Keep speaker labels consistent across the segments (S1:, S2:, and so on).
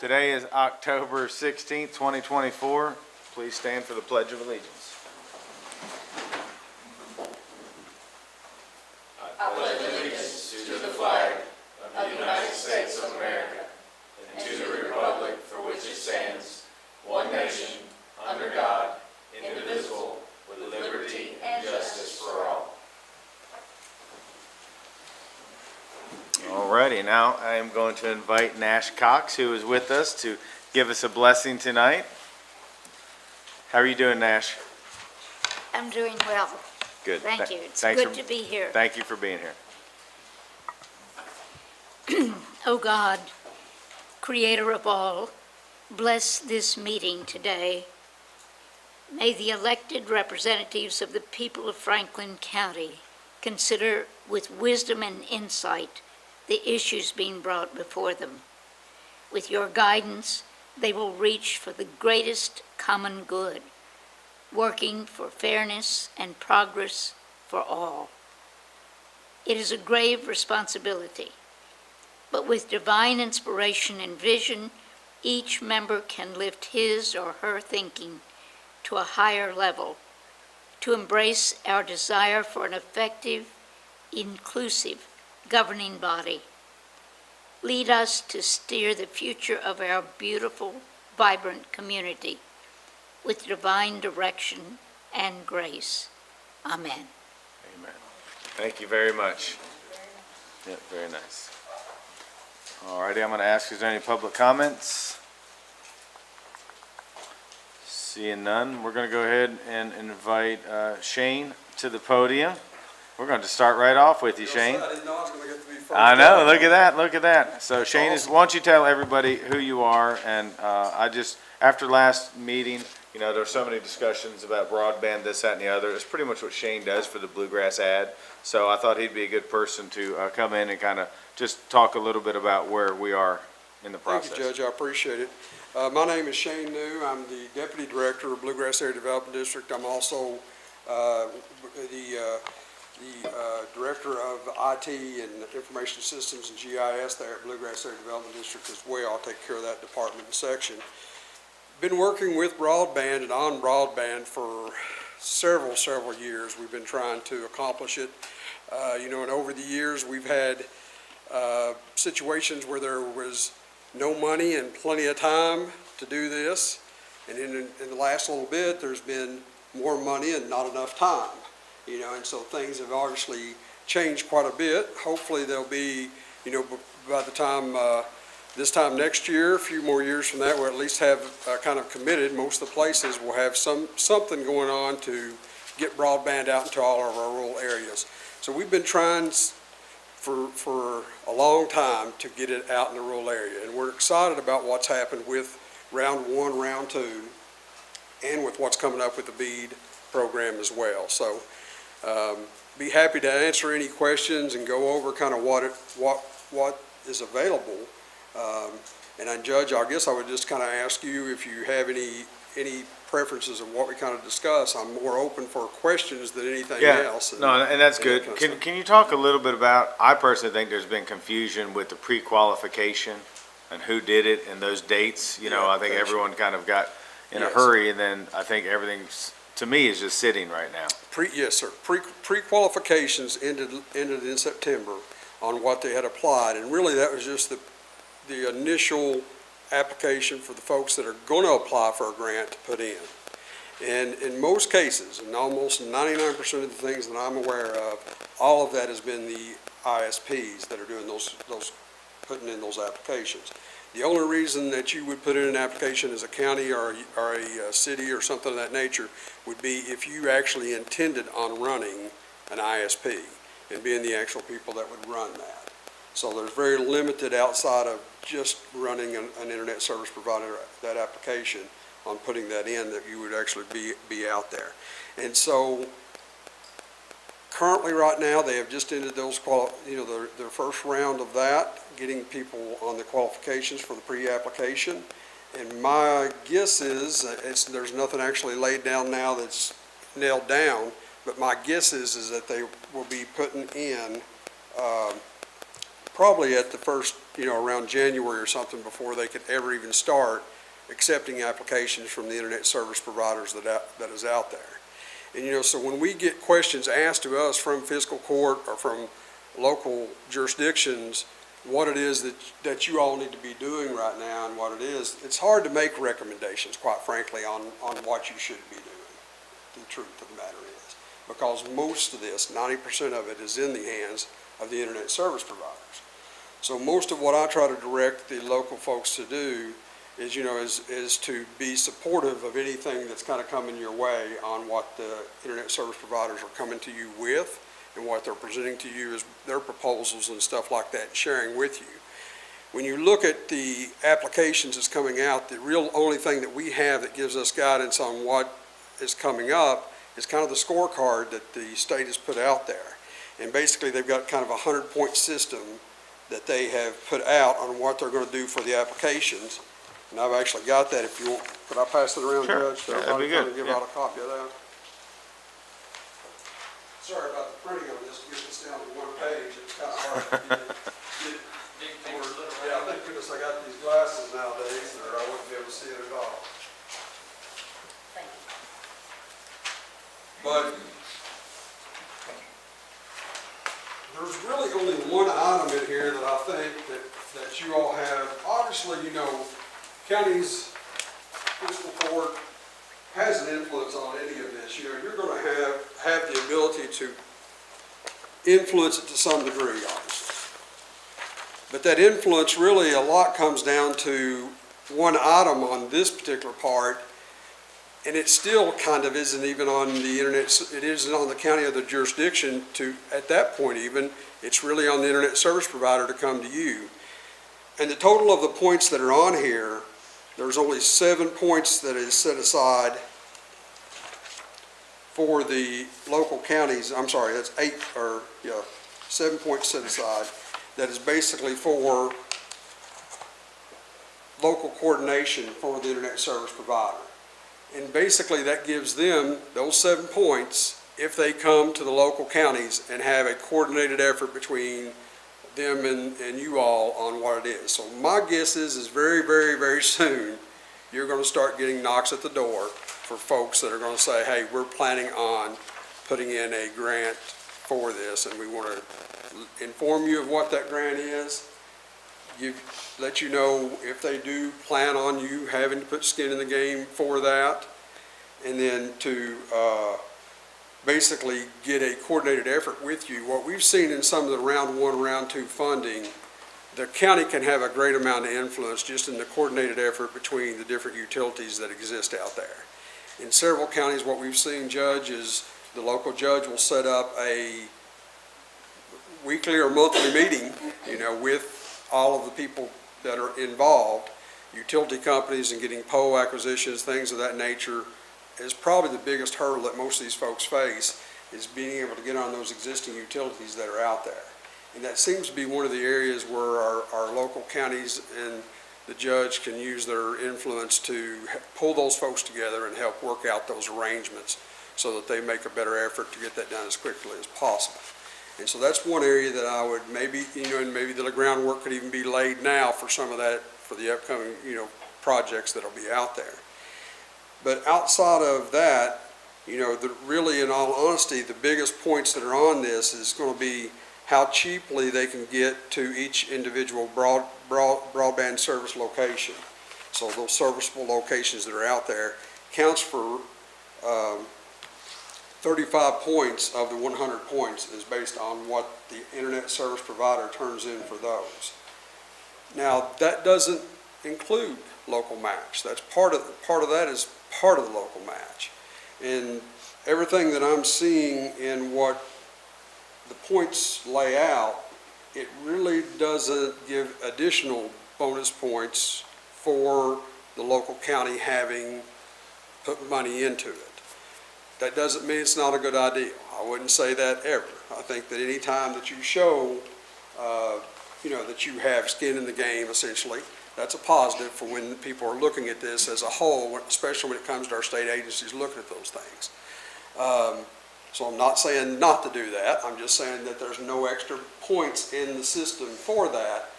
S1: Today is October 16th, 2024. Please stand for the Pledge of Allegiance.
S2: I pledge allegiance to the flag of the United States of America and to the republic for which it stands, one nation, under God, indivisible, with liberty and justice for all.
S1: Alrighty, now I am going to invite Nash Cox, who is with us, to give us a blessing tonight. How are you doing, Nash?
S3: I'm doing well.
S1: Good.
S3: Thank you. It's
S1: Thanks
S3: good to be here.
S1: Thank you for being here.
S3: Oh God, creator of all, bless this meeting today. May the elected representatives of the people of Franklin County consider with wisdom and insight the issues being brought before them. With your guidance, they will reach for the greatest common good, working for fairness and progress for all. It is a grave responsibility, but with divine inspiration and vision, each member can lift his or her thinking to a higher level, to embrace our desire for an effective, inclusive governing body. Lead us to steer the future of our beautiful, vibrant community with divine direction and grace. Amen.
S1: Amen. Thank you very much. Yeah, very nice. Alrighty, I'm going to ask, is there any public comments? Seeing none, we're going to go ahead and invite Shane to the podium. We're going to start right off with you, Shane.
S4: I didn't know I was going to get to be first.
S1: I know, look at that, look at that. So Shane, why don't you tell everybody who you are, and after last meeting, you know, there were so many discussions about broadband, this, that, and the other. It's pretty much what Shane does for the Bluegrass ad. So I thought he'd be a good person to come in and kind of just talk a little bit about where we are in the process.
S4: Thank you, Judge. I appreciate it. My name is Shane New. I'm the Deputy Director of Bluegrass Area Development District. I'm also the Director of IT and Information Systems and GIS there at Bluegrass Area Development District as well. I'll take care of that department and section. Been working with broadband and on broadband for several years. We've been trying to accomplish it. And over the years we've had situations where there was no money and plenty of time to do this. And in the last little bit, there's been more money and not enough time. And so things have obviously changed quite a bit. Hopefully they'll be, by the time this time next year, a few more years from that, we'll at least have kind of committed. Most of the places will have something going on to get broadband out into all of our rural areas. So we've been trying for a long time to get it out in the rural area, and we're excited about what's happened with round one, round two, and with what's coming up with the BEAD program as well. So be happy to answer any questions and go over kind of what is available. And then, Judge, I guess I would just kind of ask you if you have any preferences of what we kind of discuss. I'm more open for questions than anything else.
S1: And that's good. Can you talk a little bit about, I personally think there's been confusion with the pre-qualification and who did it and those dates. I think everyone kind of got in a hurry, and then I think everything's, to me, is just sitting right now.
S4: Yes, sir. Pre-qualifications ended in September on what they had applied, and really that was just the initial application for the folks that are going to apply for a grant to put in. And in most cases, and almost 99% of the things that I'm aware of, all of that has been the ISPs that are doing those putting in those applications. The only reason that you would put in an application as a county or a city or something of that nature would be if you actually intended on running an ISP and being the actual people that would run that. So there's very limited outside of just running an internet service provider, that application on putting that in, that you would actually be out there. And so currently right now they have just ended those their first round of that, getting people on the qualifications for the pre-application. And my guess is there's nothing actually laid down now that's nailed down, but my guess is that they will be putting in probably at the first, around January or something before they could ever even start accepting applications from the internet service providers that is out there. And, so when we get questions asked to us from fiscal court or from local jurisdictions, what it is that you all need to be doing right now and what it is, it's hard to make recommendations, quite frankly, on what you should be doing, the truth of the matter is. Because most of this, 90% of it, is in the hands of the internet service providers. So most of what I try to direct the local folks to do is, is to be supportive of anything that's kind of coming your way on what the internet service providers are coming to you with and what they're presenting to you as their proposals and stuff like that, sharing with you. When you look at the applications that's coming out, the real only thing that we have that gives us guidance on what is coming up is kind of the scorecard that the state has put out there. And basically they've got kind of a 100-point system that they have put out on what they're going to do for the applications. And I've actually got that. If you want, could I pass it around,
S1: Sure.
S4: Judge? So
S1: Yeah, that'd be
S4: everybody
S1: good.
S4: can give out a copy of that. Sorry about the printing on this. To get this down to one page, it's kind of hard to get. Yeah, thank goodness I got these glasses nowadays, or I wouldn't be able to see it at all. But there's really only one item in here that I think that you all have. Obviously, counties, fiscal court has an influence on any of this. You're going to have the ability to influence it to some degree, obviously. But that influence really a lot comes down to one item on this particular part, and it still kind of isn't even on the internet. It isn't on the county or the jurisdiction to, at that point even, it's really on the internet service provider to come to you. And the total of the points that are on here, there's only 7 points that is set aside for the local counties. I'm sorry, that's 7 points set aside. That is basically for local coordination for the internet service provider. And basically that gives them those 7 points if they come to the local counties and have a coordinated effort between them and you all on what it is. So my guess is very, very, very soon you're going to start getting knocks at the door for folks that are going to say, hey, we're planning on putting in a grant for this, and we want to inform you of what that grant is, let you know if they do plan on you having to put skin in the game for that, and then to basically get a coordinated effort with you. What we've seen in some of the round 1, round 2 funding, the county can have a great amount of influence just in the coordinated effort between the different utilities that exist out there. In several counties, what we've seen, Judge, is the local judge will set up a weekly or monthly meeting, with all of the people that are involved, utility companies, and getting pole acquisitions, things of that nature, is probably the biggest hurdle that most of these folks face, is being able to get on those existing utilities that are out there. And that seems to be one of the areas where our local counties and the judge can use their influence to pull those folks together and help work out those arrangements so that they make a better effort to get that done as quickly as possible. And so that's one area that I would maybe, and maybe the groundwork could even be laid now for some of that, for the upcoming, projects that'll be out there. But outside of that, really, in all honesty, the biggest points that are on this is going to be how cheaply they can get to each individual broadband service location. So those serviceable locations that are out there counts for 35 points of the 100 points is based on what the internet service provider turns in for those. Now, that doesn't include local match. That's part of that is part of the local match. And everything that I'm seeing in what the points lay out, it really doesn't give additional bonus points for the local county having put money into it. That doesn't mean it's not a good idea. I wouldn't say that ever. I think that any time that you show, that you have skin in the game, essentially, that's a positive for when people are looking at this as a whole, especially when it comes to our state agencies looking at those things. So I'm not saying not to do that, I'm just saying that there's no extra points in the system for that.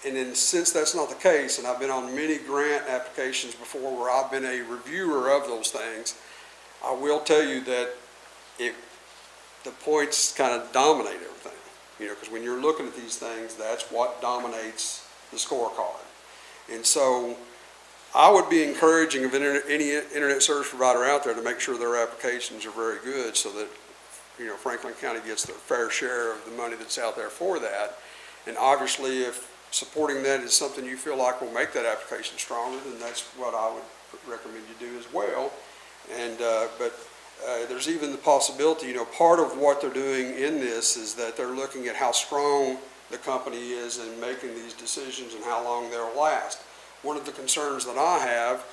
S4: And then since that's not the case, and I've been on many grant applications before where I've been a reviewer of those things, I will tell you that the points kind of dominate everything. You know, because when you're looking at these things, that's what dominates the scorecard. And so I would be encouraging of any internet service provider out there to make sure their applications are very good so that, you know, Franklin County gets their fair share of the money that's out there for that. And obviously, if supporting that is something you feel like will make that application stronger, then that's what I would recommend you do as well. And, there's even the possibility, you know, part of what they're doing in this is that they're looking at how strong the company is in making these decisions and how long they'll last. One of the concerns that I have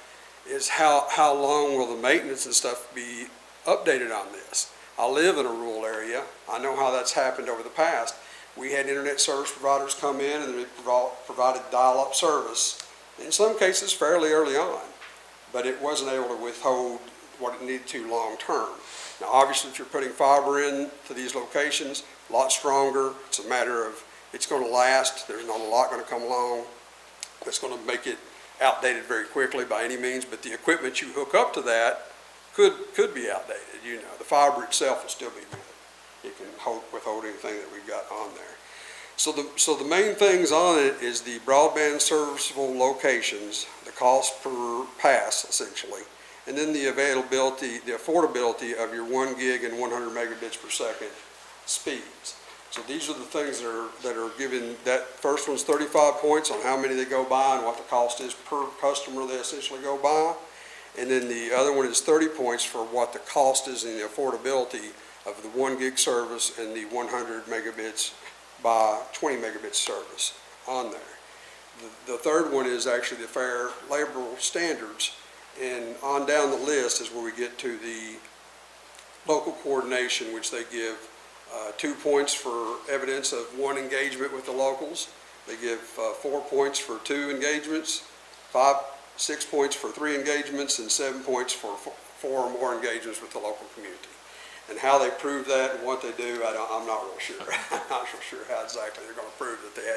S4: is how long will the maintenance and stuff be updated on this? I live in a rural area. I know how that's happened over the past. We had internet service providers come in and they provided dial-up service, in some cases fairly early on, but it wasn't able to withhold what it needed to long term. Now obviously if you're putting fiber in to these locations, a lot stronger. It's a matter of it's going to last. There's not a lot going to come along that's going to make it outdated very quickly by any means, but the equipment you hook up to that could be outdated. You know, the fiber itself will still be good. It can withhold anything that we've got on there. So the main things on it is the broadband serviceable locations, the cost per pass essentially, and then the availability, the affordability of your 1 gig and 100 megabits per second speeds. So these are the things that are given. That first one's 35 points on how many they go by and what the cost is per customer they essentially go by. And then the other one is 30 points for what the cost is and the affordability of the 1 gig service and the 100 megabits by 20 megabits service on there. The third one is actually the fair labor standards. And on down the list is where we get to the local coordination, which they give 2 points for evidence of 1 engagement with the locals. They give 4 points for 2 engagements, 6 points for 3 engagements, and 7 points for 4 or more engagements with the local community. And how they prove that and what they do, I'm not real sure. I'm not real sure how exactly they're going to prove that they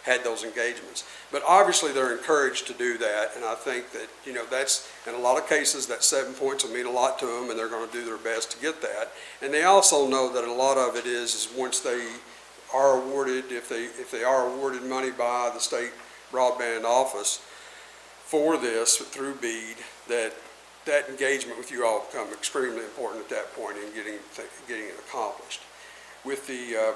S4: had those engagements. But obviously they're encouraged to do that, and I think that, you know, that's, in a lot of cases, that 7 points will mean a lot to them, and they're going to do their best to get that. And they also know that a lot of it is once they are awarded, if they are awarded money by the state broadband office for this through BEAD, that engagement with you all become extremely important at that point in getting it accomplished. With the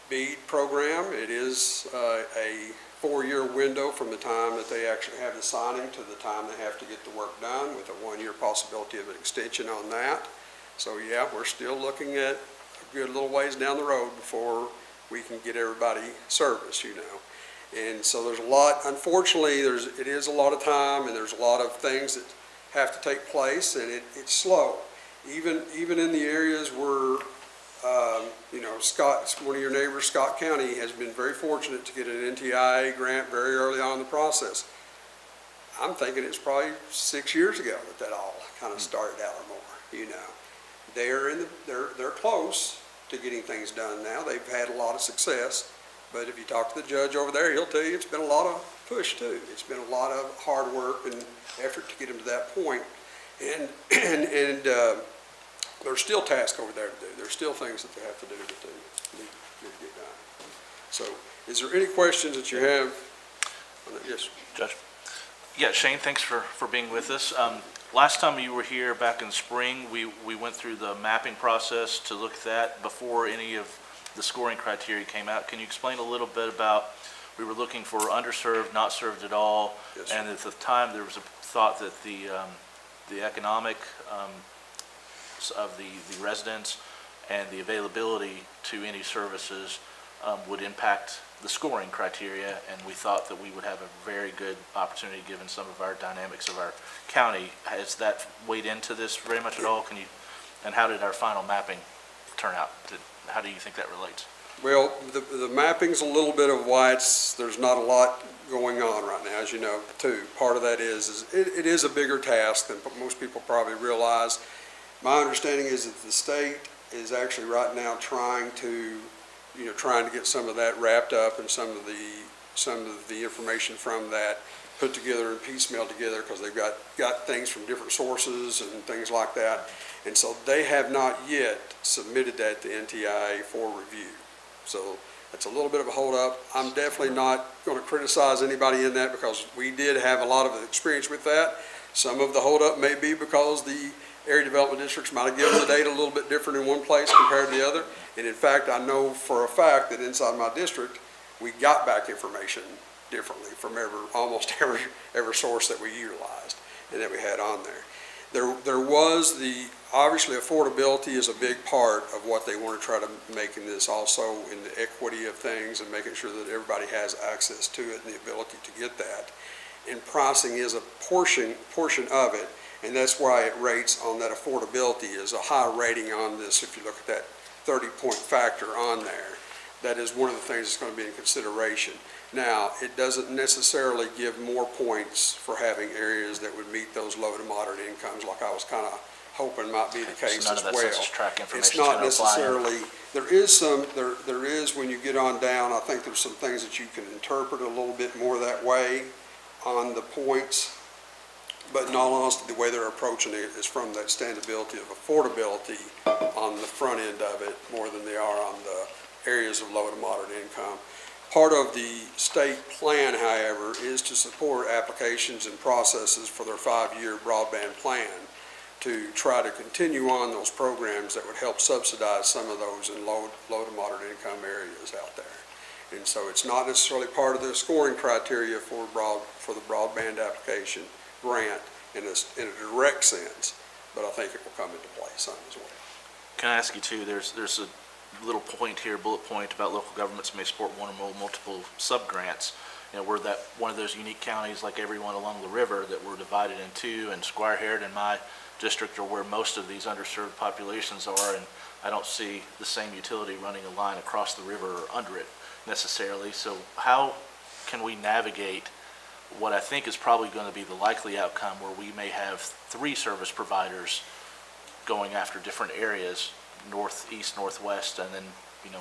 S4: BEAD program, it is a 4-year window from the time that they actually have the signing to the time they have to get the work done, with a 1-year possibility of an extension on that. So yeah, we're still looking at a good little ways down the road before we can get everybody service, you know. And so there's a lot, unfortunately, it is a lot of time, and there's a lot of things that have to take place, and it's slow. Even in the areas where, you know, one of your neighbors, Scott County, has been very fortunate to get an NTIA grant very early on in the process. I'm thinking it's probably 6 years ago that all kind of started out or more, you know. They're close to getting things done now. They've had a lot of success, but if you talk to the judge over there, he'll tell you it's been a lot of push too. It's been a lot of hard work and effort to get them to that point. And there's still tasks over there to do. There's still things that they have to do that they need to get done. So is there any questions that you have? Yes.
S5: Judge. Yeah, Shane, thanks for being with us. Last time you were here back in spring, we went through the mapping process to look at that before any of the scoring criteria came out. Can you explain a little bit about, we were looking for underserved, not served at all,
S4: yes,
S5: and at the time there was a thought that the economic of the residents and the availability to any services would impact the scoring criteria, and we thought that we would have a very good opportunity given some of our dynamics of our county. Has that weighed into this very much at all? And how did our final mapping turn out? How do you think that relates?
S4: Well, the mapping's a little bit of why there's not a lot going on right now, as you know, too. Part of that is it is a bigger task than most people probably realize. My understanding is that the state is actually right now trying to get some of that wrapped up and some of the information from that put together and piecemeal together, because they've got things from different sources and things like that. And so they have not yet submitted that to NTIA for review. So that's a little bit of a holdup. I'm definitely not going to criticize anybody in that, because we did have a lot of experience with that. Some of the holdup may be because the area development districts might have given the data a little bit different in one place compared to the other. And in fact, I know for a fact that inside my district, we got back information differently from almost every source that we utilized and that we had on there. There was obviously affordability is a big part of what they want to try to make in this, also in the equity of things and making sure that everybody has access to it and the ability to get that. And pricing is a portion of it, and that's why it rates on that affordability is a high rating on this. If you look at that 30-point factor on there, that is one of the things that's going to be in consideration. Now, it doesn't necessarily give more points for having areas that would meet those low to moderate incomes, like I was kind of hoping might be the case
S5: So none
S4: as
S5: of that
S4: well.
S5: census tract information
S4: It's
S5: is
S4: not
S5: going to apply.
S4: necessarily, there is when you get on down, I think there's some things that you can interpret a little bit more that way on the points. But in all honesty, the way they're approaching it is from that standability of affordability on the front end of it more than they are on the areas of low to moderate income. Part of the state plan, however, is to support applications and processes for their 5-year broadband plan to try to continue on those programs that would help subsidize some of those in low to moderate income areas out there. And so it's not necessarily part of the scoring criteria for the broadband application grant in a direct sense, but I think it will come into play some as well.
S5: Can I ask you too, there's a little point here, bullet point about local governments may support one or more multiple sub-grants. You know, we're that one of those unique counties like everyone along the river that we're divided into, and Squire Head and my district are where most of these underserved populations are, and I don't see the same utility running a line across the river or under it necessarily. So how can we navigate what I think is probably going to be the likely outcome, where we may have 3 service providers going after different areas, north, east, northwest, and then,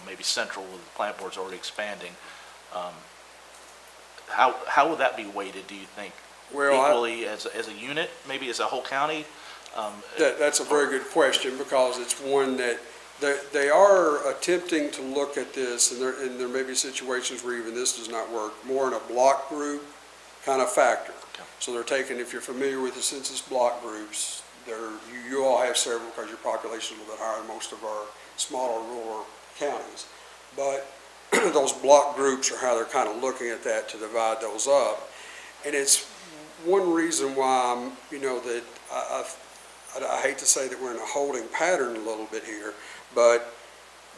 S5: maybe central with the plant board's already expanding. How would that be weighted, do you think?
S4: Well,
S5: equally as a unit, maybe as a whole county?
S4: That's a very good question, because it's one that they are attempting to look at this, and there may be situations where even this does not work, more in a block group kind of factor.
S5: Okay.
S4: So they're taking, if you're familiar with the census block groups, you all have several because your population is a little bit higher than most of our smaller rural counties. But those block groups are how they're kind of looking at that to divide those up. And it's one reason why that I hate to say that we're in a holding pattern a little bit here, but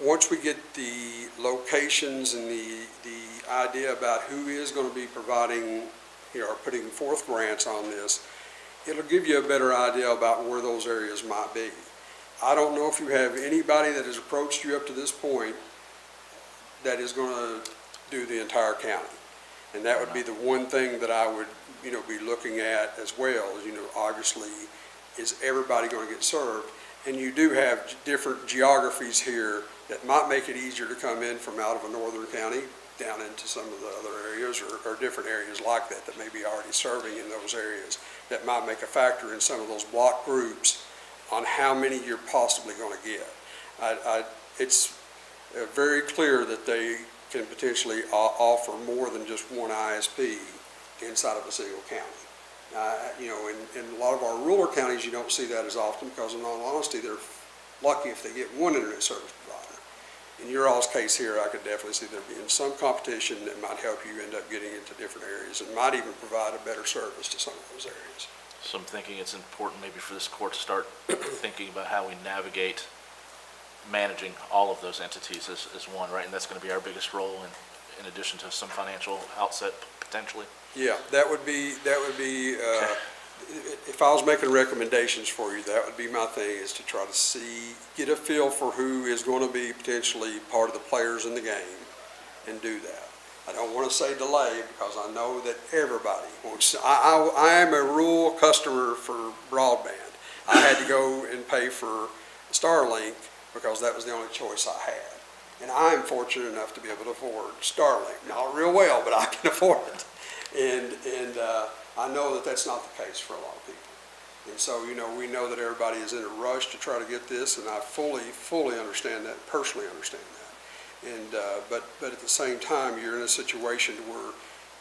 S4: once we get the locations and the idea about who is going to be providing, or putting forth grants on this, it'll give you a better idea about where those areas might be. I don't know if you have anybody that has approached you up to this point that is going to do the entire county. And that would be the one thing that I would, be looking at as well. Obviously, is everybody going to get served? And you do have different geographies here that might make it easier to come in from out of a northern county down into some of the other areas, or different areas like that may be already serving in those areas, that might make a factor in some of those block groups on how many you're possibly going to get. It's very clear that they can potentially offer more than just one ISP inside of a single county. In a lot of our rural counties, you don't see that as often, because in all honesty, they're lucky if they get one internet service provider. In your all's case here, I could definitely see there being some competition that might help you end up getting into different areas, and might even provide a better service to some of those areas.
S5: So I'm thinking it's important maybe for this court to start thinking about how we navigate managing all of those entities as one, right? And that's going to be our biggest role, in addition to some financial outset potentially. Yeah,
S4: that would be okay. If I was making recommendations for you, that would be my thing, is to try to get a feel for who is going to be potentially part of the players in the game, and do that. I don't want to say delay, because I know that everybody wants to. I am a rural customer for broadband. I had to go and pay for Starlink because that was the only choice I had. And I'm fortunate enough to be able to afford Starlink. Not real well, but I can afford it. And I know that that's not the case for a lot of people. And so, you know, we know that everybody is in a rush to try to get this, and I fully understand that, personally understand that. And, but at the same time, you're in a situation where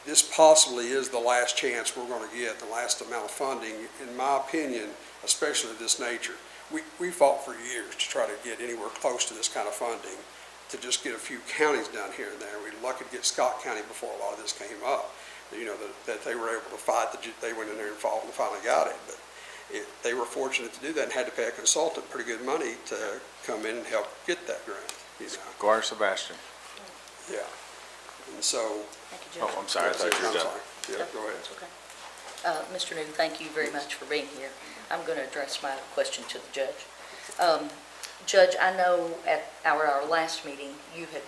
S4: this possibly is the last chance we're going to get, the last amount of funding, in my opinion, especially of this nature. We fought for years to try to get anywhere close to this kind of funding, to just get a few counties down here and there. We were lucky to get Scott County before a lot of this came up. You know, that they were able to fight, they went in there and fought and finally got it. But they were fortunate to do that and had to pay a consultant pretty good money to come in and help get that grant, you know.
S1: Squire Sebastian.
S4: Yeah. And so.
S2: Thank you, Judge.
S1: Oh, I'm sorry, I thought you were
S4: I'm
S1: done.
S4: sorry. Yeah, go ahead.
S2: It's okay. Mr. Newton, thank you very much for being here. I'm going to address my question to the judge. Judge, I know at our last meeting, you had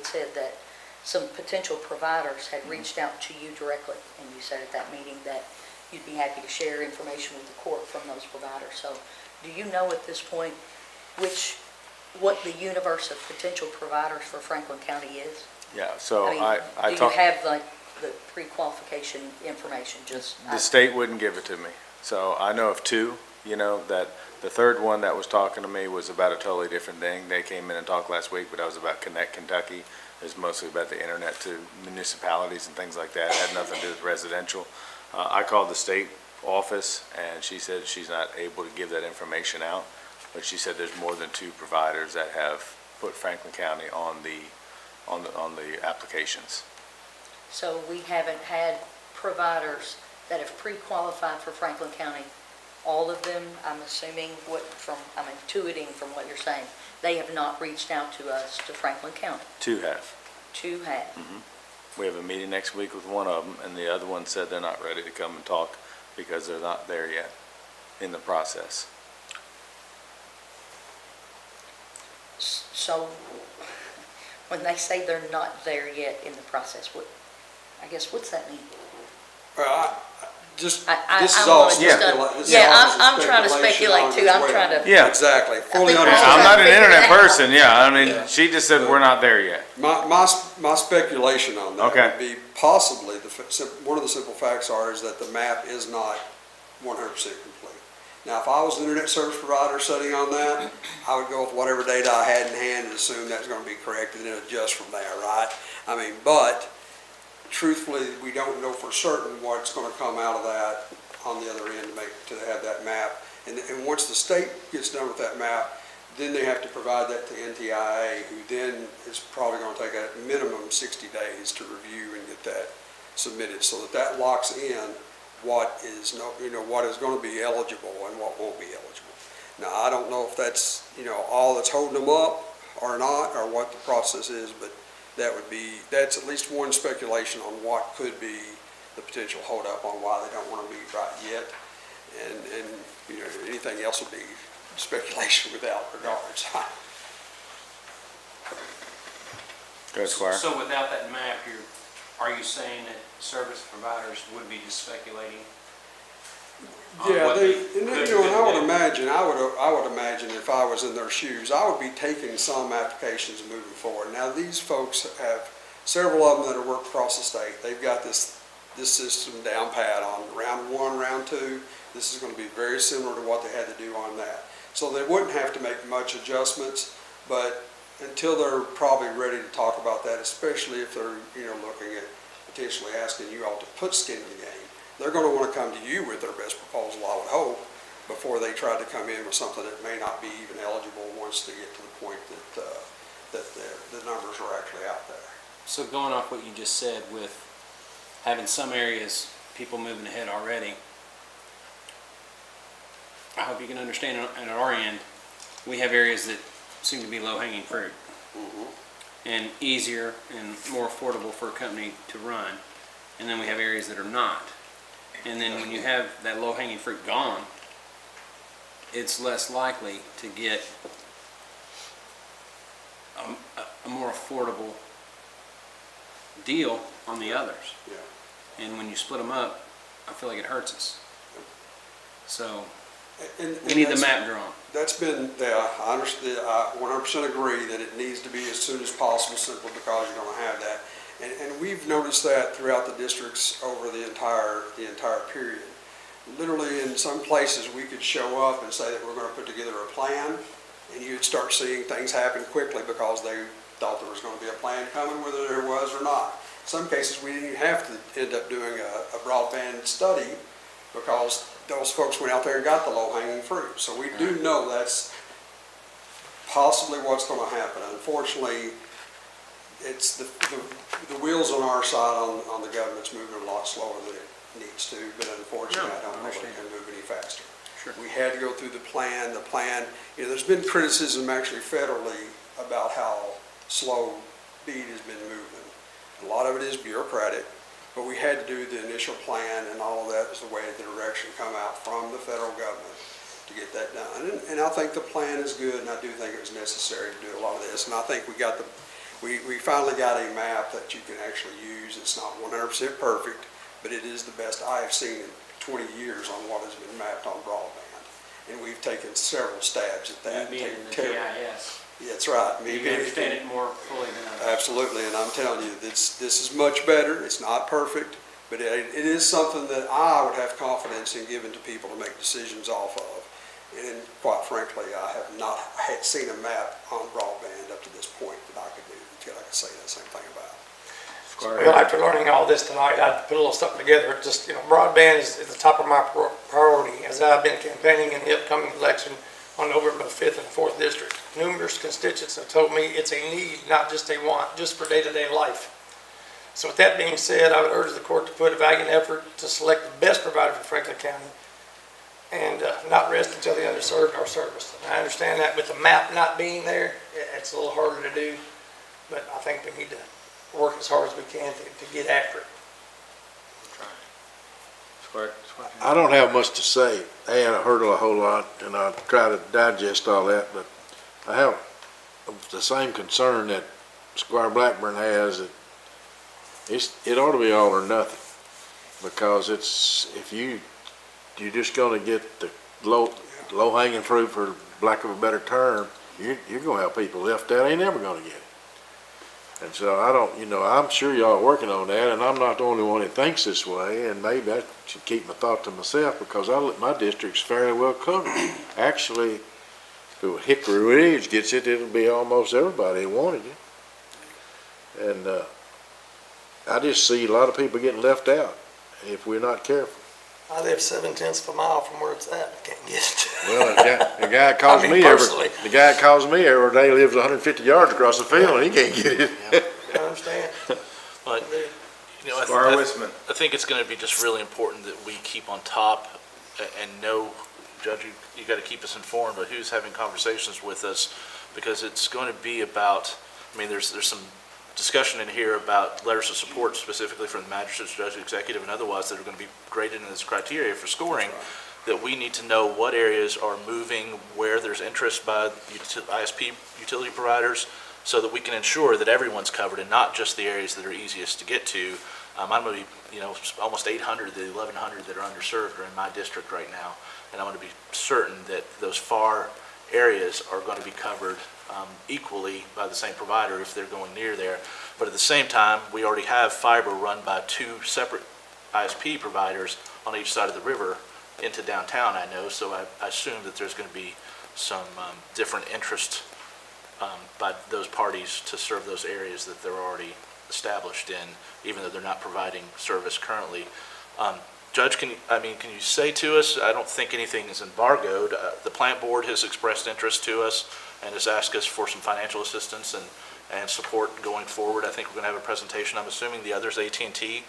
S2: said that some potential providers had reached out to you directly, and you said at that meeting that you'd be happy to share information with the court from those providers. So do you know at this point what the universe of potential providers for Franklin County is?
S1: Yeah, so
S2: I mean,
S1: I
S2: do you
S1: talked,
S2: have like the pre-qualification information?
S1: the state wouldn't give it to me. So I know of two, you know, that the third one that was talking to me was about a totally different thing. They came in and talked last week, but I was about Connect Kentucky. It was mostly about the internet to municipalities and things like that. It had nothing to do with residential. I called the state office, and she said she's not able to give that information out, but she said there's more than two providers that have put Franklin County on the applications.
S2: So we haven't had providers that have pre-qualified for Franklin County. All of them, I'm assuming, I'm intuiting from what you're saying, they have not reached out to us, to Franklin County.
S1: Two have.
S2: Two have.
S1: We have a meeting next week with one of them, and the other one said they're not ready to come and talk because they're not there yet in the process.
S2: So when they say they're not there yet in the process, what's that mean?
S4: Well, this is
S2: I'm
S4: all
S2: gonna just,
S4: speculation.
S2: yeah, I'm trying to speculate too. I'm trying to.
S1: Yeah.
S4: Exactly, fully
S2: think we're
S4: understand.
S1: I'm not an
S2: Figure
S1: internet
S2: that out.
S1: person, yeah, I mean, she just said we're not there yet.
S4: My speculation on that
S1: Okay.
S4: would be possibly, one of the simple facts is that the map is not 100% complete. Now, if I was an internet service provider sitting on that, I would go with whatever data I had in hand and assume that's going to be correct and then adjust from there, right? I mean, but truthfully, we don't know for certain what's going to come out of that on the other end to have that map. And once the state gets done with that map, then they have to provide that to NTIA, who then is probably going to take a minimum 60 days to review and get that submitted, so that locks in what is going to be eligible and what won't be eligible. Now, I don't know if that's, all that's holding them up or not, or what the process is, but that's at least one speculation on what could be the potential holdup on why they don't want to meet right yet. And anything else would be speculation without regards.
S1: Go ahead, Squire.
S6: So without that map, are you saying that service providers would be just speculating? on
S4: Yeah,
S6: what
S4: they,
S6: could
S4: and
S6: and
S4: I would
S6: couldn't do?
S4: imagine, I would imagine if I was in their shoes, I would be taking some applications moving forward. Now, these folks have several of them that are work across the state. They've got this system down pat on round one, round two. This is going to be very similar to what they had to do on that. So they wouldn't have to make much adjustments, but until they're probably ready to talk about that, especially if they're, looking at potentially asking you all to put skin in the game, they're going to want to come to you with their best proposal, I would hope, before they try to come in with something that may not be even eligible once they get to the point that the numbers are actually out there.
S6: So going off what you just said, with having some areas, people moving ahead already, I hope you can understand at our end, we have areas that seem to be low-hanging fruit and easier and more affordable for a company to run. And then we have areas that are not. And then when you have that low-hanging fruit gone, it's less likely to get a more affordable deal on the others.
S4: Yeah.
S6: And when you split them up, I feel like it hurts us. So We need the map drawn.
S4: That's been, yeah, I understand, I 100% agree that it needs to be as soon as possible, simply because you're gonna have that. And we've noticed that throughout the districts over the entire period. Literally, in some places, we could show up and say that we're gonna put together a plan, and you'd start seeing things happen quickly because they thought there was gonna be a plan coming, whether there was or not. In some cases, we didn't even have to end up doing a broadband study because those folks went out there and got the low-hanging fruit. So we do know that's possibly what's going to happen. Unfortunately, it's the wheels on our side on the government's moving a lot slower than it needs to, but unfortunately, I don't know if it can move any faster.
S6: Sure.
S4: We had to go through the plan, there's been criticism actually federally about how slow BEAD has been moving. A lot of it is bureaucratic, but we had to do the initial plan, and all of that was the way the direction come out from the federal government to get that done. And I think the plan is good, and I do think it was necessary to do a lot of this. And I think we finally got a map that you can actually use. It's not 100% perfect, but it is the best I have seen in 20 years on what has been mapped on broadband. And we've taken several stabs at that.
S6: You being in the GIS.
S4: That's right.
S6: You can understand it more fully than others.
S4: Absolutely, and I'm telling you, this is much better. It's not perfect, but it is something that I would have confidence in giving to people to make decisions off of. And quite frankly, I have not seen a map on broadband up to this point that I could do, that I could say that same thing about.
S7: Well, after learning all this tonight, I put a little something together. Just, broadband is the top of my priority as I've been campaigning in the upcoming election on November 5th and 4th District. Numerous constituents have told me it's a need, not just a want, just for day-to-day life. So with that being said, I would urge the court to put a valiant effort to select the best provider for Franklin County and not rest until the underserved are serviced. And I understand that with the map not being there, it's a little harder to do, but I think we need to work as hard as we can to get after it.
S8: I don't have much to say. I haven't heard a whole lot, and I try to digest all that, but I have the same concern that Squire Blackburn has, that it ought to be all or nothing, because if you're just going to get the low-hanging fruit, for lack of a better term, you're going to have people left out, ain't never going to get it. And so I'm sure y'all are working on that, and I'm not the only one that thinks this way, and maybe I should keep my thought to myself, because my district's fairly well covered. Actually, if Hickory Ridge gets it, it'll be almost everybody that wanted it. And I just see a lot of people getting left out if we're not careful.
S7: I live 7/10 of a mile from where it's at. I can't get it.
S8: Well, the guy calls
S7: I mean,
S8: me
S7: personally.
S8: the guy that calls me every day lives 150 yards across the field, and he can't get it.
S7: I understand.
S5: But,
S1: Squire Wisman.
S5: I think it's going to be just really important that we keep on top and know, Judge, you got to keep us informed of who's having conversations with us, because it's going to be about, there's some discussion in here about letters of support specifically from the magistrates, judge, executive, and otherwise that are going to be graded in this criteria for scoring, that we need to know what areas are moving, where there's interest by ISP utility providers, so that we can ensure that everyone's covered and not just the areas that are easiest to get to. I'm going to be, almost 800 of the 1,100 that are underserved are in my district right now, and I'm going to be certain that those far areas are going to be covered equally by the same provider if they're going near there. But at the same time, we already have fiber run by 2 separate ISP providers on each side of the river into downtown, I know, so I assume that there's going to be some different interest by those parties to serve those areas that they're already established in, even though they're not providing service currently. Judge, can you say to us, I don't think anything is embargoed. The plant board has expressed interest to us and has asked us for some financial assistance and support going forward. I think we're going to have a presentation. I'm assuming the other's AT&T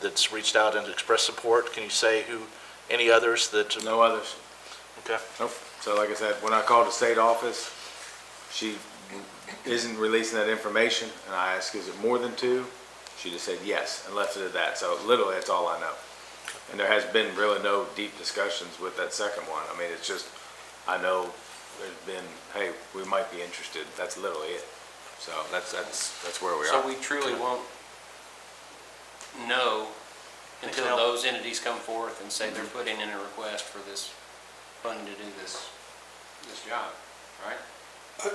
S5: that's reached out and expressed support. Can you say any others that?
S1: No others.
S5: Okay.
S1: Nope. So like I said, when I called the state office, she isn't releasing that information, and I asked, is it more than 2? She just said yes and left it at that. So literally that's all I know. And there has been really no deep discussions with that second one. It's just, I know there's been, hey, we might be interested. That's literally it. So that's where we are.
S6: So we truly won't know until those entities come forth and say they're putting in a request for this funding to do this job, right?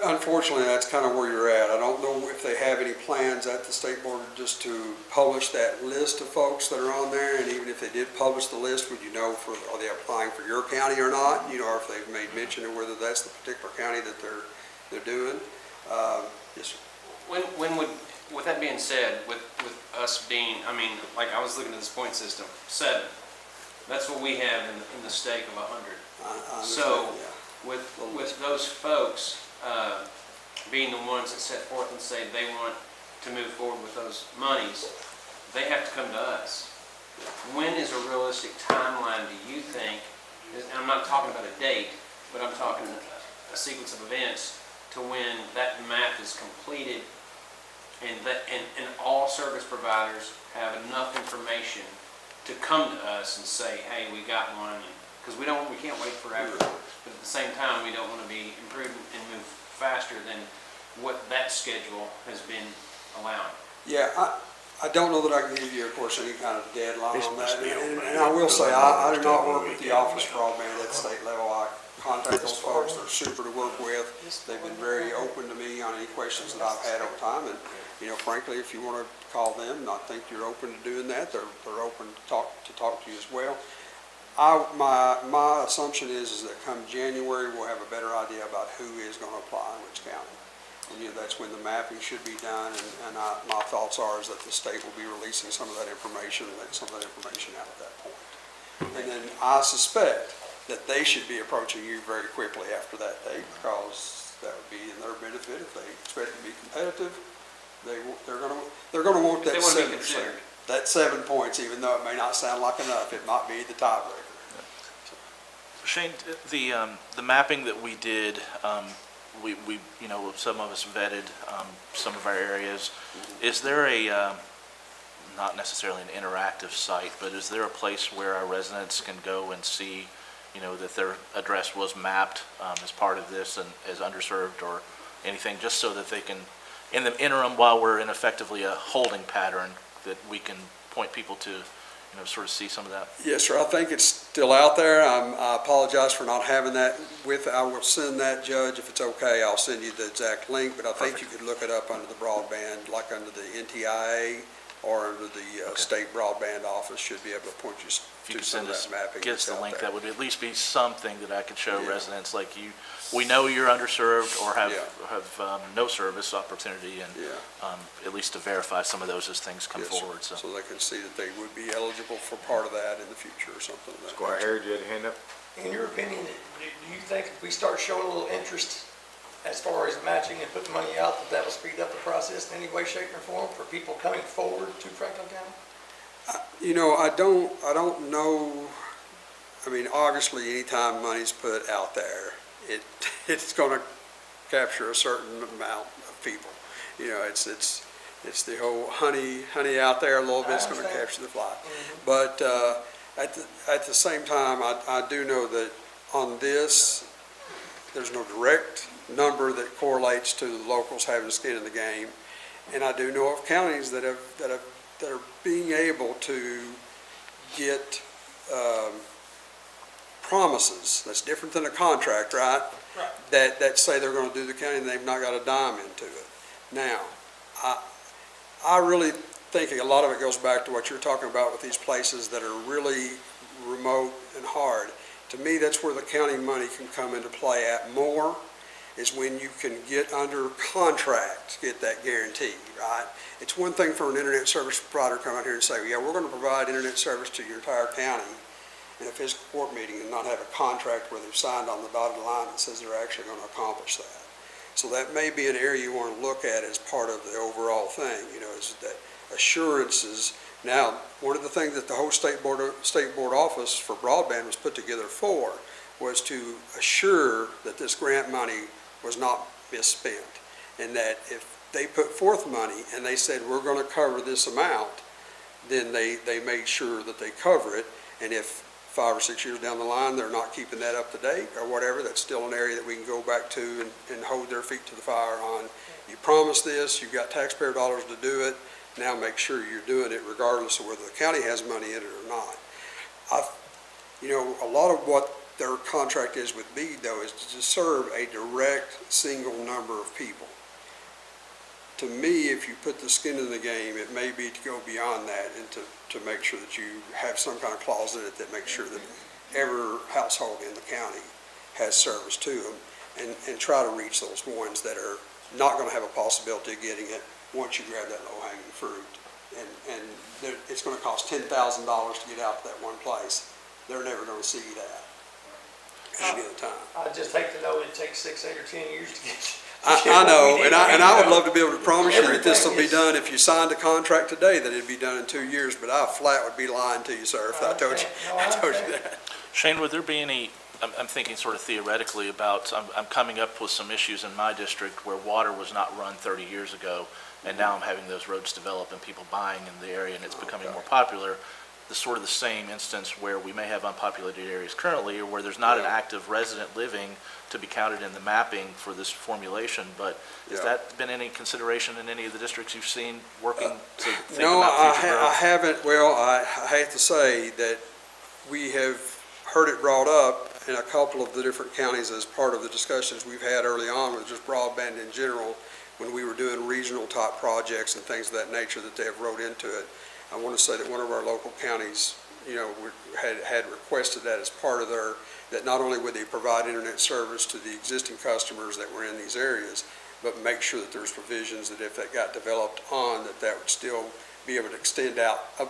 S4: Unfortunately, that's kind of where you're at. I don't know if they have any plans at the state board just to publish that list of folks that are on there, and even if they did publish the list, would you know are they applying for your county or not? You know, or if they've made mention of whether that's the particular county that they're doing. Yes, sir.
S6: When would, with that being said, with us being, I mean, like I was looking at this point system, 7. That's what we have in the stake of 100.
S4: I understand,
S6: So,
S4: yeah.
S6: with those folks being the ones that set forth and say they want to move forward with those monies, they have to come to us. When is a realistic timeline, do you think, and I'm not talking about a date, but I'm talking a sequence of events to when that map is completed and all service providers have enough information to come to us and say, hey, we got one, because we can't wait forever. But at the same time, we don't want to be imprudent and move faster than what that schedule has been allowing.
S4: Yeah, I don't know that I can give you, of course, any kind of deadline on that. And I will say, I do not work with the Office of Broadband at the state level. I contact those folks, they're super to work with. They've been very open to me on any questions that I've had over time. And, you know, frankly, if you want to call them, and I think you're open to doing that, they're open to talk to you as well. My assumption is that come January, we'll have a better idea about who is going to apply in which county. And, you know, that's when the mapping should be done, and my thoughts are is that the state will be releasing some of that information, and let some of that information out at that point. And then I suspect that they should be approaching you very quickly after that date, because that would be in their benefit. If they expect to be competitive, they're going to want that 7%. That 7 points, even though it may not sound like enough, it might be the tiebreaker.
S5: Shane, the mapping that we did, we you know, some of us vetted some of our areas. Is there a not necessarily an interactive site, but is there a place where our residents can go and see, you know, that their address was mapped as part of this and as underserved or anything, just so that they can, in the interim, while we're in effectively a holding pattern, that we can point people to, you know, sort of see some of that?
S4: Yes, sir. I think it's still out there. I apologize for not having that I will send that, Judge, if it's okay. I'll send you the exact link, but I think you could look it up under the broadband, like under the NTIA or under the state broadband office, should be able to point you
S5: If you
S4: to
S5: could
S4: some
S5: send
S4: of
S5: us,
S4: that mapping.
S5: get us the
S4: that's out
S5: link,
S4: there.
S5: that would at least be something that I could show
S4: Yeah.
S5: residents like you. We know you're underserved or have
S4: Yeah.
S5: no service opportunity, and
S4: Yeah.
S5: at least to verify some of those as things come
S4: Yes, sir.
S5: forward. So.
S4: So they can see that they would be eligible for part of that in the future or something like that.
S1: Squire Harry, you had a hand up?
S7: In your opinion, do you think if we start showing a little interest as far as matching and putting money out, that will speed up the process in any way, shape, or form for people coming forward to Franklin County?
S4: You know, I don't know. I mean, obviously, anytime money's put out there, it's going to capture a certain amount of people. You know, it's the whole honey out there a little bit. It's going to capture the fly. But at the same time, I do know that on this, there's no direct number that correlates to the locals having skin in the game, and I do know of counties that are being able to get promises. That's different than a contract, right?
S7: Right.
S4: That say they're going to do the county and they've not got a dime into it. Now, I really think a lot of it goes back to what you're talking about with these places that are really remote and hard. To me, that's where the county money can come into play at more, is when you can get under contract, get that guarantee, right? It's one thing for an internet service provider to come out here and say, yeah, we're going to provide internet service to your entire county in a fiscal court meeting and not have a contract where they've signed on the dotted line that says they're actually going to accomplish that. So that may be an area you want to look at as part of the overall thing, you know, is that assurances. Now, one of the things that the whole state board office for broadband was put together for was to assure that this grant money was not misspent, and that if they put forth money and they said, we're going to cover this amount, then they made sure that they cover it. And if 5 or 6 years down the line, they're not keeping that up to date or whatever, that's still an area that we can go back to and hold their feet to the fire on. You promised this, you've got taxpayer dollars to do it, now make sure you're doing it regardless of whether the county has money in it or not. You know, a lot of what their contract is with Bede, though, is to serve a direct, single number of people. To me, if you put the skin in the game, it may be to go beyond that and to make sure that you have some kind of clause in it that makes sure that every household in the county has service to them, and try to reach those ones that are not going to have a possibility of getting it once you grab that low-hanging fruit. And it's going to cost $10,000 to get out to that one place. They're never going to see that any other time.
S7: I just hate to know it takes 6, 8, or 10 years to get.
S4: I know, and I would love to be able to promise you that this will be done, if you signed a contract today, that it'd be done in 2 years, but I flat would be lying to you, sir, if I told you, I told you that.
S5: Shane, would there be any, I'm thinking sort of theoretically about, I'm coming up with some issues in my district where water was not run 30 years ago, and now I'm having those roads develop and people buying in the area, and it's becoming more popular. The sort of the same instance where we may have unpopulated areas currently, or where there's not an active resident living to be counted in the mapping for this formulation, but has that been any consideration in any of the districts you've seen working to think about future growth?
S4: I haven't. Well, I hate to say that we have heard it brought up in a couple of the different counties as part of the discussions we've had early on with just broadband in general, when we were doing regional type projects and things of that nature that they have wrote into it. I want to say that one of our local counties, had requested that as part of their, that not only would they provide internet service to the existing customers that were in these areas, but make sure that there's provisions that if that got developed on, that would still be able to extend out, at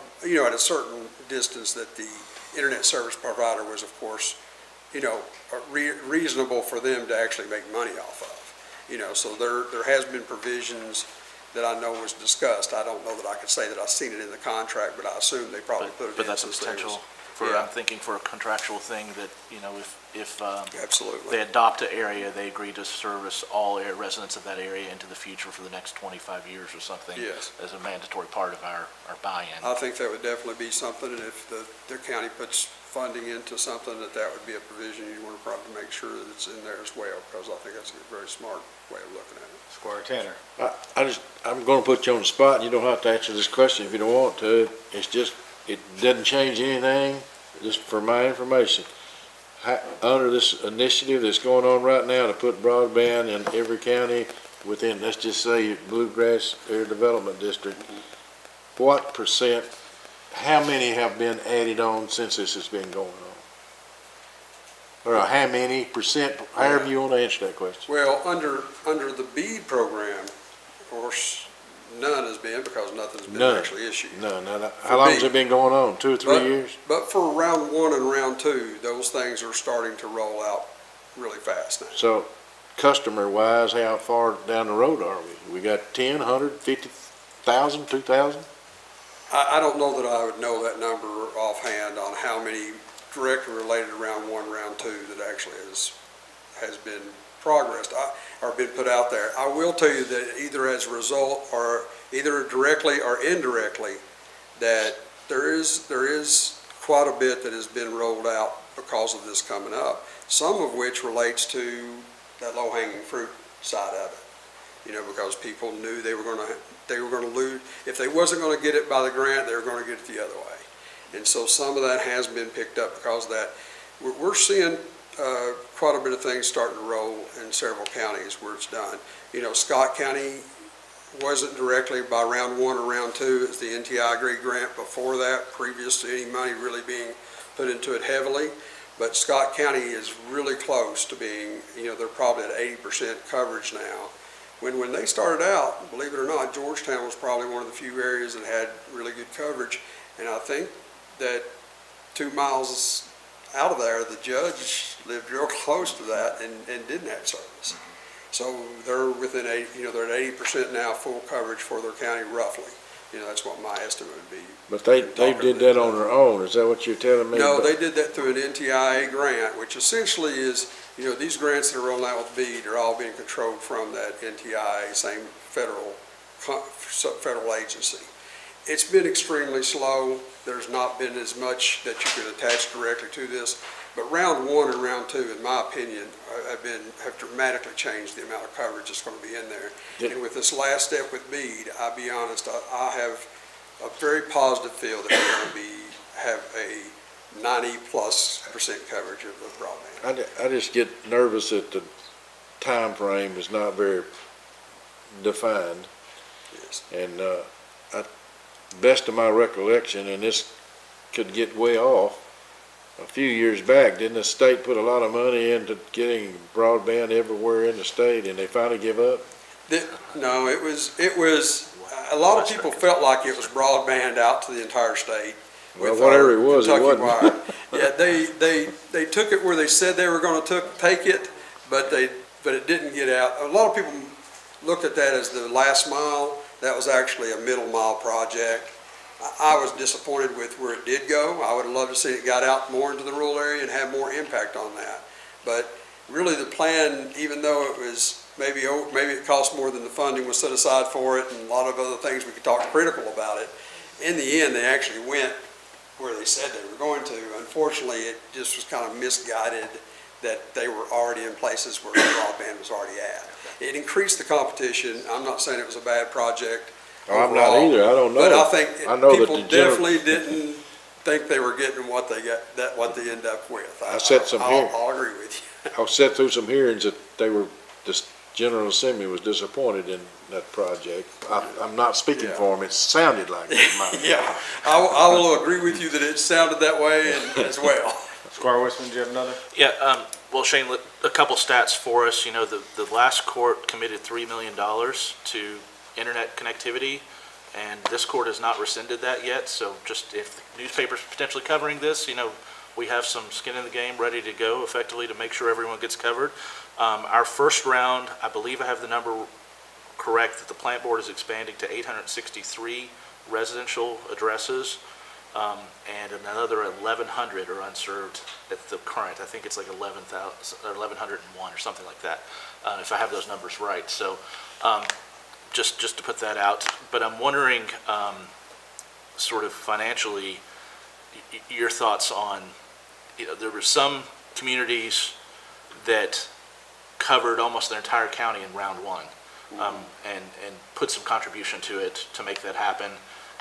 S4: a certain distance, that the internet service provider was, of course, reasonable for them to actually make money off of. So there has been provisions that I know was discussed. I don't know that I could say that I've seen it in the contract, but I assume they probably put it in.
S5: But that's a
S4: since
S5: potential I'm thinking for a contractual thing that, if
S4: Absolutely.
S5: they adopt an area, they agree to service all residents of that area into the future for the next 25 years or something.
S4: Yes.
S5: As a mandatory part of our buy-in.
S4: I think that would definitely be something, and if the county puts funding into something, that would be a provision you want to probably make sure that it's in there as well, because I think that's a very smart way of looking at it.
S1: Squire Tanner.
S8: I'm gonna put you on the spot, and you don't have to answer this question if you don't want to. It's just, it doesn't change anything, just for my information. Under this initiative that's going on right now to put broadband in every county within, let's just say, Bluegrass Area Development District, what percent, how many have been added on since this has been going on? Or how many percent, however you want to answer that question.
S4: Well, under the BEAD program, of course, none has been, because nothing's been actually issued.
S8: No. How long has it been going on? 2 or 3 years?
S4: But for round 1 and round 2, those things are starting to roll out really fast now.
S8: So, customer-wise, how far down the road are we? We got 10, 100, 50,000, 2,000?
S4: I don't know that I would know that number offhand on how many directly related to round 1, round 2 that actually has been progressed or been put out there. I will tell you that either as a result or either directly or indirectly, that there is quite a bit that has been rolled out because of this coming up, some of which relates to that low-hanging fruit side of it. Because people knew they were going to lose. If they wasn't going to get it by the grant, they were going to get it the other way. And so some of that has been picked up because of that. We're seeing quite a bit of things starting to roll in several counties where it's done. Scott County wasn't directly by round 1 or round 2. It's the NTI grant before that, previous to any money really being put into it heavily. But Scott County is really close to being, they're probably at 80% coverage now. When they started out, believe it or not, Georgetown was probably one of the few areas that had really good coverage. And I think that 2 miles out of there, the judge lived real close to that and didn't have service. So they're within they're at 80% now full coverage for their county roughly. That's what my estimate would be.
S8: But they did that on their own, is that what you're telling me?
S4: No, they did that through an NTIA grant, which essentially is, these grants that are rolling out with BEAD are all being controlled from that NTIA, same federal agency. It's been extremely slow. There's not been as much that you could attach directly to this. But round 1 and round 2, in my opinion, have dramatically changed the amount of coverage that's going to be in there.
S8: Yeah. And
S4: with this last step with BEAD, I'll be honest, I have a very positive feel that we're going to have a 90+% coverage of the broadband.
S8: I just get nervous that the time frame is not very defined.
S4: Yes.
S8: And, best of my recollection, and this could get way off, a few years back, didn't the state put a lot of money into getting broadband everywhere in the state, and they finally give up?
S4: No, it was, a lot of people felt like it was broadband out to the entire state.
S8: Well,
S4: with
S8: whatever
S4: our
S8: it was, it
S4: Kentucky
S8: wasn't.
S4: Wire. Yeah, they took it where they said they were gonna take it, but it didn't get out. A lot of people looked at that as the last mile. That was actually a middle mile project. I was disappointed with where it did go. I would have loved to see it got out more into the rural area and have more impact on that. But really the plan, even though it was maybe it cost more than the funding was set aside for it, and a lot of other things we could talk critical about it, in the end they actually went where they said they were going to. Unfortunately, it just was kind of misguided that they were already in places where the broadband was already at. It increased the competition. I'm not saying it was a bad project.
S8: Oh, I'm not
S4: overall,
S8: either, I don't know.
S4: But I think
S8: I know that
S4: people
S8: the general-
S4: definitely didn't think they were getting what they got, what they end up with.
S8: I said some here.
S4: I'll agree with you.
S8: I sat through some hearings that this General Assembly was disappointed in that project. I'm not speaking
S4: Yeah.
S8: for them, it sounded like it.
S4: Yeah, I will agree with you that it sounded that way as well.
S1: Squire Westman, do you have another?
S5: Yeah, well, Shane, a couple stats for us. You know, the last court committed $3 million to internet connectivity, and this court has not rescinded that yet. So just if the newspaper's potentially covering this, you know, we have some skin in the game ready to go effectively to make sure everyone gets covered. Our first round, I believe I have the number correct, that the plant board is expanding to 863 residential addresses. And another 1,100 are unserved at the current. I think it's like 1,101 or something like that, if I have those numbers right. So just to put that out. But I'm wondering, sort of financially, your thoughts on, you know, there were some communities that covered almost their entire county in round one, and put some contribution to it to make that happen.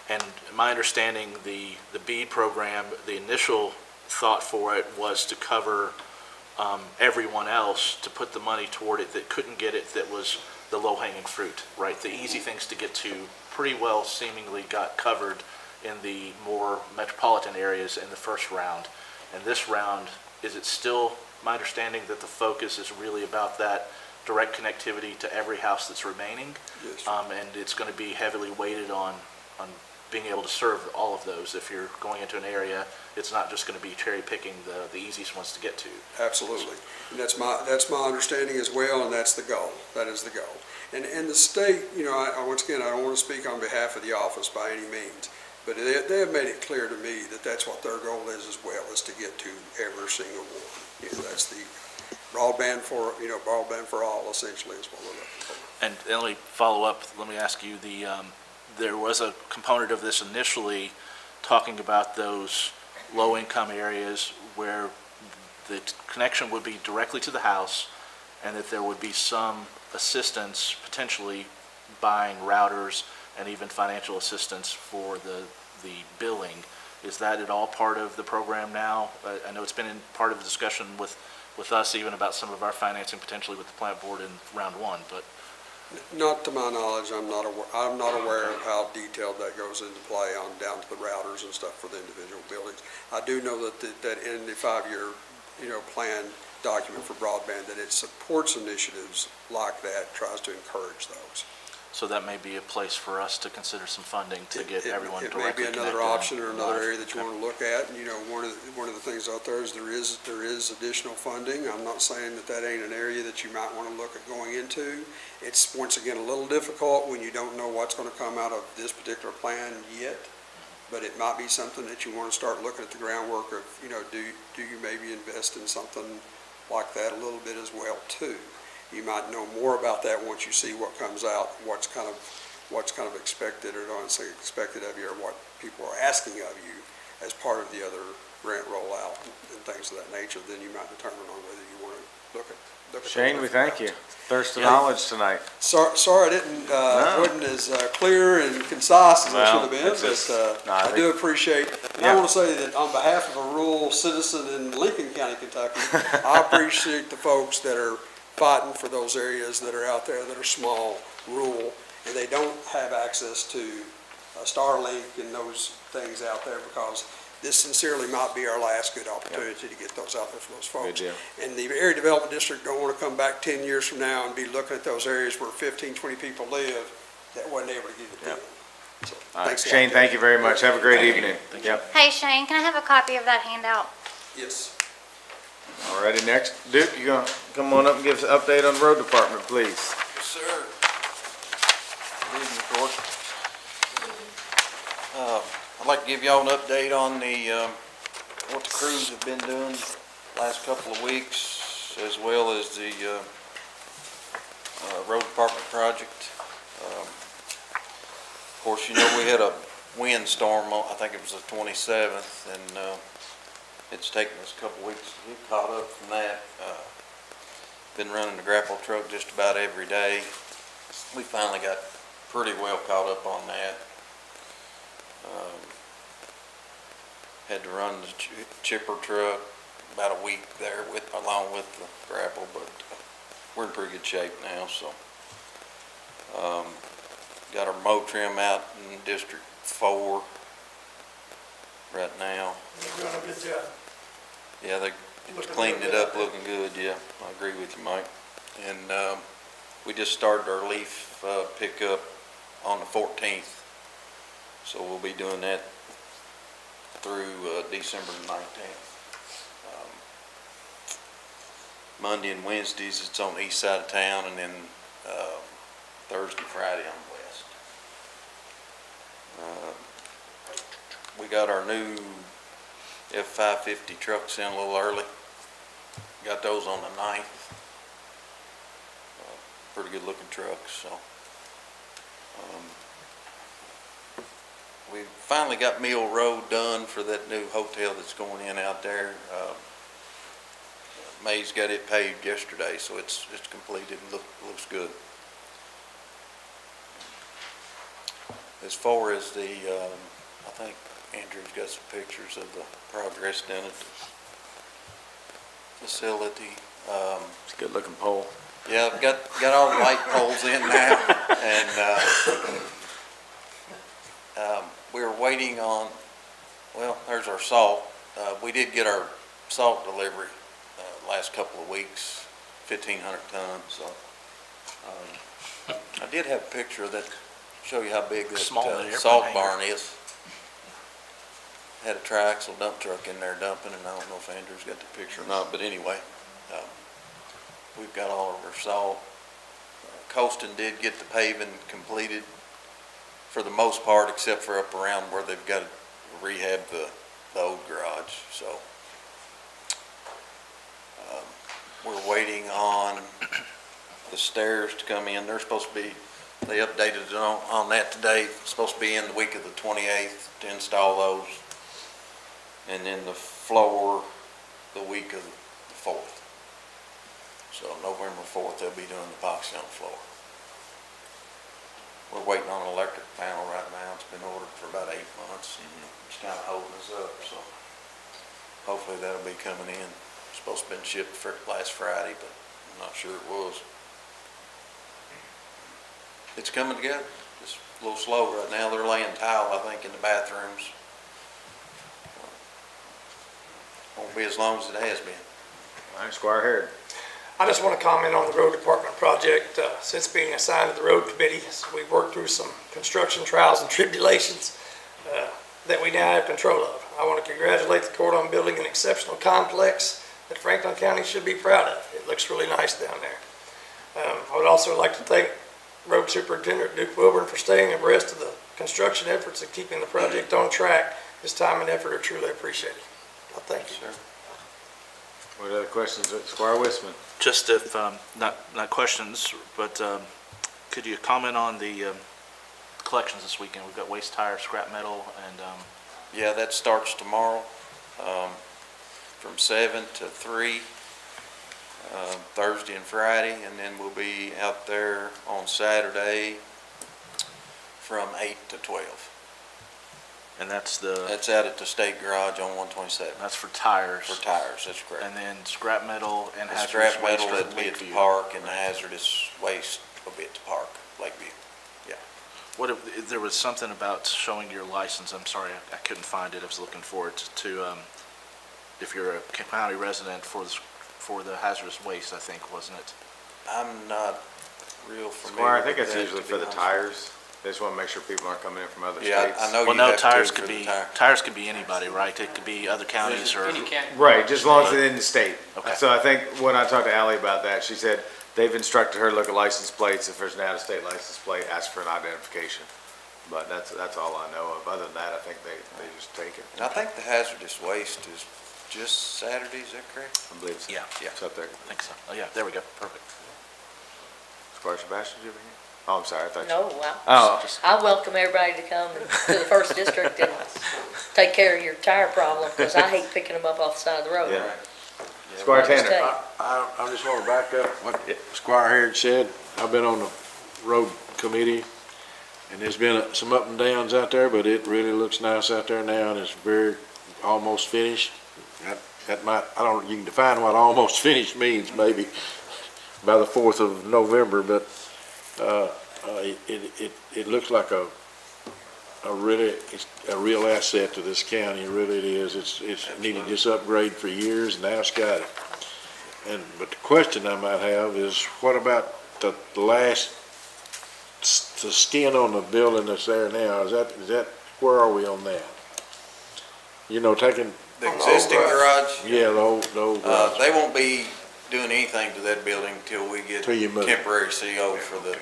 S5: And my understanding, the BEAD program, the initial thought for it was to cover everyone else, to put the money toward it that couldn't get it, that was the low-hanging fruit, right? The easy things to get to pretty well seemingly got covered in the more metropolitan areas in the first round. And this round, is it still my understanding that the focus is really about that direct connectivity to every house that's remaining?
S4: Yes.
S5: And it's going to be heavily weighted on being able to serve all of those. If you're going into an area, it's not just going to be cherry picking the easiest ones to get to.
S4: Absolutely. And that's my understanding as well, and that's the goal. That is the goal. And the state, you know, once again, I don't want to speak on behalf of the office by any means, but they have made it clear to me that that's what their goal is as well, is to get to every single one. You know, that's the broadband for all, essentially, is what we're looking for.
S5: And let me follow up, let me ask you, there was a component of this initially talking about those low-income areas where the connection would be directly to the house, and that there would be some assistance, potentially buying routers and even financial assistance for the billing. Is that at all part of the program now? I know it's been in part of the discussion with us even about some of our financing potentially with the plant board in round one, but.
S4: Not to my knowledge, I'm not aware of how detailed that goes into play on down to the routers and stuff for the individual buildings. I do know that in the 5-year, you know, plan document for broadband, that it supports initiatives like that, tries to encourage those.
S5: So that may be a place for us to consider some funding to get everyone
S4: It
S5: directly
S4: may be
S5: connected.
S4: another option or another
S5: live.
S4: area that you want to look at. And, you know, one of the things out there is there is additional funding. I'm not saying that ain't an area that you might want to look at going into. It's, once again, a little difficult when you don't know what's going to come out of this particular plan yet. But it might be something that you want to start looking at the groundwork of, you know, do you maybe invest in something like that a little bit as well, too. You might know more about that once you see what comes out, what's kind of expected or not expected of you, or what people are asking of you as part of the other grant rollout and things of that nature, then you might determine on whether you want to look at those
S1: Shane, we
S4: different
S1: thank you.
S4: routes.
S1: Thirst of
S4: Yeah.
S1: knowledge tonight.
S4: Sorry I didn't, wasn't as clear and concise as I
S1: Well,
S4: should have been,
S1: it's just-
S4: but
S1: no, I
S4: I do appreciate, and I
S1: Yeah.
S4: want to say that on behalf of a rural citizen in Lincoln County, Kentucky, I appreciate the folks that are fighting for those areas that are out there that are small, rural, and they don't have access to Starlink and those things out there, because this sincerely might be our last good opportunity to get those out there for those
S1: Good
S4: folks.
S1: deal.
S4: And the area development district don't want to come back 10 years from now and be looking at those areas where 15, 20 people live that wasn't able to get it
S1: Yep.
S4: done. So,
S1: All right,
S4: thanks a lot,
S1: Shane,
S4: Gary.
S1: thank you very much. Have a great evening. Yep.
S2: Hey Shane, can I have a copy of that handout?
S4: Yes.
S1: Alrighty, next. Duke, you gonna come on up and give us an update on the road department, please?
S9: Yes, sir. Good evening, Court. I'd like to give y'all an update on what the crews have been doing last couple of weeks, as well as the road department project. Of course, you know, we had a windstorm, I think it was the 27th, and it's taken us a couple weeks to get caught up from that. Been running the grapple truck just about every day. We finally got pretty well caught up on that. Had to run the chipper truck about a week there along with the grapple, but we're in pretty good shape now, so. Got our mow trim out in District 4 right now.
S7: You're doing a good job.
S9: Yeah, they
S7: Looking
S9: cleaned it
S7: good.
S9: up, looking good, yeah, I agree with you, Mike. And, we just started our leaf, pickup on the 14th. So we'll be doing that through, December 19th. Monday and Wednesdays, it's on the east side of town, and then, Thursday, Friday on the west. We got our new F-550 trucks in a little early. Got those on the 9th. Pretty good looking trucks, so. We finally got Mill Road done for that new hotel that's going in out there. May's got it paved yesterday, so it's completed and looks good. As far as the, I think Andrew's got some pictures of the progress done at the facility.
S1: It's a good looking pole.
S9: Yeah, I've got all the light poles in now, and, we're waiting on, well, there's our salt. We did get our salt delivery, last couple of weeks, 1,500 tons, so. I did have a picture that show you how big that
S5: Small airplane
S9: salt
S5: hangar.
S9: barn is. Had a triaxle dump truck in there dumping, and I don't know if Andrew's got the picture or not, but anyway, we've got all of our salt. Colston did get the paving completed for the most part, except for up around where they've got to rehab the old garage, so. We're waiting on the stairs to come in. They're supposed to be, they updated it on that today. It's supposed to be in the week of the 28th to install those. And then the floor, the week of the 4th. So November 4th, they'll be doing the epoxy on the floor. We're waiting on an electric panel right now. It's been ordered for about 8 months. It's kind of holding us up, so hopefully that'll be coming in. It's supposed to have been shipped for last Friday, but I'm not sure it was. It's coming together. Just a little slow right now. They're laying tile, I think, in the bathrooms. Won't be as long as it has been.
S1: All right, Squire Harrod.
S7: I just want to comment on the road department project. Since being assigned to the road committee, we've worked through some construction trials and tribulations that we now have control of. I want to congratulate the court on building an exceptional complex that Franklin County should be proud of. It looks really nice down there. I would also like to thank Road Superintendent Duke Wilburn for staying abreast of the construction efforts and keeping the project on track. His time and effort are truly appreciated. Thank you.
S9: Sure.
S1: What other questions? Squire Wisman.
S5: Just if, not questions, but could you comment on the collections this weekend? We've got waste tire, scrap metal, and
S9: Yeah, that starts tomorrow. from 7 to 3, Thursday and Friday, and then we'll be out there on Saturday from 8 to 12.
S5: And that's
S9: That's out at the State Garage on 127.
S5: that's for tires.
S9: For tires, that's correct.
S5: And then scrap metal and
S9: The
S5: hazardous
S9: scrap
S5: waste
S9: metal
S5: are
S9: that'll be at the
S5: Lakeview.
S9: park, and the hazardous waste will be at the park, Lakeview.
S5: What if there was something about showing your license? I'm sorry, I couldn't find it. I was looking for it to, if you're a county resident for the hazardous waste, I think, wasn't it?
S9: I'm not real familiar
S1: Squire, I
S9: with
S1: think it's
S9: that,
S1: usually
S9: to
S1: for
S9: be
S1: the
S9: honest.
S1: tires. They just want to make sure people aren't coming in from other
S9: Yeah,
S1: states.
S9: I know
S5: Well,
S9: you
S5: no,
S9: have to
S5: tires
S9: for
S5: could
S9: the
S5: be,
S9: tire.
S5: tires could be anybody, right? It could be other counties or,
S6: Any cat.
S1: Right, just as long as it's in the state.
S5: Okay.
S1: So I think when I talked to Ally about that, she said they've instructed her to look at license plates. If there's an out-of-state license plate, ask for an identification. But that's all I know of. Other than that, I think they just take it.
S9: And I think the hazardous waste is just Saturday, is that correct?
S1: I believe so.
S5: Yeah.
S1: It's up there.
S5: I think so. Oh, yeah, there we go. Perfect.
S1: Squire Sebastian, did you ever hear? Oh, I'm sorry, I thought you.
S2: No, wow.
S1: Oh,
S2: I welcome everybody to come to the first district and take care of your tire problem, because I hate picking them up off the side of the road.
S1: yeah. Squire
S2: Just
S1: Tanner.
S2: take-
S8: I just want to back up what Squire Harrod said. I've been on the road committee, and there's been some up and downs out there, but it really looks nice out there now, and it's very, almost finished. That might, I don't, you can define what almost finished means, maybe by the 4th of November, but it looks like a real asset to this county. Really it is. It's needed this upgrade for years, and now it's got it. But the question I might have is, what about the last, the skin on the building that's there now? Is that, where are we on that? You know, taking,
S9: The existing garage,
S8: yeah, the old garage.
S9: they won't be doing anything to that building until we get
S8: Till you move.
S9: temporary CO for the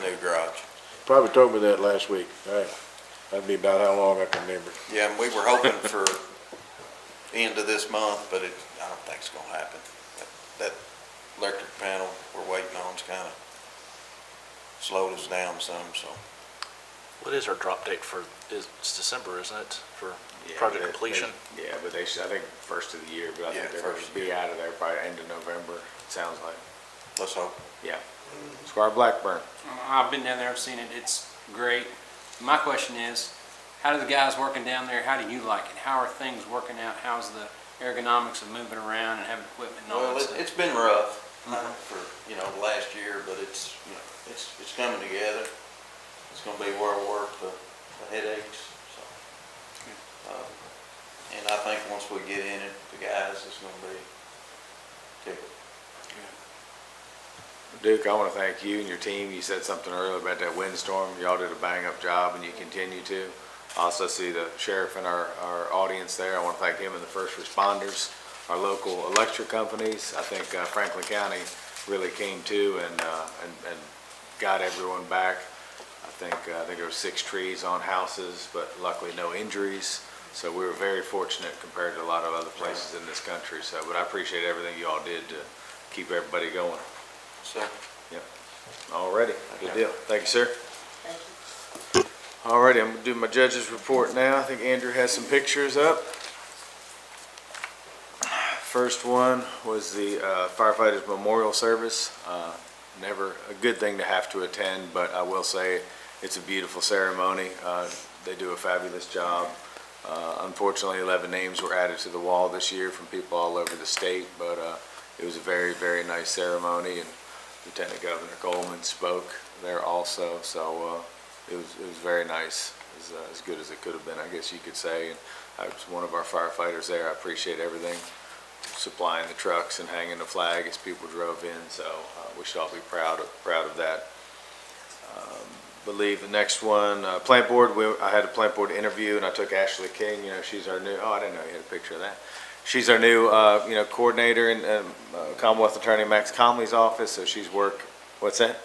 S9: new garage.
S8: Probably told me that last week. That'd be about how long I can remember.
S9: Yeah, and we were hoping for end of this month, but I don't think it's gonna happen. That electric panel we're waiting on is kinda slowed us down some, so.
S5: What is our drop date for, it's December, isn't it, for
S1: Yeah,
S5: project
S1: they-
S5: completion?
S1: Yeah, but they should, I think first of the year, but I
S9: Yeah,
S1: think they're going
S9: first
S1: to be out of there by end of November, it sounds like.
S9: Let's hope.
S1: Yeah. Squire Blackburn.
S6: I've been down there, I've seen it, it's great. My question is, how do the guys working down there, how do you like it? How are things working out? How's the ergonomics of moving around and having equipment and all
S9: Well,
S6: that stuff?
S9: it's been rough for, the last year, but it's coming together. It's gonna be where I work, the headaches, so. And I think once we get in it, the guys, it's gonna be tickled.
S1: Duke, I want to thank you and your team. You said something earlier about that windstorm. Y'all did a bang-up job, and you continue to. I also see the sheriff in our audience there. I want to thank him and the first responders, our local electric companies. I think Franklin County really came to and got everyone back. I think there were 6 trees on houses, but luckily no injuries. So we were very fortunate compared to a lot of other places in this country. So, but I appreciate everything you all did to keep everybody going.
S9: So,
S1: Alrighty, good deal. Thank you, sir.
S2: Thank you.
S1: Alrighty, I'm gonna do my judge's report now. I think Andrew has some pictures up. First one was the firefighters memorial service. Never a good thing to have to attend, but I will say it's a beautiful ceremony. They do a fabulous job. Unfortunately, 11 names were added to the wall this year from people all over the state, but it was a very, very nice ceremony, and Lieutenant Governor Coleman spoke there also, so it was very nice, as good as it could have been, I guess you could say. And I was one of our firefighters there. I appreciate everything, supplying the trucks and hanging the flag as people drove in, so we should all be proud of that. Believe the next one, plant board, I had a plant board interview, and I took Ashley King, she's our new, I didn't know you had a picture of that. She's our new, coordinator in Commonwealth Attorney Max Comley's office, so she's what's that?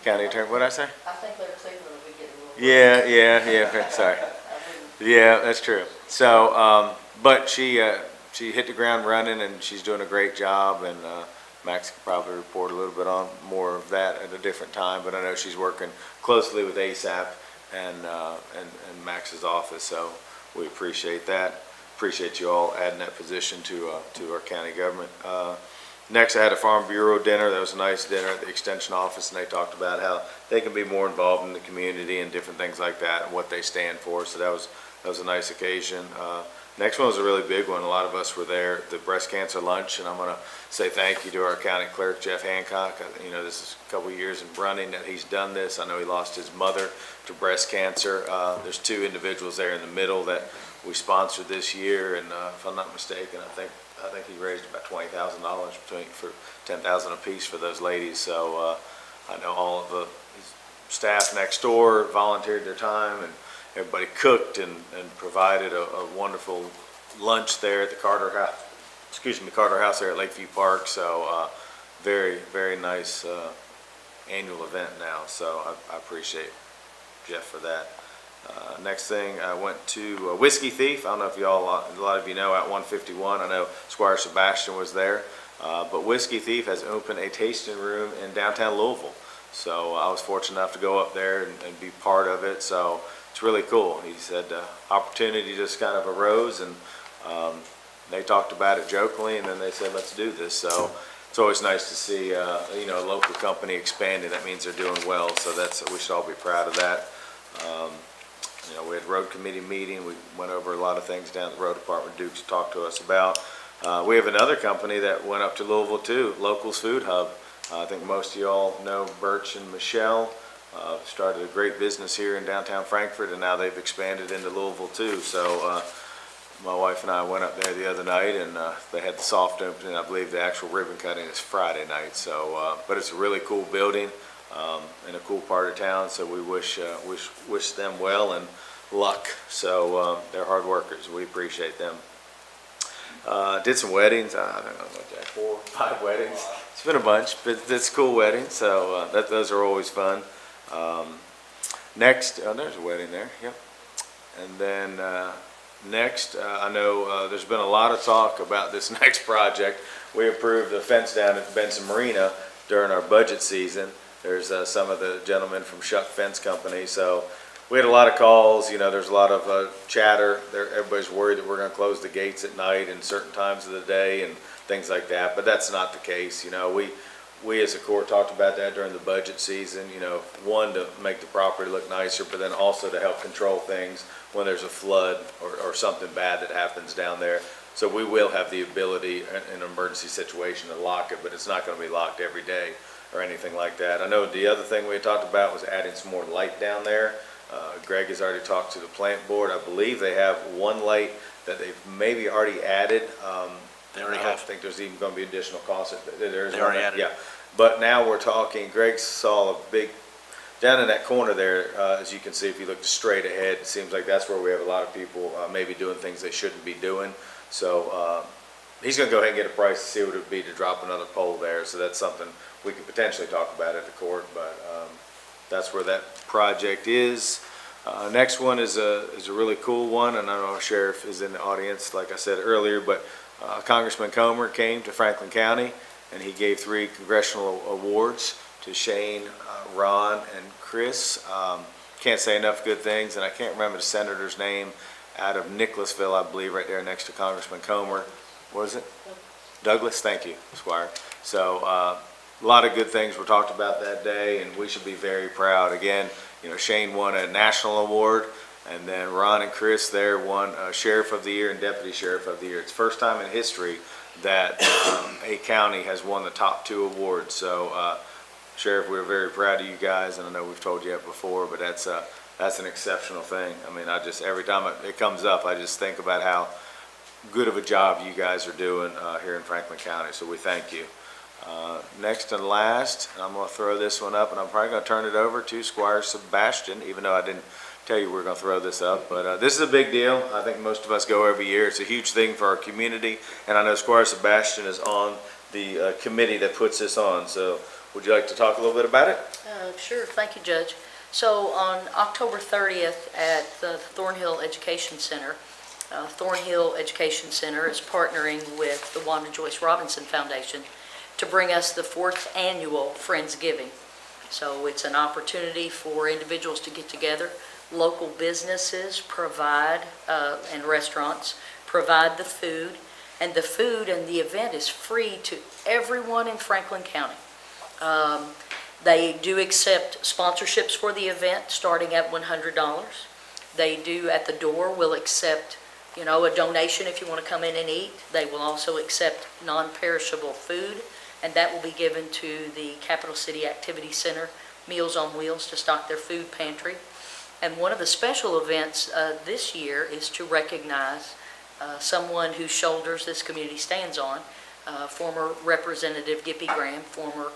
S1: County Attorney, what'd I say?
S2: I think Larry Cleveland will be getting a little.
S1: Yeah, sorry. Yeah, that's true. So, but she hit the ground running, and she's doing a great job, and Max could probably report a little bit on more of that at a different time, but I know she's working closely with ASAP and Max's office, so we appreciate that. appreciate you all adding that position to our county government. Next, I had a Farm Bureau dinner. That was a nice dinner at the Extension office, and they talked about how they can be more involved in the community and different things like that and what they stand for. So that was a nice occasion. Next one was a really big one. A lot of us were there at the breast cancer lunch, and I'm going to say thank you to our county clerk, Jeff Hancock. This is a couple of years in running that he's done this. I know he lost his mother to breast cancer. There's 2 individuals there in the middle that we sponsored this year, and if I'm not mistaken, I think he raised about $20,000 for $10,000 apiece for those ladies. So I know all of the staff next door volunteered their time, and everybody cooked and provided a wonderful lunch there at the Carter House there at Lakeview Park. So very, very nice annual event now. So I appreciate Jeff for that. Next thing, I went to Whiskey Thief. I don't know if a lot of you know, at 151. I know Squire Sebastian was there. But Whiskey Thief has opened a tasting room in downtown Louisville. So I was fortunate enough to go up there and be part of it. So it's really cool. He said opportunity just kind of arose, and they talked about it jokingly, and then they said, let's do this. So it's always nice to see a local company expanding. That means they're doing well. So we should all be proud of that. We had road committee meeting. We went over a lot of things down at the road department. Duke's talked to us about. We have another company that went up to Louisville too, Locals Food Hub. I think most of y'all know Birch and Michelle. Started a great business here in downtown Frankfort, and now they've expanded into Louisville too. So my wife and I went up there the other night, and they had the soft opening. I believe the actual ribbon cutting is Friday night. So, but it's a really cool building in a cool part of town. So we wish them well and luck. So they're hard workers. We appreciate them. Did some weddings. I don't know what that, 4 or 5 weddings. It's been a bunch, but it's cool weddings. So those are always fun. Next, there's a wedding there. Yep. And then next, I know there's been a lot of talk about this next project. We approved the fence down at Benson Marina during our budget season. There's some of the gentlemen from Shuck Fence Company. So we had a lot of calls. There's a lot of chatter. Everybody's worried that we're going to close the gates at night and certain times of the day and things like that. But that's not the case. We as a court talked about that during the budget season. One, to make the property look nicer, but then also to help control things when there's a flood or something bad that happens down there. So we will have the ability in an emergency situation to lock it, but it's not going to be locked every day or anything like that. I know the other thing we had talked about was adding some more light down there. Greg has already talked to the plant board. I believe they have 1 light that they've maybe already added.
S5: They already
S1: I
S5: have.
S1: don't think there's even going to be additional costs. There's
S5: They already added.
S1: Yeah. But now we're talking, Greg saw a big, down in that corner there, as you can see, if you look straight ahead, it seems like that's where we have a lot of people maybe doing things they shouldn't be doing. So he's going to go ahead and get a price to see what it would be to drop another pole there. So that's something we could potentially talk about at the court, but that's where that project is. Next one is a really cool one, and I don't know if Sheriff is in the audience, like I said earlier, but Congressman Comer came to Franklin County, and he gave 3 congressional awards to Shane, Ron, and Chris. Can't say enough good things, and I can't remember the senator's name out of Nicholasville, I believe, right there next to Congressman Comer. What is it? Douglas, thank you, Squire. So a lot of good things were talked about that day, and we should be very proud. Again, Shane won a national award, and then Ron and Chris there won Sheriff of the Year and Deputy Sheriff of the Year. It's the first time in history that a county has won the top 2 awards. So, Sheriff, we're very proud of you guys, and I know we've told you that before, but that's an exceptional thing. I mean, every time it comes up, I just think about how good of a job you guys are doing here in Franklin County, so we thank you. Next and last, I'm going to throw this one up, and I'm probably going to turn it over to Squire Sebastian, even though I didn't tell you we were going to throw this up. But this is a big deal. I think most of us go every year. It's a huge thing for our community, and I know Squire Sebastian is on the committee that puts this on. So would you like to talk a little bit about it?
S10: Sure. Thank you, Judge. So on October 30th at the Thornhill Education Center, Thornhill Education Center is partnering with the Wanda Joyce Robinson Foundation to bring us the 4th annual Friendsgiving. So it's an opportunity for individuals to get together. Local businesses provide, and restaurants provide the food, and the food and the event is free to everyone in Franklin County. They do accept sponsorships for the event, starting at $100. They do, at the door, will accept, a donation if you want to come in and eat. They will also accept non-perishable food, and that will be given to the Capital City Activity Center, Meals on Wheels, to stock their food pantry. And one of the special events this year is to recognize someone whose shoulders this community stands on, former Representative Gippy Graham, former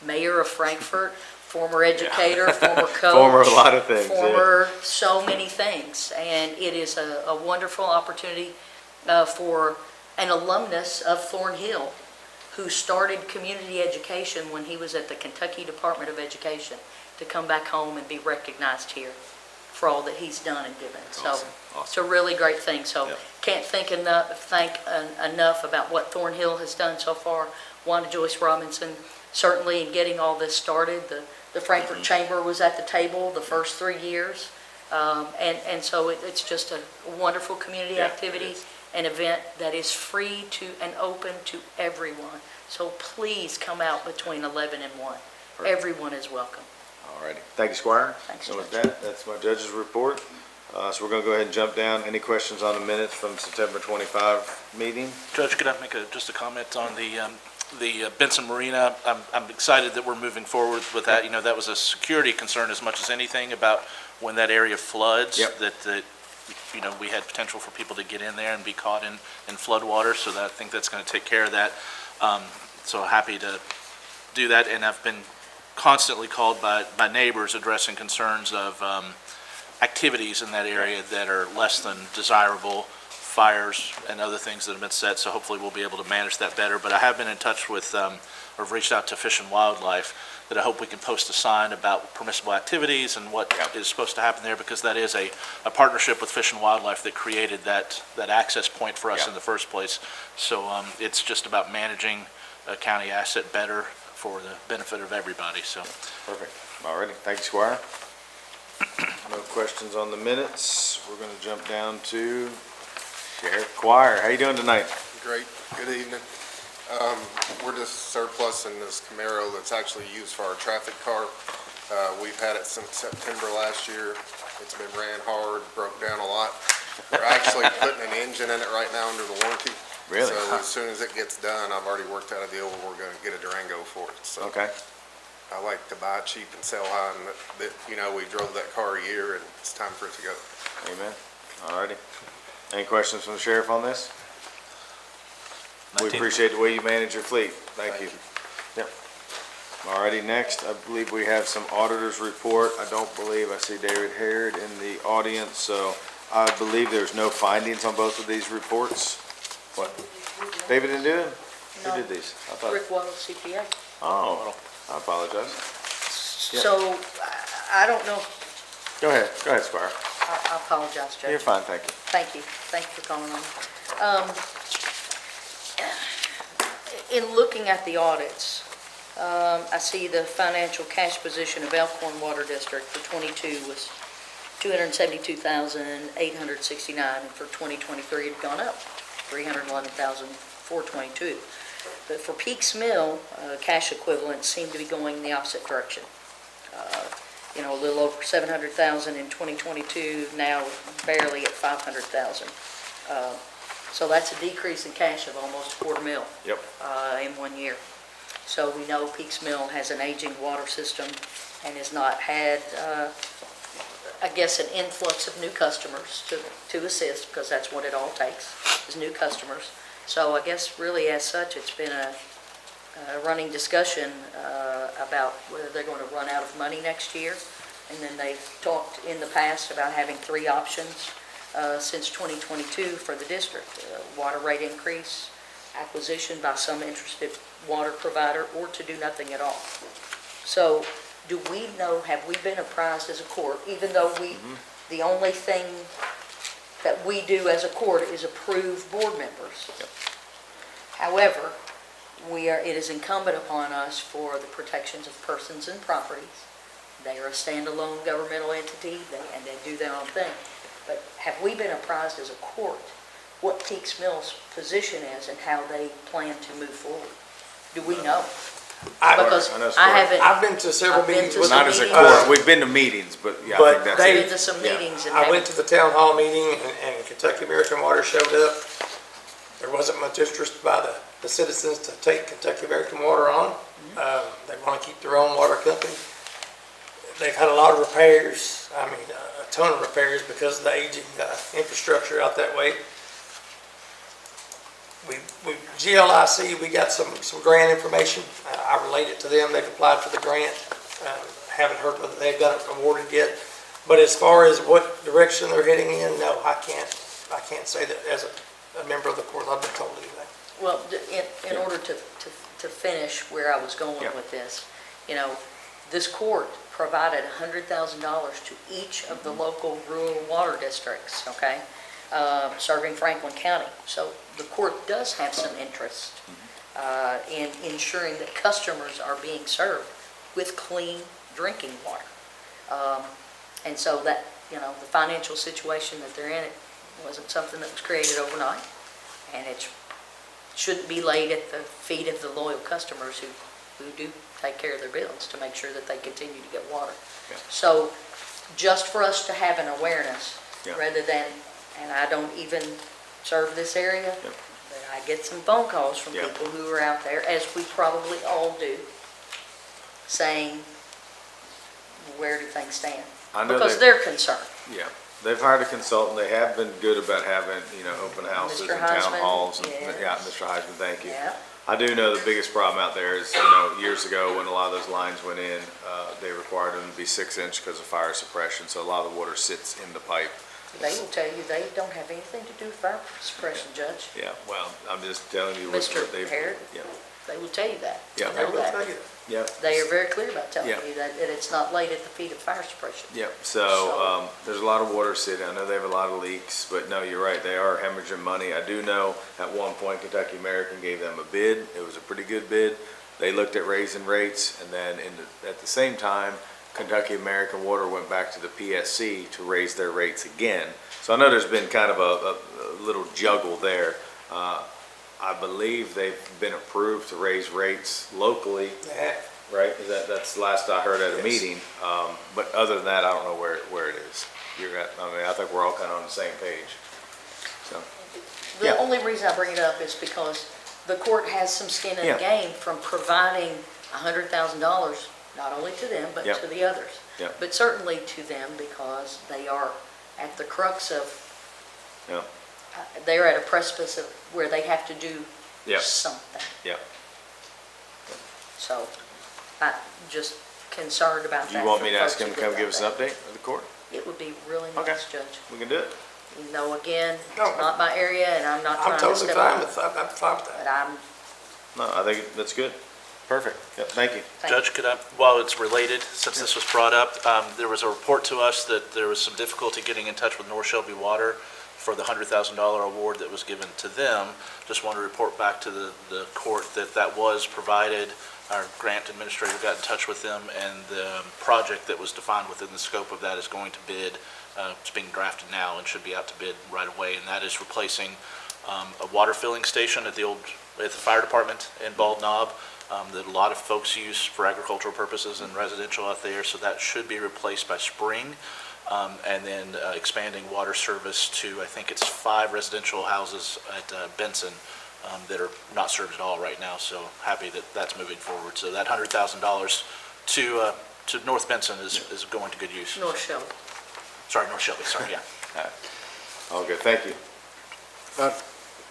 S10: Mayor of Frankfort, former educator, former coach.
S1: Former a lot of things, yeah.
S10: Former so many things. And it is a wonderful opportunity for an alumnus of Thornhill who started community education when he was at the Kentucky Department of Education to come back home and be recognized here for all that he's done and given. So it's a really great thing. So can't thank enough about what Thornhill has done so far. Wanda Joyce Robinson, certainly in getting all this started. The Frankfort Chamber was at the table the first 3 years. And so it's just a wonderful community activity, an event that is free to and open to everyone. So please come out between 11 and 1. Everyone is welcome.
S1: All righty. Thank you, Squire.
S10: Thanks,
S1: And with
S10: Judge.
S1: that, that's my judge's report. So we're going to go ahead and jump down. Any questions on the minutes from September 25 meeting?
S5: Judge, could I make just a comment on the Benson Marina? I'm excited that we're moving forward with that. That was a security concern as much as anything about when that area floods.
S1: Yep.
S5: That we had potential for people to get in there and be caught in flood water. So I think that's going to take care of that. So happy to do that. And I've been constantly called by neighbors addressing concerns of activities in that area that are less than desirable, fires and other things that have been set, so hopefully we'll be able to manage that better. But I have been in touch with, or reached out to Fish and Wildlife, that I hope we can post a sign about permissible activities and what is supposed to happen there, because that is a partnership with Fish and Wildlife that created that access point for us in the first place. So it's just about managing a county asset better for the benefit of everybody, so.
S1: Perfect. All righty. Thank you, Squire. No questions on the minutes. We're going to jump down to Sheriff Squire. How you doing tonight?
S11: Great, good evening. We're just surplusing this Camaro that's actually used for our traffic car. We've had it since September last year. It's been ran hard, broke down a lot. We're actually putting an engine in it right now under the warranty.
S1: Really?
S11: So as soon as it gets done, I've already worked out a deal where we're gonna get a Durango for it. So
S1: Okay.
S11: I like to buy cheap and sell high, and we drove that car a year and it's time for it to go.
S1: Amen. All righty. Any questions from the sheriff on this? We
S5: 19.
S1: appreciate the way you manage your fleet. Thank you. Yep. All righty, next, I believe we have some auditor's report. I don't believe I see David Harrod in the audience, so I believe there's no findings on both of these reports. What? David didn't do it? Who
S10: No.
S1: did these? I thought.
S10: Rick Waddle, CPA.
S1: Oh, I apologize. Yeah.
S10: So I don't know,
S1: Go ahead, Squire.
S10: I apologize, Judge.
S1: You're fine, thank you.
S10: Thank you. Thank you for calling on. In looking at the audits, I see the financial cash position of Elkhorn Water District for '22 was $272,869, and for 2023 it had gone up $311,422. But for Peaks Mill, cash equivalents seem to be going in the opposite direction. A little over 700,000 in 2022, now barely at 500,000. So that's a decrease in cash of almost $250,000.
S1: Yep.
S10: In 1 year. So we know Peaks Mill has an aging water system and has not had, I guess, an influx of new customers to assist, because that's what it all takes, is new customers. So I guess really as such, it's been a running discussion about whether they're going to run out of money next year. And then they've talked in the past about having 3 options since 2022 for the district: water rate increase, acquisition by some interested water provider, or to do nothing at all. So do we know, have we been apprised as a court, even though the only thing that we do as a court is approve board members?
S1: Yep.
S10: However, it is incumbent upon us for the protections of persons and properties. They are a standalone governmental entity, and they do their own thing. But have we been apprised as a court what Peaks Mill's position is and how they plan to move forward? Do we know? Because
S1: I know
S10: I
S1: Square.
S10: haven't,
S7: I've been to several
S10: I've been
S7: meetings
S10: to
S7: with
S10: some
S1: Not as a
S10: meetings.
S1: court, we've been to meetings, but yeah, I
S7: But
S1: think that's
S7: they-
S10: been
S1: it.
S10: to some
S1: Yeah.
S10: meetings and
S7: I went
S10: haven't.
S7: to the town hall meeting and Kentucky American Water showed up. There wasn't much interest by the citizens to take Kentucky American Water on. They want to keep their own water company. They've had a lot of repairs, I mean, a ton of repairs because of the aging infrastructure out that way. GLIC, we got some grant information. I relayed it to them. They've applied for the grant. Haven't heard whether they've got it awarded yet. But as far as what direction they're heading in, no, I can't say that as a member of the court, I've been told anything.
S10: Well, in order to finish where I was going
S1: Yeah.
S10: with this, this court provided $100,000 to each of the local rural water districts, okay, serving Franklin County. So the court does have some interest in ensuring that customers are being served with clean drinking water. And so that, the financial situation that they're in, it wasn't something that was created overnight, and it shouldn't be laid at the feet of the loyal customers who do take care of their bills to make sure that they continue to get water.
S1: Yeah.
S10: So just for us to have an awareness,
S1: Yeah.
S10: rather than, and I don't even serve this area,
S1: Yep.
S10: but I get some phone calls from
S1: Yeah.
S10: people who are out there, as we probably all do, saying, where do things stand?
S1: I know
S10: Because
S1: that-
S10: they're concerned.
S1: Yeah, they've hired a consultant, they have been good about having, open houses
S10: Mr.
S1: and town
S10: Heisman,
S1: halls. And
S10: yes.
S1: Yeah, Mr. Heisman, thank you.
S10: Yeah.
S1: I do know the biggest problem out there is, years ago when a lot of those lines went in, they required them to be 6 inch because of fire suppression, so a lot of the water sits in the pipe.
S10: They will tell you they don't have anything to do with fire suppression, Judge.
S1: Yeah, well, I'm just telling you what
S10: Mr.
S1: they've.
S10: Harrod?
S1: Yeah,
S10: They will tell you that.
S1: Yeah.
S10: I
S7: They
S10: know
S7: will
S10: that.
S7: tell you.
S1: yeah.
S10: They are very clear about telling
S1: Yeah.
S10: you that it's not laid at the feet of fire suppression.
S1: Yep, so, there's a lot of water sitting, I know they have a lot of leaks, but no, you're right, they are hemorrhaging money. I do know at one point Kentucky American gave them a bid, it was a pretty good bid. They looked at raising rates, and then at the same time, Kentucky American Water went back to the PSC to raise their rates again. So I know there's been kind of a little juggle there. I believe they've been approved to raise rates locally,
S7: Yeah.
S1: right? That's last I heard at a
S7: Yes.
S1: meeting. But other than that, I don't know where it is. I think we're all kind of on the same page. So,
S10: The
S1: Yeah.
S10: only reason I bring it up is because the court has some skin in
S1: Yeah.
S10: the game from providing $100,000, not only to them, but
S1: Yep.
S10: to the others.
S1: Yep.
S10: But certainly to them, because they are at the crux of,
S1: yeah,
S10: they're at a precipice of where they have to do
S1: Yep.
S10: something.
S1: yeah.
S10: So I'm just concerned about
S1: Do
S10: that.
S1: you want
S10: for
S1: me to ask
S10: folks
S1: him
S10: who
S1: to come
S10: live
S1: give
S10: out
S1: us an
S10: there.
S1: update of the court?
S10: It would be really
S1: Okay.
S10: nice, Judge.
S1: We can do it.
S10: Again,
S7: No.
S10: it's not my area, and I'm not
S7: I'm
S10: trying to
S7: totally
S10: step
S7: fine
S10: on,
S7: with that. I'm fine with that.
S10: but I'm,
S1: No, I think that's good. Perfect. Yep, thank you.
S10: thank you.
S5: Judge, could I, while it's related, since this was brought up, there was a report to us that there was some difficulty getting in touch with North Shelby Water for the $100,000 award that was given to them. Just want to report back to the court that was provided. Our grant administrator got in touch with them, and the project that was defined within the scope of that is going to bid. It's being drafted now and should be out to bid right away, and that is replacing a water filling station at the fire department in Bald Knob that a lot of folks use for agricultural purposes and residential out there, so that should be replaced by spring. And then expanding water service to, I think it's 5 residential houses at Benson that are not served at all right now, so happy that that's moving forward. So that $100,000 to North Benson is going to good use.
S10: North Shelby.
S5: Sorry, North Shelby, sorry, yeah.
S1: All good, thank you.
S8: I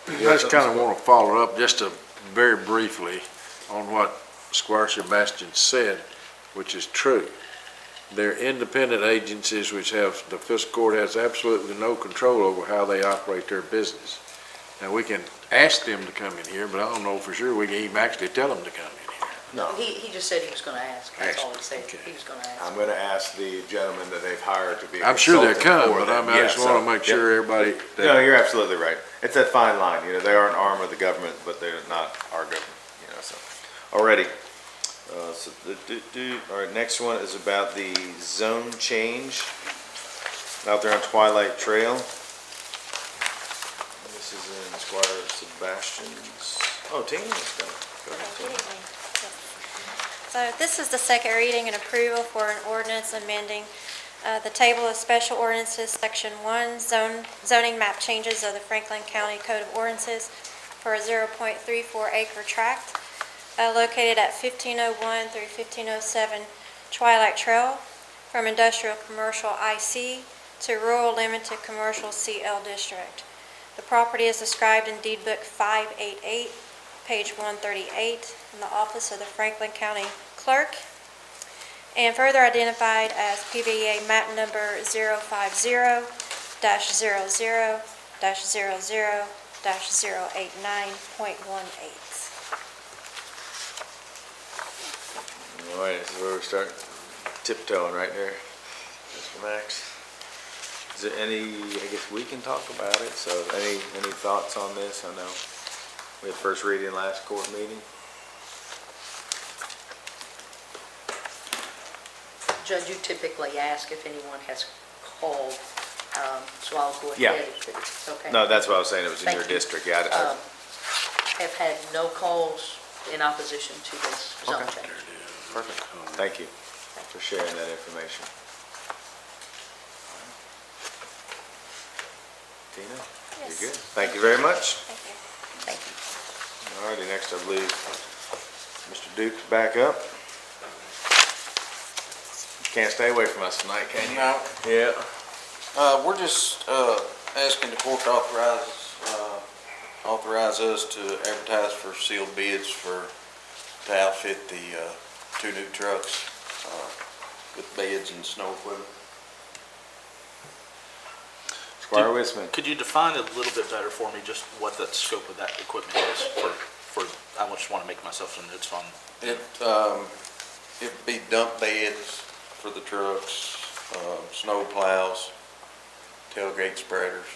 S8: just kind of want to follow up just very briefly on what Squire Sebastian said, which is true. They're independent agencies which the fiscal court has absolutely no control over how they operate their business. Now, we can ask them to come in here, but I don't know for sure we can even actually tell them to come in here.
S1: No.
S10: He just said he was going to ask. That's all he said.
S8: Okay.
S10: He was going to ask.
S1: I'm gonna ask the gentleman that they've hired to be a
S8: I'm sure they'll
S1: consultant
S8: come,
S1: for
S8: but I
S1: them.
S8: mean, I just
S1: Yeah,
S8: want
S1: so,
S8: to make
S1: yep.
S8: sure everybody.
S1: No, you're absolutely right. It's that fine line, they are an arm of the government, but they're not our government, so. Alrighty. All right, next one is about the zone change out there on Twilight Trail. Let me This is in Squire Sebastian's, oh, Tina's got it. Go ahead,
S12: Good
S1: Tina.
S12: evening. So this is the second reading and approval for an ordinance amending the table of special ordinances, Section 1, zoning map changes of the Franklin County Code of Ordinances for a 0.34 acre tract located at 1501 through 1507 Twilight Trail from industrial commercial IC to rural limited commercial CL district. The property is described in Deed Book 588, page 138, in the office of the Franklin County Clerk, and further identified as PBA map number 050-00-00-089.18.
S1: All right, this is where we start tiptoeing right there, Mr. Max. Is there any, I guess we can talk about it, so any thoughts on this? I know we had first reading last court meeting.
S10: Judge, you typically ask if anyone has called, so I'll go
S1: Yeah.
S10: ahead. if it's okay.
S1: No, that's what I was saying, it was in
S10: Thank
S1: your
S10: you.
S1: district, yeah. I-
S10: Have had no calls in opposition to this zone
S1: Okay.
S10: change.
S1: Perfect, thank you for sharing that information. Tina,
S12: Yes.
S1: you're good. Thank you very much.
S12: Thank you.
S10: Thank you.
S1: All righty, next I believe Mr. Duke's back up. Can't stay away from us tonight, can you?
S9: No.
S1: Yeah.
S9: We're just, asking the court to authorize us to advertise for sealed bids to outfit the, 2 new trucks, with beds and snow equipment.
S1: Squire Wiseman.
S5: Could you define a little bit better for me just what the scope of that equipment is for, I just want to make myself some notes on.
S9: It'd be dump beds for the trucks, snow plows, tailgate spreaders,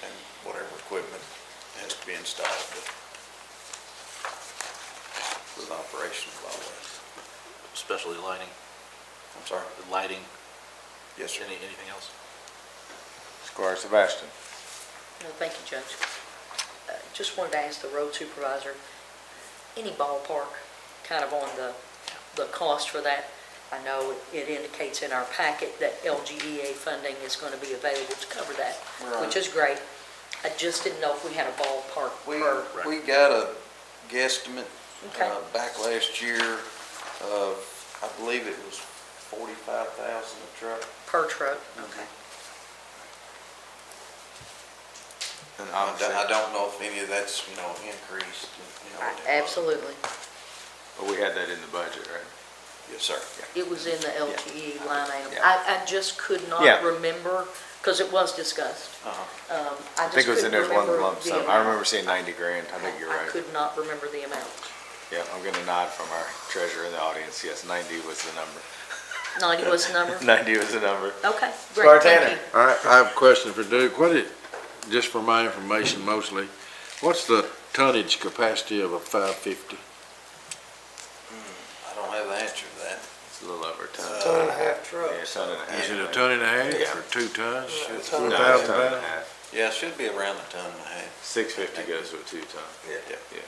S9: and whatever equipment has to be installed with operation of all that.
S5: Especially lighting,
S9: I'm sorry?
S5: lighting,
S9: Yes, sir.
S5: anything else?
S1: Squire Sebastian.
S10: No, thank you, Judge. Just wanted to ask the road supervisor, any ballpark kind of on the cost for that? I know it indicates in our packet that LGEA funding is going to be available to cover that, which is great. I just didn't know if we had a ballpark per.
S9: We got a guesstimate,
S10: Okay.
S9: back last year of, I believe it was 45,000 a truck.
S10: Per truck, okay.
S1: And
S9: I don't know if any of that's, increased,
S10: Absolutely.
S1: But we had that in the budget, right?
S9: Yes, sir.
S10: It was in the LGE line item.
S1: Yeah.
S10: I just could not
S1: Yeah.
S10: remember, because it was discussed.
S1: I think it was in there as one lump sum. I remember seeing 90 grand. I think you're
S10: I
S1: right.
S10: could not remember the amount.
S1: Yeah, I'm gonna nod from our treasurer in the audience. Yes, 90 was the number.
S10: 90 was the number?
S1: 90 was the number.
S10: Okay,
S1: Squire
S10: great, thank
S1: Tanner.
S10: you.
S8: All right, I have a question for Duke. Just for my information mostly, what's the tonnage capacity of a 550?
S9: I don't have the answer to that.
S1: It's a little over a ton.
S7: Ton and a half truck.
S1: Yeah, ton and a half.
S8: Is it a ton and a half
S1: Yeah.
S8: or 2 tons?
S7: Ton and a
S8: 4,000
S7: half.
S1: Ton and a
S8: pounds?
S1: half.
S9: Yeah, it should be around a ton and a half.
S1: 650 goes to a 2-ton.
S9: Yeah.
S1: Yeah.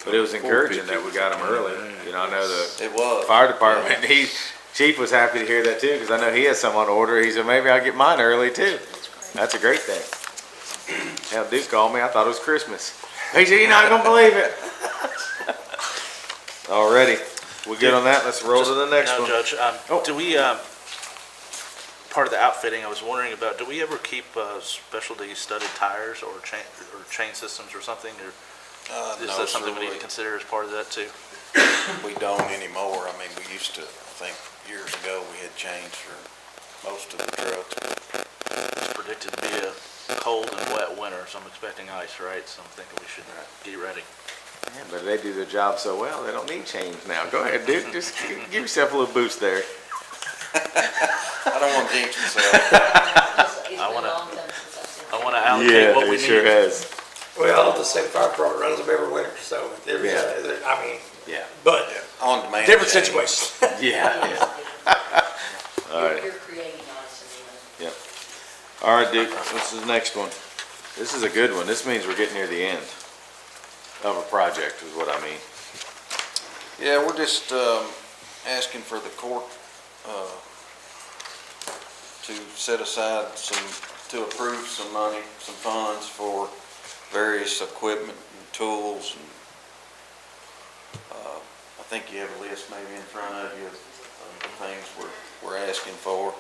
S1: But it was encouraging that we got them early. You know, I know the
S9: It was.
S1: fire department, Chief was happy to hear that too, because I know he had some on order. He said, maybe I'll get mine early too. That's a great thing. Hell, Duke called me, I thought it was Christmas. He said, you're not gonna believe it. Alrighty, we good on that? Let's roll to the next
S5: No,
S1: one.
S5: Judge,
S1: Oh.
S5: do we, part of the outfitting, I was wondering about, do we ever keep specialty studded tires or chain systems or something? Or is
S9: No,
S5: that something
S9: sir,
S5: we need to consider as part of that too?
S9: We don't anymore. I mean, we used to, I think, years ago, we had chains for most of the trucks.
S5: It's predicted to be a cold and wet winter, so I'm expecting ice, right? So I'm thinking we should get ready.
S1: Yeah, but they do their job so well, they don't need chains now. Go ahead, Duke, just give yourself a little boost there.
S9: I don't want to jinx myself.
S10: It's been
S5: I
S10: a
S5: wanna-
S10: long time since I've seen
S5: I want to allocate what we need.
S1: has.
S7: Well, the same fire department runs them every winter, so there's,
S1: Yeah.
S7: I mean,
S1: Yeah.
S7: but
S9: On demand.
S7: different
S9: chains.
S7: situations.
S1: Yeah. All right.
S10: You're creating
S1: All right, Duke, this is the next one. This is a good one. This means we're getting near the end of a project is what I mean.
S9: Yeah, we're just asking for the court to set aside to approve some money, some funds for various equipment and tools. And I think you have a list maybe in front of you of the things we're asking for.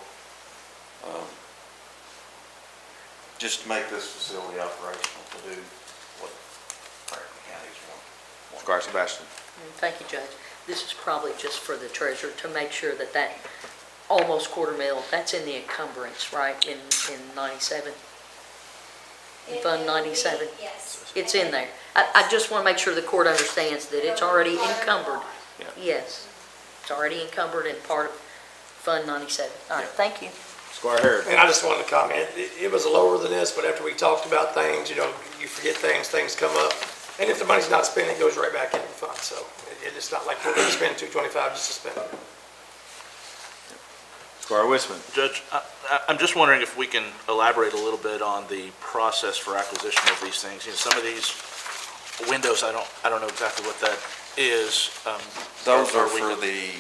S9: Just to make this facility operational to do what Franklin County's want.
S1: Squire Sebastian.
S10: Thank you, Judge. This is probably just for the treasurer to make sure that that almost $250,000, that's in the encumbrance, right, in 97? In Fund 97?
S12: Yes.
S10: It's in there. I just want to make sure the court understands that it's already encumbered.
S1: Yeah.
S10: Yes, it's already encumbered and part of Fund 97. All right, thank you.
S1: Squire Harrod.
S7: And I just wanted to comment, it was lower than this, but after we talked about things, you know, you forget things come up. And if the money's not spent, it goes right back into the fund, so it's not like we're gonna spend $225 just to spend it.
S1: Squire Wisman.
S5: Judge, I'm just wondering if we can elaborate a little bit on the process for acquisition of these things. You know, some of these windows, I don't know exactly what that is.
S9: Those are
S5: we-
S9: for the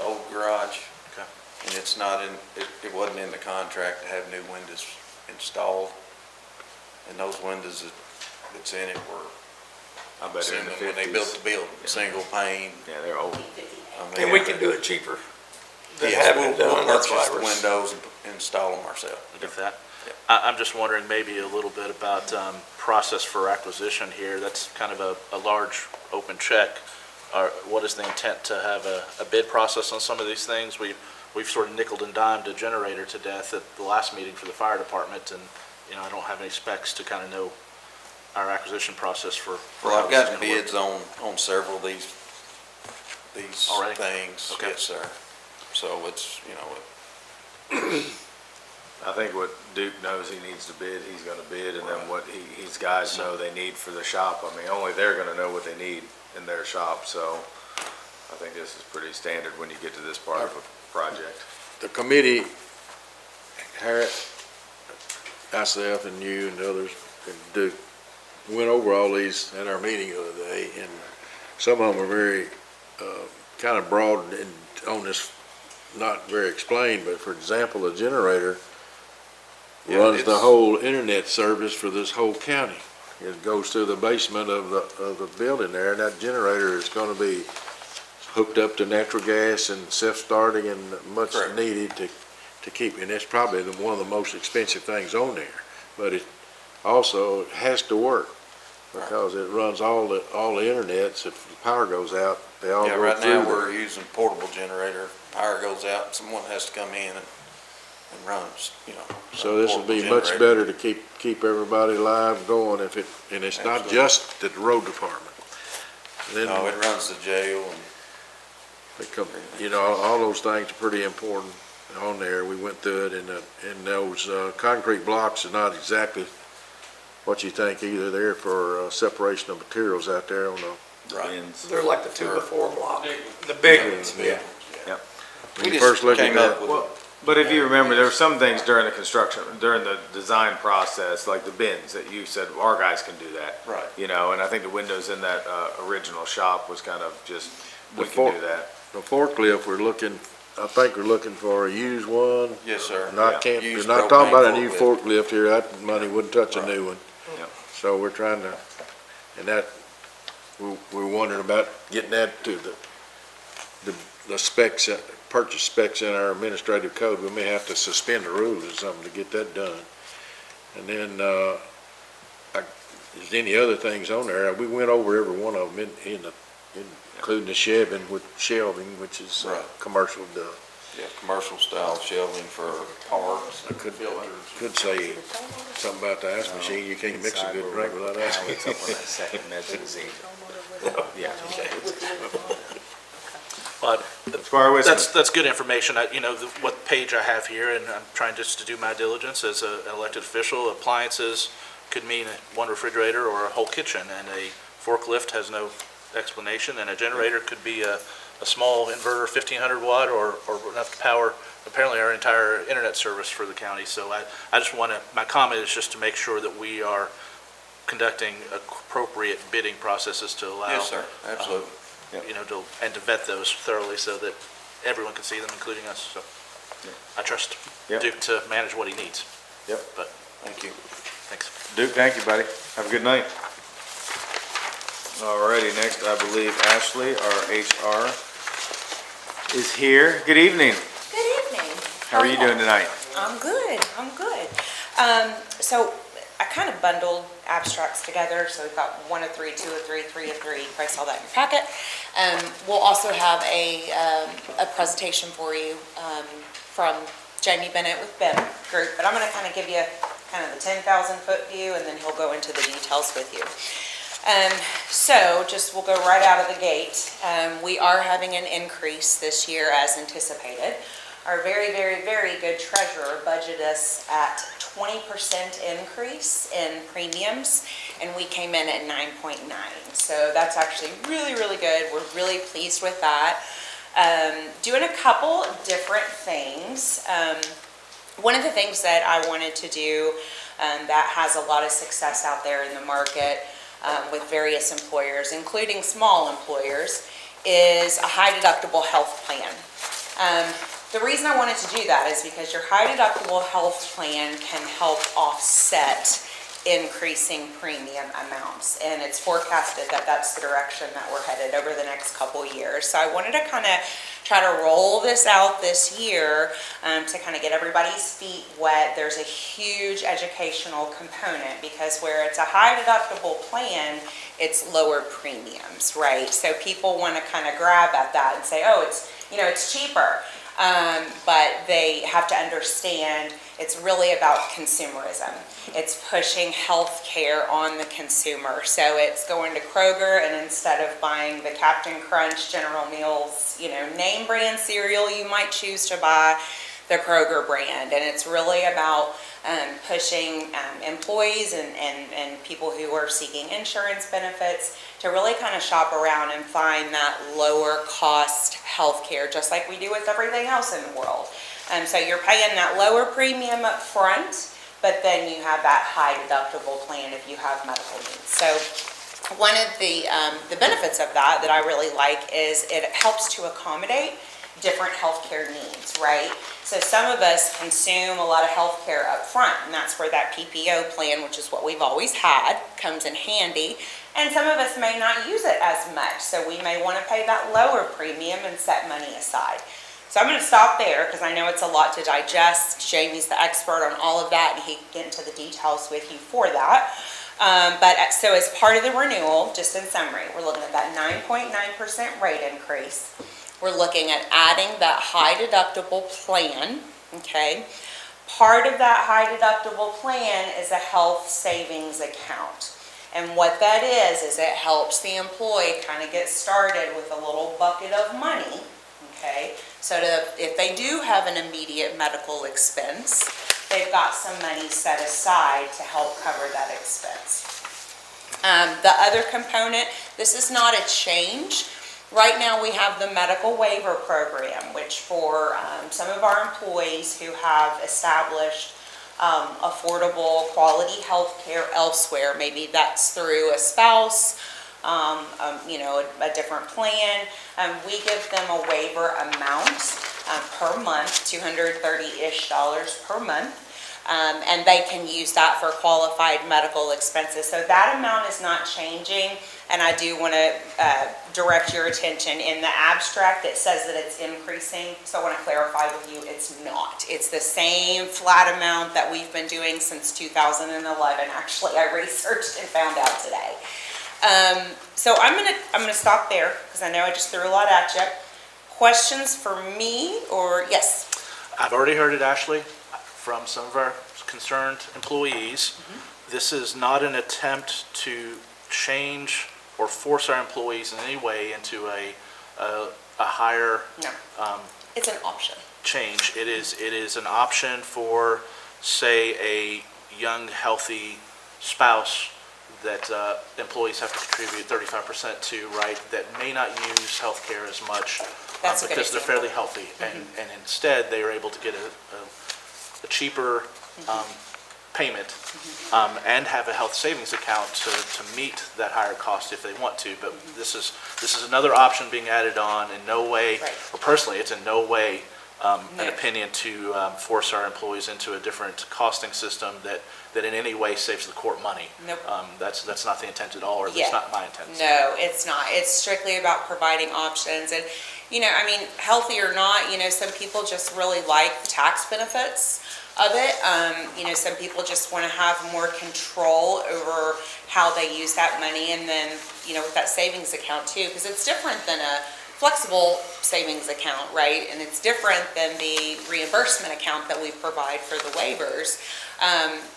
S9: old garage.
S5: Okay.
S9: And it's not it wasn't in the contract to have new windows installed. And those windows that's in it were,
S1: I bet they're in the
S9: when they built the building,
S1: Yeah.
S9: single pane.
S1: Yeah, they're old.
S7: And we can do it cheaper than
S9: Yes,
S7: having it
S9: we'll
S7: done, that's
S9: purchase
S7: why
S9: the
S7: we're.
S9: windows and install them ourselves.
S5: If that.
S9: Yeah.
S5: I'm just wondering maybe a little bit about process for acquisition here. That's kind of a large open check. What is the intent to have a bid process on some of these things? We've sort of nickeled and dimed a generator to death at the last meeting for the fire department, and I don't have any specs to kind of know our acquisition process for
S9: Well,
S5: how
S9: I've
S5: this is
S9: gotten
S5: gonna work.
S9: bids on several of these
S5: Already?
S9: things.
S5: Okay.
S9: Yes, sir. So it's,
S1: I think what Duke knows he needs to bid, he's gonna bid, and then what his guys know they need for the shop. I mean, only they're gonna know what they need in their shop, so I think this is pretty standard when you get to this part of a project.
S8: The committee, Harriet, myself and you and the others, and Duke, went over all these at our meeting the other day, and some of them are very, kind of broad and on this, not very explained, but for example, the generator runs the whole internet service for this whole county. It goes through the basement of the building there, and that generator is gonna be hooked up to natural gas and self-starting and much
S9: Correct.
S8: needed to keep, and it's probably one of the most expensive things on there. But it also has to work, because it runs all the internets. If the power goes out, they all
S9: Yeah,
S8: go
S9: right
S8: through
S9: now
S8: there.
S9: we're using portable generator. Power goes out, someone has to come in and runs,
S8: So this would be
S9: portable
S8: much
S9: generator.
S8: better to keep everybody live going and it's not
S9: Absolutely.
S8: just the road department. Then
S9: No, it runs the jail and
S8: they come, all those things are pretty important on there. We went through it, and those concrete blocks are not exactly what you think either. They're for separation of materials out there on the,
S1: Bins.
S7: They're like the 2x4 block, the big ones, yeah.
S8: when
S9: we
S8: you first
S9: just
S8: look at
S9: came
S8: that.
S9: up with,
S1: Well, but if you remember, there were some things during the construction, during the design process, like the bins, that you said, our guys can do that.
S9: Right.
S1: And I think the windows in that original shop was kind of just, we
S8: The
S1: can do that.
S8: The forklift, I think we're looking for a used one.
S9: yes, sir.
S8: We're
S9: Used
S8: not talking about a
S9: propane
S8: new
S9: forklift.
S8: forklift here. That money wouldn't touch a new one.
S1: Yep.
S8: So we're trying to, and that, we're wondering about getting that to the specs, purchase specs in our administrative code. We may have to suspend the rules or something to get that done. And then, is any other things on there? We went over every one of them including the shelving, which is
S9: Right.
S8: commercial stuff.
S9: Yeah, commercial style shelving for parks.
S8: I could say something about the ice machine. You can't mix a good drink without ice.
S1: It's up on that second mezzanine. Yeah.
S5: But
S1: Squire Wisman.
S5: that's good information. What page I have here, and I'm trying just to do my diligence as an elected official. Appliances could mean one refrigerator or a whole kitchen, and a forklift has no explanation, and a generator could be a a small inverter, 1,500 watt, or enough to power apparently our entire internet service for the county. So I just want to, my comment is just to make sure that we are conducting appropriate bidding processes to allow.
S9: Yes, sir, absolutely.
S5: You know, to vet those thoroughly so that everyone can see them, including us. So I trust
S1: Yep.
S5: Duke to manage what he needs.
S1: Yep.
S5: But
S9: Thank you.
S5: thanks.
S1: Duke, thank you, buddy. Have a good night. Alrighty, next, I believe Ashley, our HR, is here. Good evening.
S13: Good evening.
S1: How are you doing tonight?
S13: I'm good, I'm good. So I kind of bundled abstracts together, so we've got 1 of 3, 2 of 3, 3 of 3, you probably saw that in your packet. We'll also have a presentation for you from Jamie Bennett with BIM Group, but I'm gonna kind of give you kind of the 10,000-foot view, and then he'll go into the details with you. So just, we'll go right out of the gate. We are having an increase this year as anticipated. Our very, very, very good treasurer budgeted us at 20% increase in premiums, and we came in at 9.9. So that's actually really, really good. We're really pleased with that. Doing a couple different things. One of the things that I wanted to do that has a lot of success out there in the market with various employers, including small employers, is a high deductible health plan. The reason I wanted to do that is because your high deductible health plan can help offset increasing premium amounts, and it's forecasted that that's the direction that we're headed over the next couple years. So I wanted to kind of try to roll this out this year to kind of get everybody's feet wet. There's a huge educational component because where it's a high deductible plan, it's lower premiums, right? So people want to kind of grab at that and say, oh, it's cheaper. But they have to understand it's really about consumerism. It's pushing health care on the consumer. So it's going to Kroger, and instead of buying the Captain Crunch, General Mills, name brand cereal, you might choose to buy the Kroger brand. And it's really about pushing employees and people who are seeking insurance benefits to really kind of shop around and find that lower cost health care, just like we do with everything else in the world. So you're paying that lower premium up front, but then you have that high deductible plan if you have medical needs. So one of the benefits of that I really like is it helps to accommodate different healthcare needs, right? So some of us consume a lot of healthcare up front, and that's where that PPO plan, which is what we've always had, comes in handy. And some of us may not use it as much, so we may want to pay that lower premium and set money aside. So I'm going to stop there because I know it's a lot to digest. Jamie's the expert on all of that, and he can get into the details with you for that. So as part of the renewal, just in summary, we're looking at that 9.9% rate increase. We're looking at adding that high deductible plan, okay? Part of that high deductible plan is a health savings account. And what that is it helps the employee kind of get started with a little bucket of money, okay? So if they do have an immediate medical expense, they've got some money set aside to help cover that expense. The other component, this is not a change. Right now we have the medical waiver program, which for some of our employees who have established affordable quality health care elsewhere, maybe that's through a spouse, a different plan, we give them a waiver amount per month, $230-ish per month. And they can use that for qualified medical expenses. So that amount is not changing, and I do want to direct your attention in the abstract. It says that it's increasing, so I want to clarify with you, it's not. It's the same flat amount that we've been doing since 2011. Actually, I researched and found out today. So I'm gonna stop there because I know I just threw a lot at you. Questions for me, or yes?
S5: I've already heard it, Ashley, from some of our concerned employees.
S13: Mm-hmm.
S5: This is not an attempt to change or force our employees in any way into a higher
S13: No, it's an option.
S5: change. It is an option for, say, a young, healthy spouse that employees have to contribute 35% to, right, that may not use healthcare as much
S13: That's a good
S5: because they're
S13: example.
S5: fairly healthy. And instead, they are able to get a cheaper payment and have a health savings account to meet that higher cost if they want to. But this is another option being added on. In no way,
S13: Right.
S5: or personally, it's in no way an
S13: No.
S5: opinion to force our employees into a different costing system that in any way saves the court money.
S13: Nope.
S5: That's not the intent at all, or at least
S13: Yeah.
S5: not my intent.
S13: No, it's not. It's strictly about providing options. And, I mean, healthy or not, some people just really like the tax benefits of it. Some people just want to have more control over how they use that money. And then, with that savings account too, because it's different than a flexible savings account, right? And it's different than the reimbursement account that we provide for the waivers.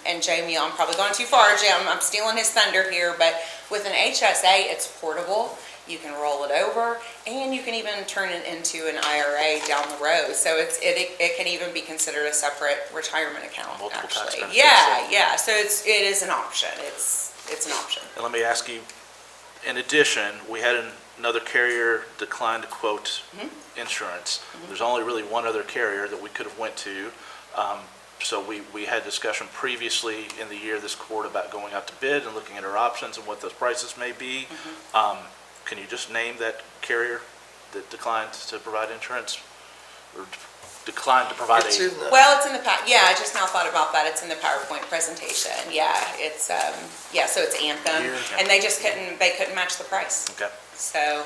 S13: And Jamie, I'm probably going too far, Jim, I'm stealing his thunder here, but with an HSA, it's portable. You can roll it over, and you can even turn it into an IRA down the road. So it can even be considered a separate retirement account,
S5: Multiple tax
S13: actually.
S5: benefits,
S13: Yeah. So it is an option. It's an option.
S5: And let me ask you, in addition, we had another carrier decline to quote insurance. There's only really one other carrier that we could have went to. So we had discussion previously in the year, this court, about going out to bid and looking at our options and what those prices may be. Can you just name that carrier that declined to provide insurance? Or declined to provide
S7: It's
S5: a...
S7: in the-
S13: Well, it's in the, I just now thought about that. It's in the PowerPoint presentation. Yeah, it's, so it's Anthem. And they couldn't match the price.
S5: Okay.
S13: So,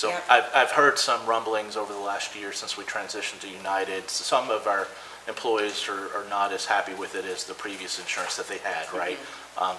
S13: yeah.
S5: I've heard some rumblings over the last year since we transitioned to United. Some of our employees are not as happy with it as the previous insurance that they had, right?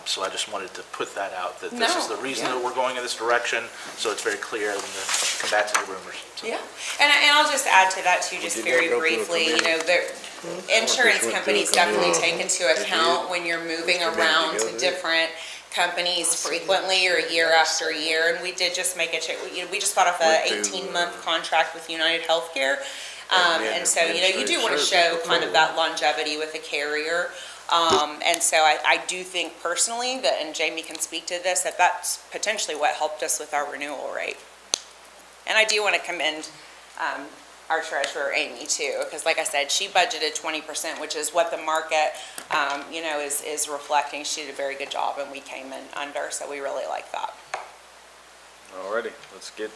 S5: So I just wanted to put that out, that this is the reason that we're going in this direction, so it's very clear and to combat any rumors. So.
S13: Yeah, and I'll just add to that too, just
S8: Did
S13: very
S8: that go through a
S13: briefly,
S8: committee?
S13: Insurance
S8: went through a
S13: companies
S8: committee.
S13: definitely take into account when you're moving
S8: Committee
S13: around to
S8: together.
S13: different companies frequently or year after year, and we did just make a check, we just got off a
S8: Went to,
S13: 18-month contract with United Healthcare.
S8: And
S13: And so, you do want to
S8: administrative
S13: show
S8: services
S13: kind of
S8: before.
S13: that longevity with a carrier. And so I do think personally that, and Jamie can speak to this, that that's potentially what helped us with our renewal rate. And I do want to commend our treasurer, Amy, too, because like I said, she budgeted 20%, which is what the market, is reflecting. She did a very good job, and we came in under, so we really like that.
S1: Alrighty, let's get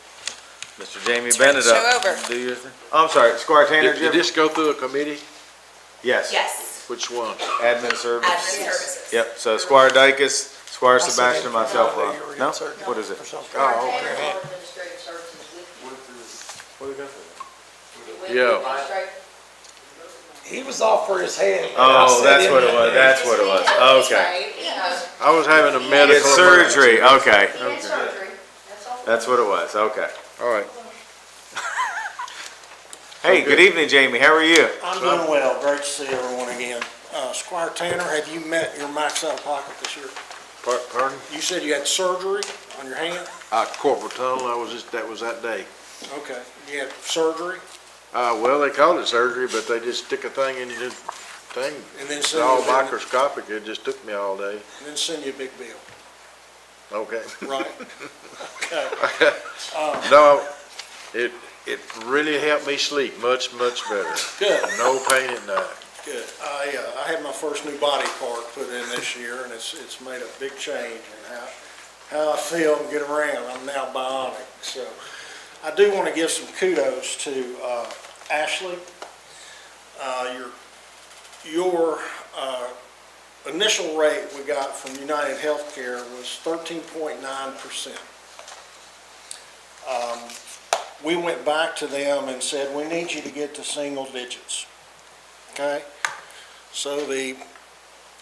S1: Mr. Jamie
S13: Turn the
S1: Bennett up.
S13: show over.
S1: Do your thing. Oh, I'm sorry, Squire Tanner,
S8: Did this go through a committee?
S1: Yes.
S13: Yes.
S8: Which one?
S1: Admin service.
S13: Admin services.
S1: Yep, so Squire Dykes, Squire
S7: I said
S1: Sebastian,
S7: it
S1: myself,
S7: Friday,
S1: Ron.
S7: you were
S1: No?
S7: inserting
S1: What is it?
S7: or something.
S8: Oh, okay. Yeah.
S7: He was off for his head.
S1: Oh, that's what it was, that's what it was, okay.
S8: I was having a
S1: He
S8: medical
S1: had surgery,
S8: emergency.
S1: okay. That's what it was, okay.
S8: All right.
S1: Hey, good evening, Jamie, how are you?
S14: I'm doing well. Great to see everyone again. Squire Tanner, have you met your max out of pocket this year?
S8: Pardon?
S14: You said you had surgery on your hand?
S8: Corporate tunnel, that was that day.
S14: Okay. You had surgery
S8: Well, they called it surgery, but they just stick a thing in your thing.
S14: and then
S8: It's
S14: send
S8: all
S14: you, a bill-
S8: microscopic, it just took me all day.
S14: and then send you a big bill,
S8: Okay.
S14: right? Okay.
S8: No, it really helped me sleep much, much better.
S14: Good.
S8: No pain at night.
S14: Good. I had my first new body part put in this year, and it's made a big change in how I feel and get around. I'm now bionic. So I do want to give some kudos to Ashley. Your initial rate we got from United Healthcare was 13.9%. We went back to them and said, we need you to get to single digits. Okay? So the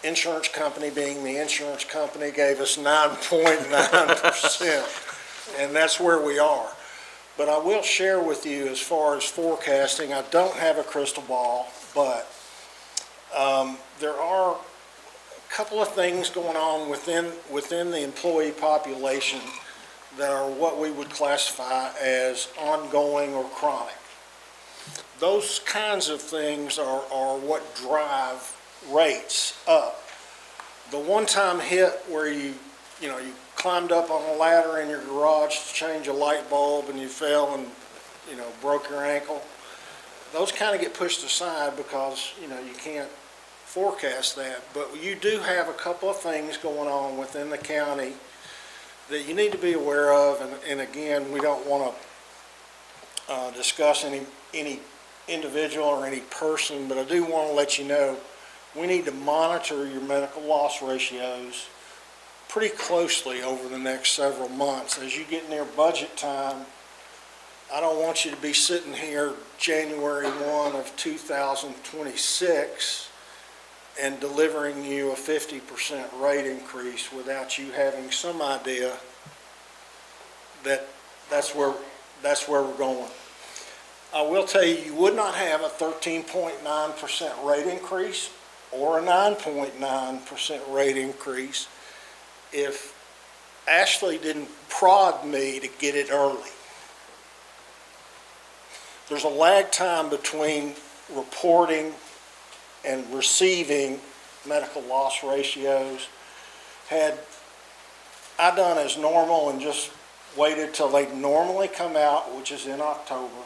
S14: insurance company, being the insurance company, gave us 9.9%, and that's where we are. But I will share with you, as far as forecasting, I don't have a crystal ball, but there are a couple of things going on within the employee population that are what we would classify as ongoing or chronic. Those kinds of things are what drive rates up. The one-time hit where you you climbed up on a ladder in your garage to change a light bulb and you fell and, broke your ankle. Those kind of get pushed aside because, you can't forecast that. But you do have a couple of things going on within the county that you need to be aware of. And again, we don't want to discuss any individual or any person, but I do want to let you know, we need to monitor your medical loss ratios pretty closely over the next several months. As you get near budget time, I don't want you to be sitting here January 1 of 2026 and delivering you a 50% rate increase without you having some idea that that's where we're going. I will tell you, you would not have a 13.9% rate increase or a 9.9% rate increase if Ashley didn't prod me to get it early. There's a lag time between reporting and receiving medical loss ratios. Had I done as normal and just waited till they normally come out, which is in October,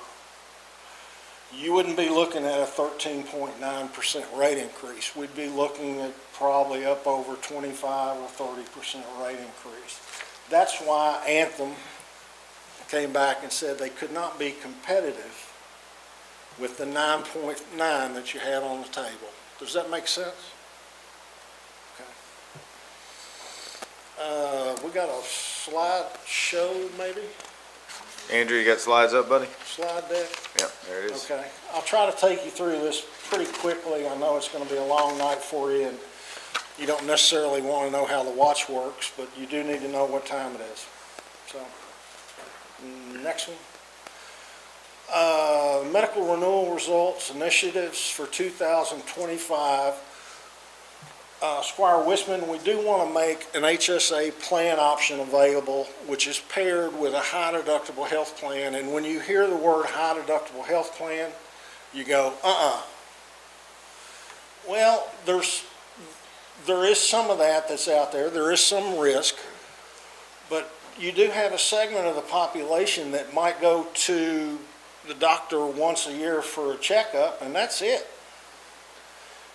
S14: you wouldn't be looking at a 13.9% rate increase. We'd be looking at probably up over 25 or 30% rate increase. That's why Anthem came back and said they could not be competitive with the 9.9 that you had on the table. Does that make sense? Okay. We got a slide show, maybe?
S1: Andrew, you got slides up, buddy?
S14: Slide deck?
S1: Yep, there it is.
S14: Okay. I'll try to take you through this pretty quickly. I know it's going to be a long night for you, and you don't necessarily want to know how the watch works, but you do need to know what time it is. So, next one. Medical renewal results initiatives for 2025. Squire Wisman, we do want to make an HSA plan option available, which is paired with a high deductible health plan. And when you hear the word high deductible health plan, you go, Well, there is some of that's out there. There is some risk, but you do have a segment of the population that might go to the doctor once a year for a checkup, and that's it.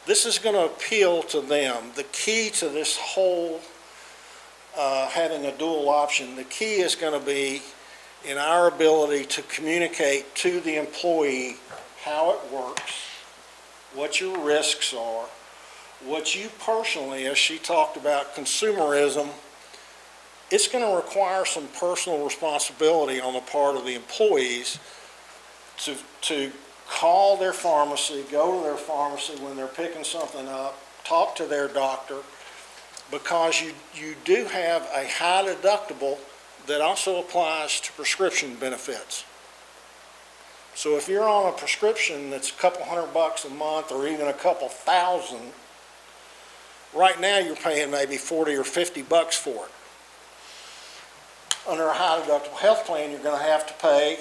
S14: This is going to appeal to them. The key to this whole having a dual option, the key is going to be in our ability to communicate to the employee how it works, what your risks are, what you personally, as she talked about consumerism, it's going to require some personal responsibility on the part of the employees to call their pharmacy, go to their pharmacy when they're picking something up, talk to their doctor, because you do have a high deductible that also applies to prescription benefits. So if you're on a prescription that's a couple $100 a month or even a couple thousand, right now you're paying maybe $40 or $50 for it. Under a high deductible health plan, you're going to have to pay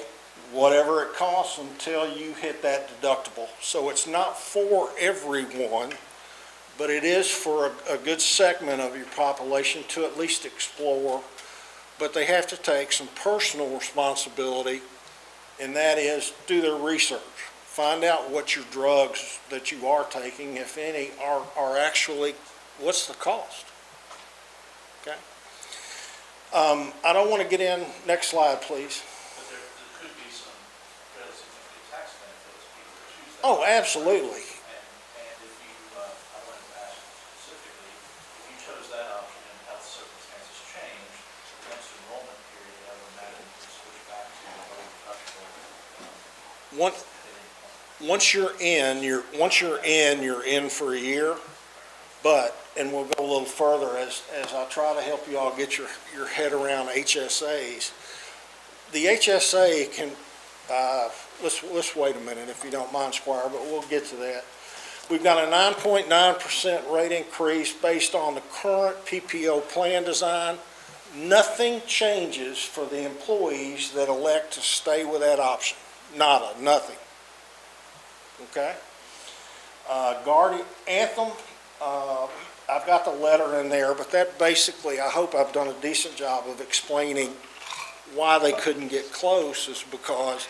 S14: whatever it costs until you hit that deductible. So it's not for everyone, but it is for a good segment of your population to at least explore. But they have to take some personal responsibility, and that is do their research. Find out what your drugs that you are taking, if any, are actually, what's the cost? Okay. I don't want to get in, next slide, please.
S5: But there could be some fairly significant tax benefits people who choose that.
S14: Oh, absolutely.
S5: And if you, I wanted to ask specifically, if you chose that option and health circumstances changed, the next enrollment period, I would imagine you would switch back to the lower deductible.
S14: Once you're in, you're in for a year. But, and we'll go a little further as I try to help you all get your head around HSAs. The HSA can, let's wait a minute if you don't mind, Squire, but we'll get to that. We've got a 9.9% rate increase based on the current PPO plan design. Nothing changes for the employees that elect to stay with that option. Nada, nothing. Okay? Anthem, I've got the letter in there, but that basically, I hope I've done a decent job of explaining why they couldn't get close is because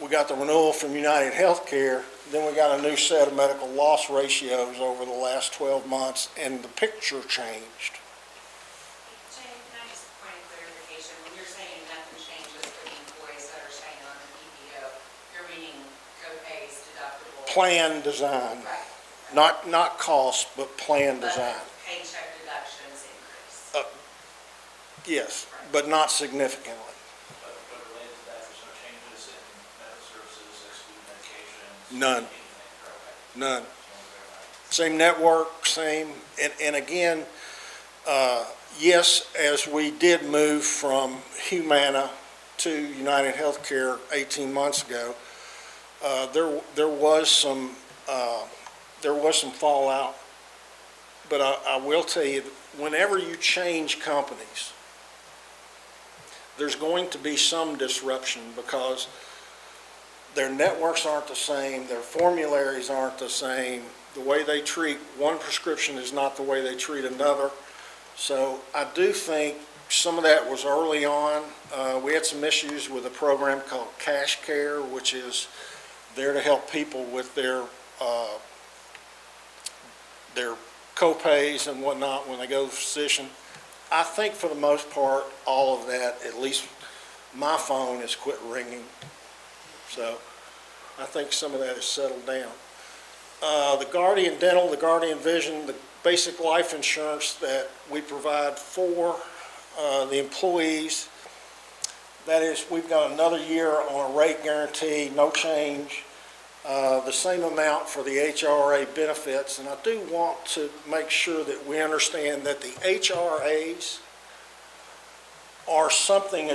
S14: we got the renewal from United Healthcare, then we got a new set of medical loss ratios over the last 12 months, and the picture changed.
S13: Jane, can I just point of clarification, when you're saying nothing changes for the employees that are staying on the PPO, you're meaning co-pays, deductibles?
S14: Plan design,
S13: Right.
S14: not cost, but plan design.
S13: But paycheck deductions increase.
S14: Yes, but not significantly.
S5: But related to that, there's no changes in medical services, excluding medications?
S14: None.
S5: Anything? Okay.
S14: None. Same network, same, and again, yes, as we did move from Humana to United Healthcare 18 months ago, there was some fallout. But I will tell you, whenever you change companies, there's going to be some disruption because their networks aren't the same, their formularies aren't the same, the way they treat one prescription is not the way they treat another. So I do think some of that was early on. We had some issues with a program called Cash Care, which is there to help people with their co-pays and whatnot when they go to the physician. I think for the most part, all of that, at least my phone has quit ringing. So I think some of that has settled down. The Guardian Dental, the Guardian Vision, the basic life insurance that we provide for the employees, that is, we've got another year on a rate guarantee, no change. The same amount for the HRA benefits, and I do want to make sure that we understand that the HRAs are something,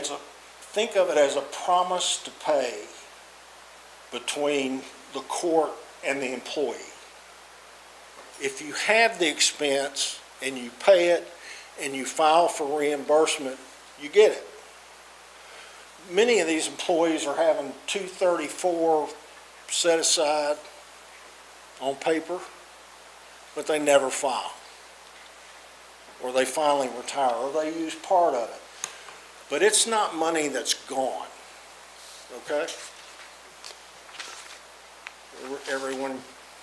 S14: think of it as a promise to pay between the court and the employee. If you have the expense and you pay it and you file for reimbursement, you get it. Many of these employees are having 234 set aside on paper, but they never file. Or they finally retire, or they use part of it. But it's not money that's gone, okay? Everyone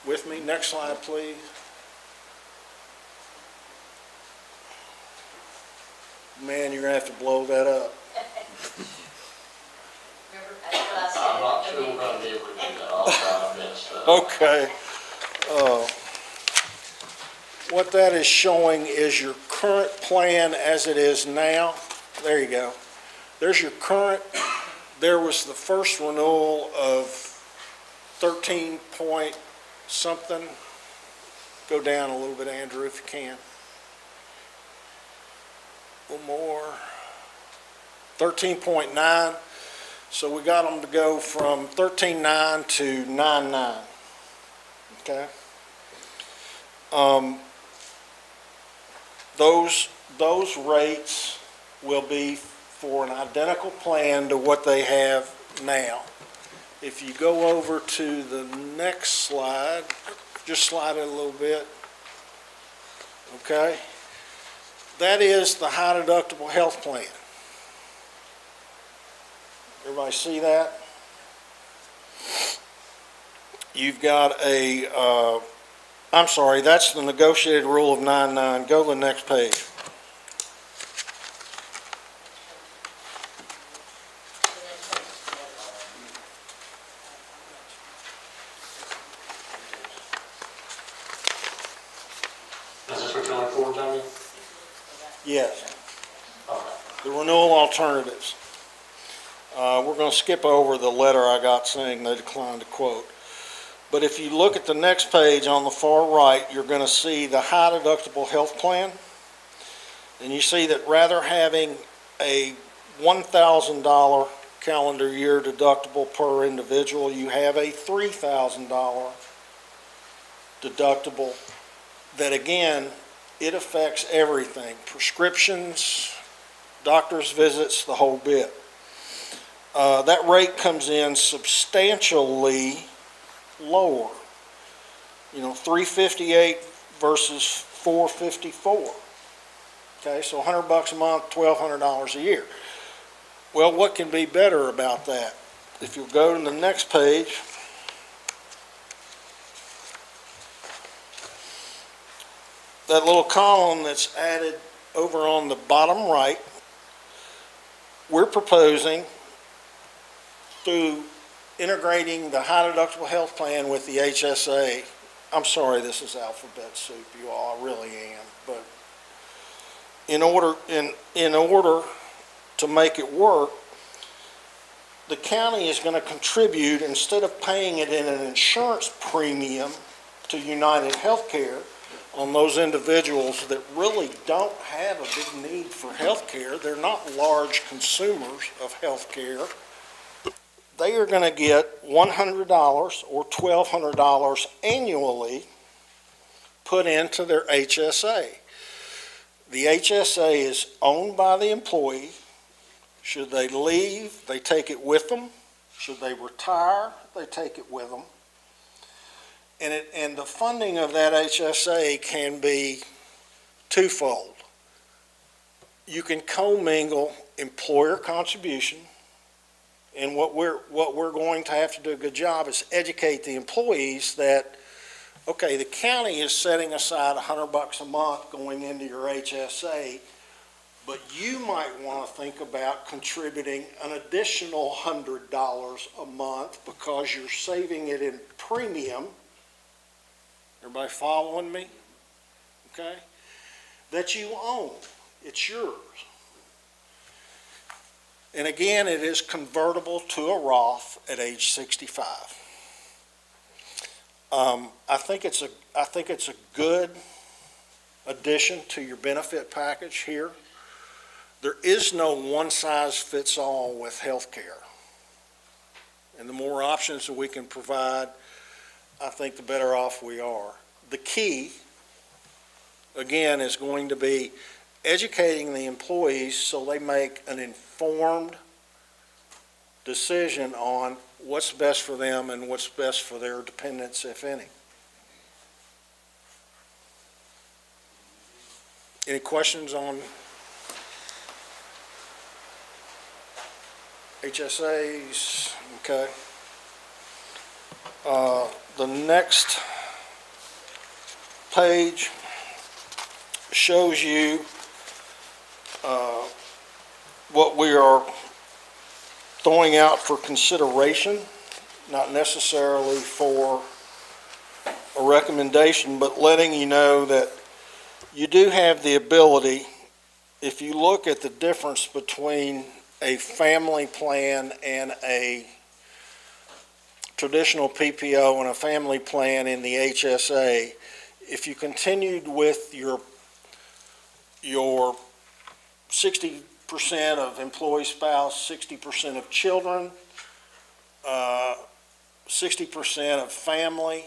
S14: with me? Next slide, please. Man, you're gonna have to blow that up.
S2: I'm not sure we're gonna be able to do that. I'll try my best.
S14: Okay. What that is showing is your current plan as it is now. There you go. There's your current. There was the first renewal of 13 point something. Go down a little bit, Andrew, if you can. A little more. 13.9. So we got them to go from 13.9 to 9.9. Okay. Those rates will be for an identical plan to what they have now. If you go over to the next slide, just slide it a little bit. Okay. That is the high deductible health plan. Everybody see that? You've got a, I'm sorry, that's the negotiated rule of 9.9. Go to the next page.
S2: Is this what you're looking for, Jamie?
S14: Yes,
S2: Okay.
S14: the renewal alternatives. We're going to skip over the letter I got saying they declined to quote. But if you look at the next page on the far right, you're going to see the high deductible health plan. And you see that rather having a $1,000 calendar year deductible per individual, you have a $3,000 deductible that, again, it affects everything. Prescriptions, doctor's visits, the whole bit. That rate comes in substantially lower. You know, $358 versus $454. Okay, so $100 a month, $1,200 a year. Well, what can be better about that? If you'll go to the next page, that little column that's added over on the bottom right, we're proposing through integrating the high deductible health plan with the HSA. I'm sorry, this is alphabet soup, you all, I really am, but in order to make it work, the county is going to contribute, instead of paying it in an insurance premium to United Healthcare on those individuals that really don't have a big need for health care, they're not large consumers of health care, they are going to get $100 or $1,200 annually put into their HSA. The HSA is owned by the employee. Should they leave, they take it with them. Should they retire, they take it with them. And the funding of that HSA can be twofold. You can commingle employer contribution, and what we're going to have to do a good job is educate the employees that, okay, the county is setting aside $100 a month going into your HSA, but you might want to think about contributing an additional $100 a month because you're saving it in premium. Everybody following me? Okay? That you own. It's yours. And again, it is convertible to a Roth at age 65. I think it's a good addition to your benefit package here. There is no one-size-fits-all with health care. And the more options that we can provide, I think the better off we are. The key, again, is going to be educating the employees so they make an informed decision on what's best for them and what's best for their dependents, if any. Any questions on HSAs? Okay. The next page shows you what we are throwing out for consideration, not necessarily for a recommendation, but letting you know that you do have the ability, if you look at the difference between a family plan and a traditional PPO and a family plan in the HSA, if you continued with your 60% of employee spouse, 60% of children, 60% of family,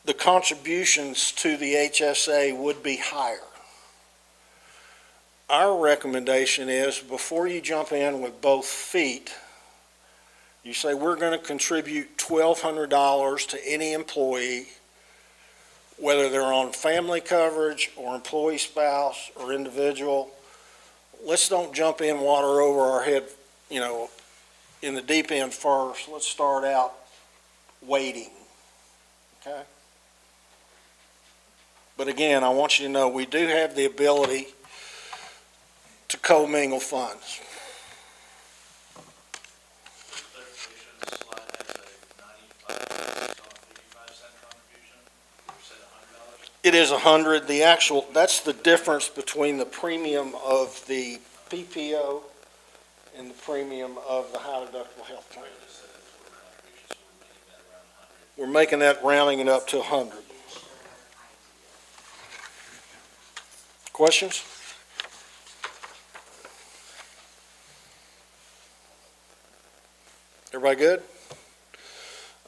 S14: the contributions to the HSA would be higher. Our recommendation is, before you jump in with both feet, you say we're going to contribute $1,200 to any employee, whether they're on family coverage or employee spouse or individual. Let's don't jump in water over our head, in the deep end first. Let's start out waiting, okay? But again, I want you to know we do have the ability to commingle funds. It is $100. The actual, that's the difference between the premium of the PPO and the premium of the high deductible health plan. We're making that, rounding it up to 100. Questions? Everybody good?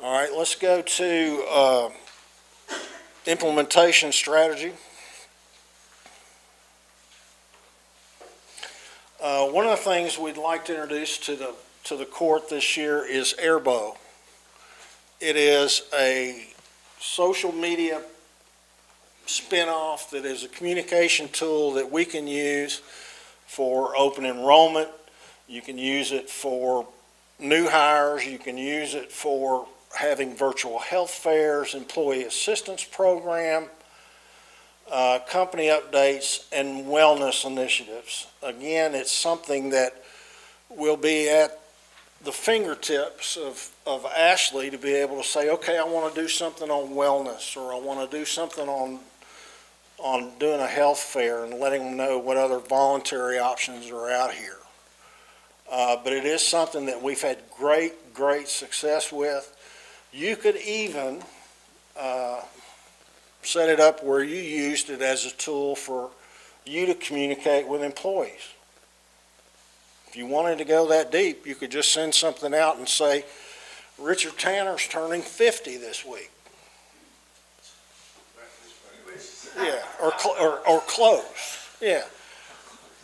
S14: All right, let's go to implementation strategy. One of the things we'd like to introduce to the court this year is Airbow. It is a social media spinoff that is a communication tool that we can use for open enrollment. You can use it for new hires. You can use it for having virtual health fairs, employee assistance program, company updates, and wellness initiatives. Again, it's something that will be at the fingertips of Ashley to be able to say, okay, I want to do something on wellness, or I want to do something on doing a health fair and letting them know what other voluntary options are out here. But it is something that we've had great success with. You could even set it up where you used it as a tool for you to communicate with employees. If you wanted to go that deep, you could just send something out and say, Richard Tanner's turning 50 this week. Yeah, or close, yeah.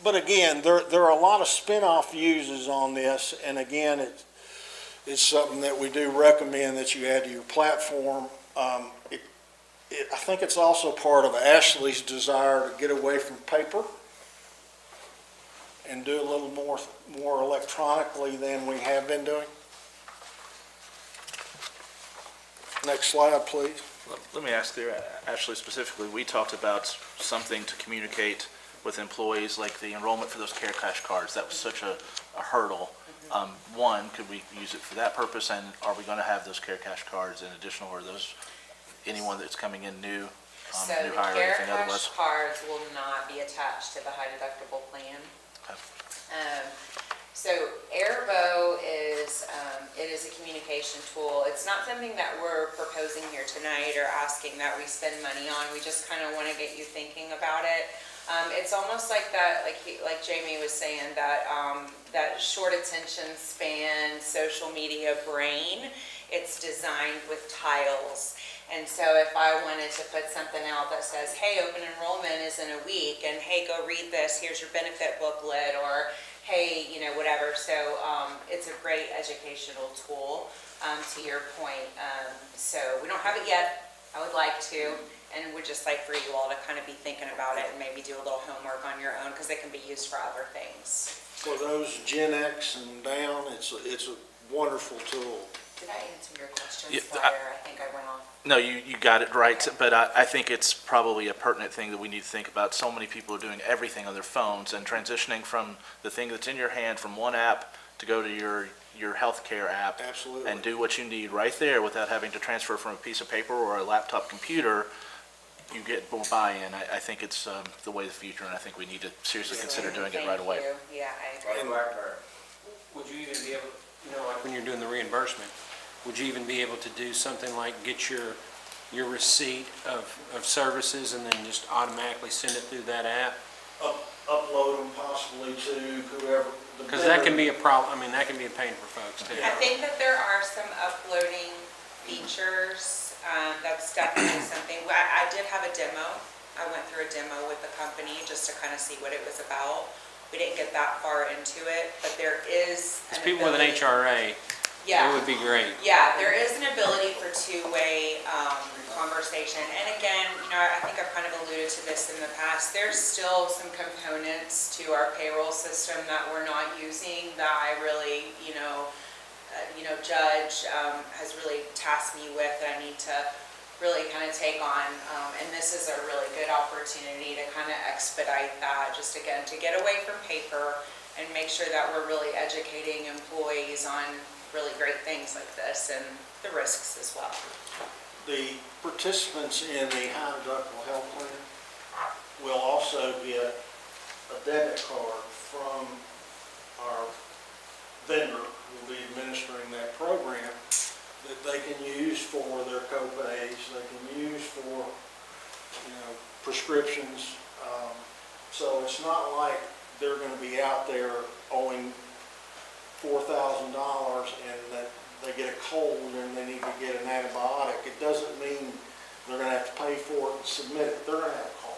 S14: But again, there are a lot of spin-off uses on this, and again, it's something that we do recommend that you add to your platform. I think it's also part of Ashley's desire to get away from paper and do a little more electronically than we have been doing. Next slide, please.
S5: Let me ask there, Ashley, specifically, we talked about something to communicate with employees, like the enrollment for those care cash cards. That was such a hurdle. One, could we use it for that purpose, and are we going to have those care cash cards in additional, or those, anyone that's coming in new,
S13: So
S5: new
S13: the
S5: hire or
S13: care
S5: anything
S13: cash
S5: otherwise?
S13: cards will not be attached to the high deductible plan.
S5: Okay.
S13: So Airvo is, it is a communication tool. It's not something that we're proposing here tonight or asking that we spend money on. We just kind of want to get you thinking about it. It's almost like that, like Jamie was saying, that short attention span, social media brain. It's designed with tiles. And so if I wanted to put something out that says, hey, open enrollment is in a week, and hey, go read this, here's your benefit booklet, or hey, you know, whatever. So it's a great educational tool, to your point. So we don't have it yet. I would like to, and would just like for you all to kind of be thinking about it and maybe do a little homework on your own, because it can be used for other things.
S14: For those Gen X and down, it's a wonderful tool.
S13: Did I answer your questions
S5: Yeah,
S13: prior? I think I went off.
S5: No, you got it right, but I think it's probably a pertinent thing that we need to think about. So many people are doing everything on their phones, and transitioning from the thing that's in your hand from one app to go to your healthcare app.
S14: Absolutely.
S5: And do what you need right there without having to transfer from a piece of paper or a laptop computer. You get more buy-in. I think it's the way of the future, and I think we need to seriously consider doing it right away.
S13: Thank you. Yeah, I agree.
S6: Would you even be able, like when you're doing the reimbursement, would you even be able to do something like get your receipt of services and then just automatically send it through that app?
S14: Upload them possibly to whoever.
S6: Because that can be a problem, I mean, that can be a pain for folks too.
S13: I think that there are some uploading features. That's definitely something. I did have a demo. I went through a demo with the company just to kind of see what it was about. We didn't get that far into it, but there is an
S6: Because people with an HRA,
S13: Yeah.
S6: it would be great.
S13: Yeah, there is an ability for two-way conversation. And again, I think I've kind of alluded to this in the past. There's still some components to our payroll system that we're not using that I really, Judge has really tasked me with that I need to really kind of take on. And this is a really good opportunity to kind of expedite that, just again, to get away from paper and make sure that we're really educating employees on really great things like this and the risks as well.
S14: The participants in the high deductible health plan will also get a debit card from our vendor who will be administering that program that they can use for their co-pays, they can use for, prescriptions. So it's not like they're going to be out there owing $4,000 and that they get a cold and they need to get an antibiotic. It doesn't mean they're going to have to pay for it and submit it. They're going to have a call.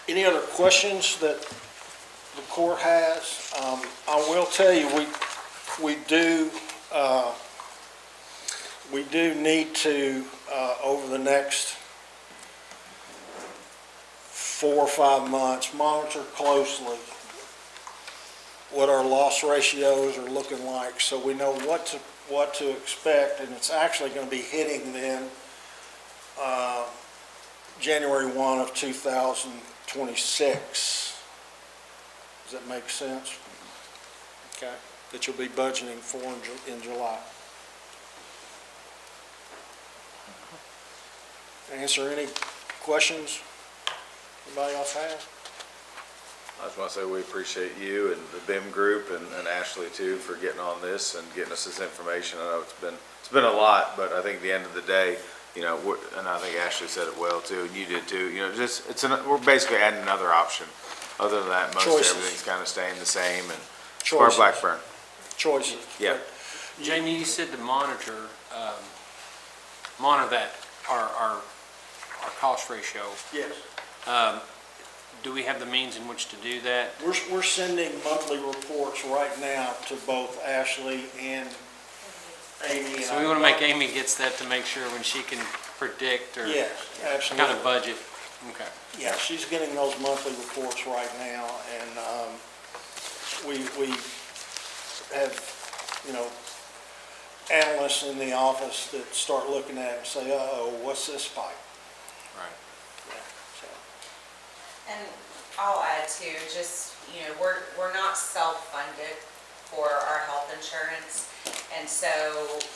S14: Any other questions that the court has? I will tell you, we do need to, over the next 4 or 5 months, monitor closely what our loss ratios are looking like, so we know what to expect, and it's actually going to be hitting then January 1 of 2026. Does that make sense? Okay, that you'll be budgeting for in July. Answer any questions anybody else has?
S1: I just want to say we appreciate you and the BIM group and Ashley too for getting on this and getting us this information. I know it's been a lot, but I think at the end of the day, you know, and I think Ashley said it well too, and you did too, you know, just, we're basically adding another option. Other than that, most
S14: Choices.
S1: everything's kind of staying the same, and
S14: Choices.
S1: Squire Blackburn.
S14: Choices.
S1: Yeah.
S6: Jamie, you said to monitor that, our cost ratio.
S14: Yes.
S6: Do we have the means in which to do that?
S14: We're sending monthly reports right now to both Ashley and Amy.
S6: So we want to make Amy gets that to make sure when she can predict or
S14: Yes, absolutely.
S6: kind of budget. Okay.
S14: Yeah, she's getting those monthly reports right now, and we have, you know, analysts in the office that start looking at it and say, uh-oh, what's this spike?
S6: Right.
S14: Yeah, so.
S13: And I'll add too, just, you know, we're not self-funded for our health insurance. And so,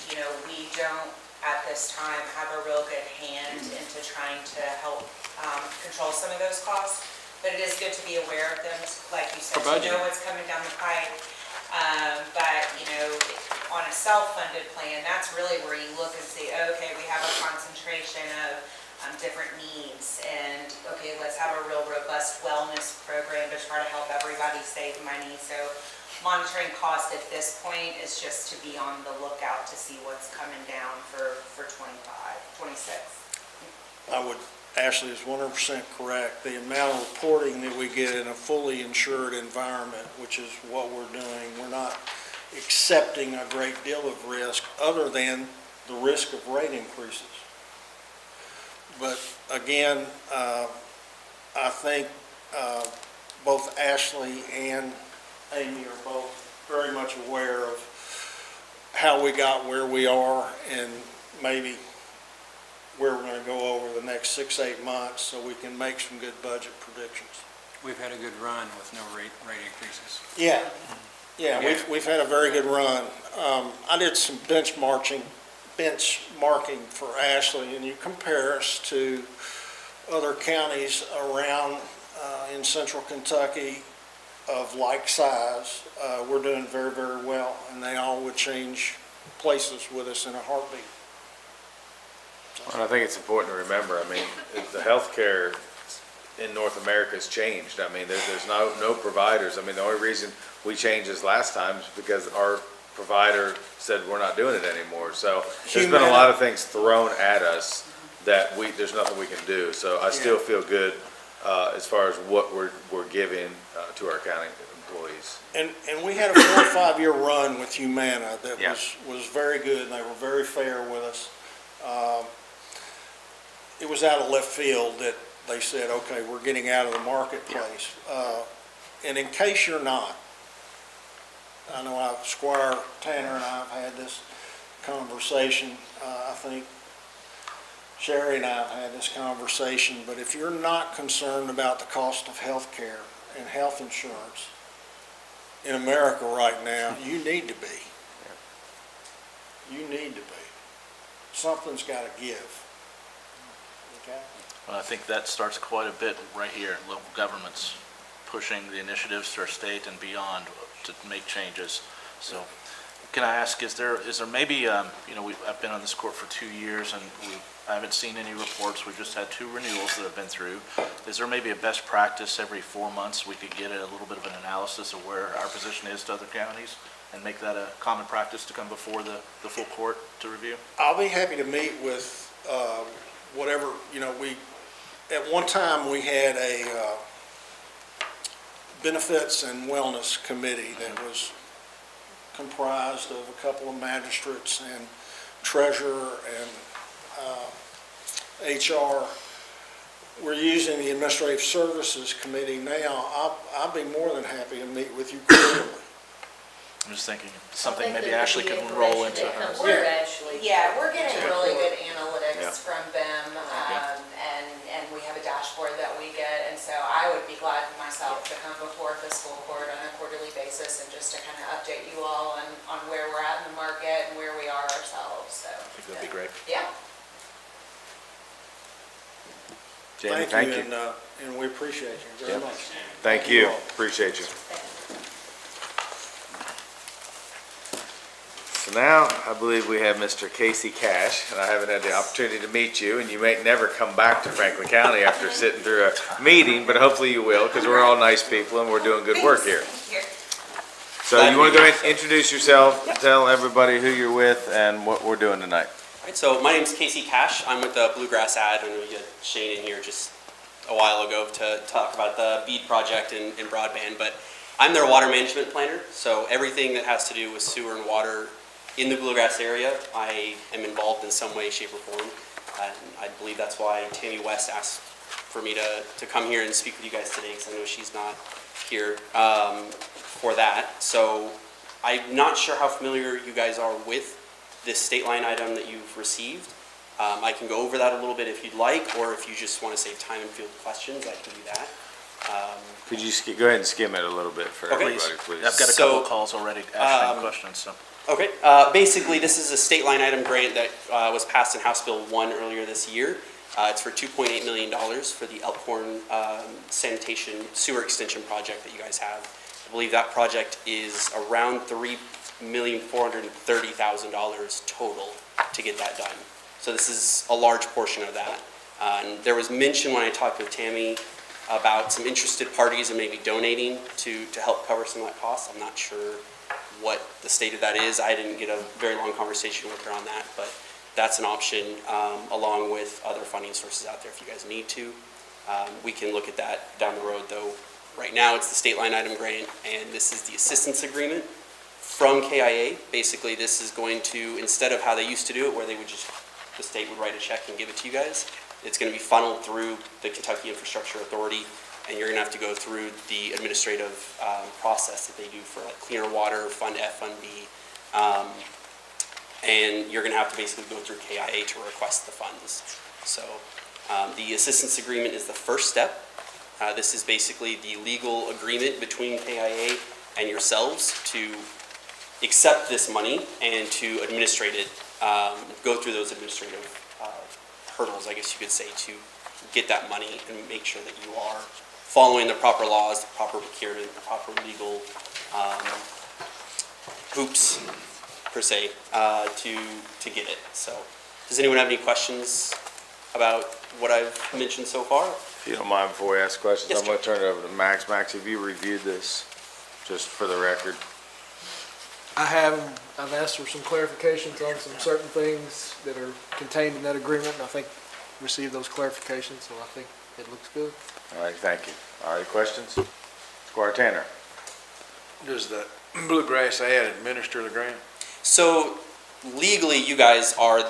S13: you know, we don't at this time have a real good hand into trying to help control some of those costs. But it is good to be aware of them, like you said, to know what's coming down the pipe. But, you know, on a self-funded plan, that's really where you look and see, okay, we have a concentration of different needs, and okay, let's have a real robust wellness program to try to help everybody save money. So monitoring cost at this point is just to be on the lookout to see what's coming down for 25, 26.
S14: Ashley is 100% correct. The amount of reporting that we get in a fully insured environment, which is what we're doing, we're not accepting a great deal of risk other than the risk of rate increases. But again, I think both Ashley and Amy are both very much aware of how we got where we are and maybe where we're going to go over the next 6-8 months so we can make some good budget predictions.
S6: We've had a good run with no rate increases.
S14: Yeah, we've had a very good run. I did some benchmarking for Ashley, and you compare us to other counties around in central Kentucky of like size, we're doing very, very well, and they all would change places with us in a heartbeat.
S1: And I think it's important to remember, I mean, the healthcare in North America has changed. I mean, there's no providers. I mean, the only reason we changed this last time is because our provider said we're not doing it anymore. So there's been a lot of things thrown at us that there's nothing we can do. So I still feel good as far as what we're giving to our county employees.
S14: And we had a 4 or 5 year run with Humana that was very good, and they were very fair with us. It was out of left field that they said, okay, we're getting out of the marketplace. And in case you're not, I know Squire Tanner and I have had this conversation. I think Sherry and I have had this conversation, but if you're not concerned about the cost of health care and health insurance in America right now, you need to be. You need to be. Something's got to give. Okay?
S5: Well, I think that starts quite a bit right here, local governments pushing the initiatives to our state and beyond to make changes. So can I ask, is there maybe, you know, I've been on this court for 2 years and I haven't seen any reports. We've just had 2 renewals that have been through. Is there maybe a best practice every 4 months we could get a little bit of an analysis of where our position is to other counties and make that a common practice to come before the full court to review?
S14: I'll be happy to meet with whatever, you know, at one time we had a benefits and wellness committee that was comprised of a couple of magistrates and treasurer and HR. We're using the Administrative Services Committee now. I'd be more than happy to meet with you quarterly.
S5: I'm just thinking, something maybe Ashley could roll into her.
S13: Yeah, we're getting really good
S1: Yeah.
S13: analytics from them, and we have a dashboard that we get, and so I would be glad myself to come before Fiscal Court on a quarterly basis and just to kind of update you all on where we're at in the market and where we are ourselves, so.
S5: I think that'd be great.
S13: Yeah.
S1: Jamie, thank you.
S14: And we appreciate you very
S1: Yep.
S14: much.
S1: Thank you, appreciate you. So now, I believe we have Mr. Casey Cash, and I haven't had the opportunity to meet you, and you may never come back to Franklin County after sitting through a meeting, but hopefully you will, because we're all nice people and we're doing good work here. So you want to go ahead and introduce yourself, tell everybody who you're with and what we're doing tonight.
S15: All right, so my name's Casey Cash. I'm with the Bluegrass Ad. I know you had Shane in here just a while ago to talk about the BEAD project in broadband, but I'm their water management planner, so everything that has to do with sewer and water in the Bluegrass area, I am involved in some way, shape, or form. And I believe that's why Tammy West asked for me to come here and speak with you guys today, because I know she's not here for that. So I'm not sure how familiar you guys are with this state line item that you've received. I can go over that a little bit if you'd like, or if you just want to save time and field questions, I can do that.
S1: Could you go ahead and skim it a little bit for
S15: Okay.
S1: everybody, please?
S5: I've got a couple calls already asking questions, so.
S15: Okay, basically this is a state line item grant that was passed in House Bill 1 earlier this year. It's for $2.8 million for the Elkhorn sanitation sewer extension project that you guys have. I believe that project is around $3,430,000 total to get that done. So this is a large portion of that. And there was mention when I talked with Tammy about some interested parties and maybe donating to help cover some of that cost. I'm not sure what the state of that is. I didn't get a very long conversation with her on that, but that's an option along with other funding sources out there if you guys need to. We can look at that down the road, though. Right now, it's the state line item grant, and this is the assistance agreement from KIA. Basically, this is going to, instead of how they used to do it, where they would just, the state would write a check and give it to you guys, it's going to be funneled through the Kentucky Infrastructure Authority, and you're going to have to go through the administrative process that they do for like cleaner water, Fund F, Fund B, and you're going to have to basically go through KIA to request the funds. So the assistance agreement is the first step. This is basically the legal agreement between KIA and yourselves to accept this money and to administrate it, go through those administrative hurdles, I guess you could say, to get that money and make sure that you are following the proper laws, the proper procurement, the proper legal hoops, per se, to get it. So, does anyone have any questions about what I've mentioned so far?
S1: If you don't mind, before we ask questions,
S15: Yes,
S1: I'm going to turn it over to Max. Max, have you reviewed this, just for the record?
S16: I have, I've asked for some clarifications on some certain things that are contained in that agreement, and I think received those clarifications, so I think it looks good.
S1: All right, thank you. All right, questions? Squire Tanner?
S8: Does the Bluegrass Ad administer the grant?
S15: So, legally, you guys are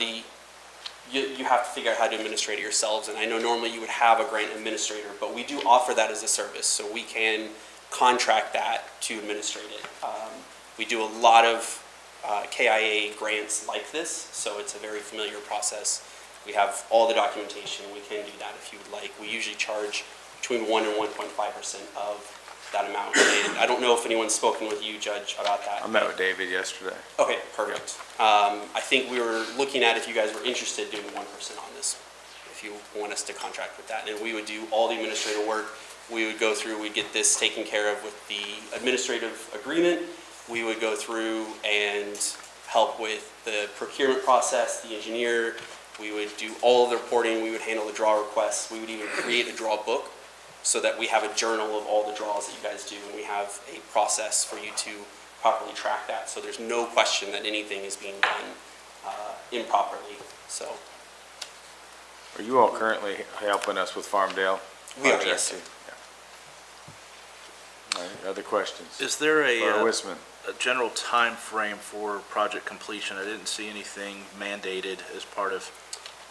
S15: you have to figure out how to administrate it yourselves, and I know normally you would have a grant administrator, but we do offer that as a service, so we can contract that to administrate it. We do a lot of KIA grants like this, so it's a very familiar process. We have all the documentation. We can do that if you would like. We usually charge between 1 and 1.5% of that amount. And I don't know if anyone's spoken with you, Judge, about that.
S1: I met with David yesterday.
S15: Okay, perfect. I think we were looking at if you guys were interested in doing 1% on this, if you want us to contract with that. And we would do all the administrative work. We would go through, we'd get this taken care of with the administrative agreement. We would go through and help with the procurement process, the engineer. We would do all of the reporting. We would handle the draw requests. We would even create a draw book so that we have a journal of all the draws that you guys do, and we have a process for you to properly track that. So there's no question that anything is being done improperly. So.
S1: Are you all currently helping us with Farmdale?
S15: We are, yes, sir.
S1: All right, other questions?
S5: Is there
S1: Laura
S5: a
S1: Wisman.
S5: general time frame for project completion? I didn't see anything mandated as part of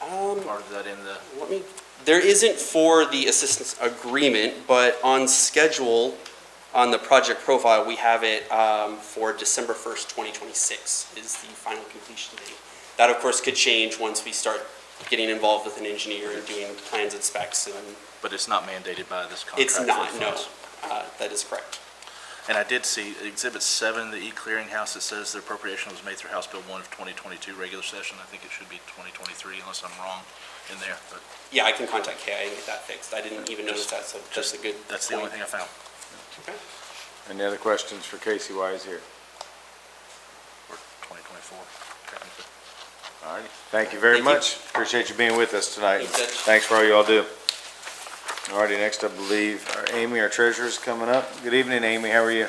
S5: that in the,
S15: There isn't for the assistance agreement, but on schedule, on the project profile, we have it for December 1st, 2026 is the final completion date. That, of course, could change once we start getting involved with an engineer and doing plans and specs.
S5: but it's not mandated by this contract?
S15: It's
S5: for
S15: not,
S5: the
S15: no.
S5: funds?
S15: That is correct.
S5: And I did see Exhibit 7, the e-clearinghouse, it says the appropriation was made through House Bill 1 of 2022 regular session. I think it should be 2023 unless I'm wrong in there, but
S15: Yeah, I can contact KI and get that fixed. I didn't even notice that, so just a good
S5: that's the only thing I found.
S1: Any other questions for Casey while he's here?
S5: Or 2024, technically.
S1: All right, thank you very
S15: Thank you.
S1: much. Appreciate you being with us tonight.
S15: Thanks, Judge.
S1: Thanks for all you all do. All righty, next I believe our Amy, our treasurer, is coming up. Good evening, Amy, how are you?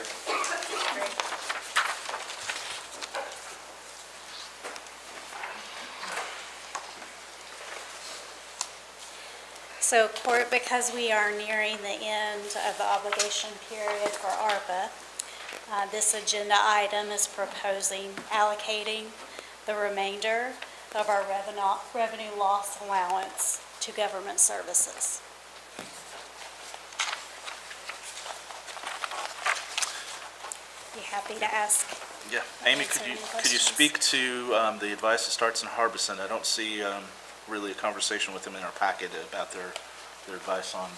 S12: So court, because we are nearing the end of the obligation period for ARPA, this agenda item is proposing allocating the remainder of our revenue loss allowance to government services. Be happy to ask.
S5: Yeah, Amy,
S12: Answer any
S5: could you
S12: questions.
S5: speak to the advice that starts in Harbison? I don't see really a conversation with them in our packet about their advice on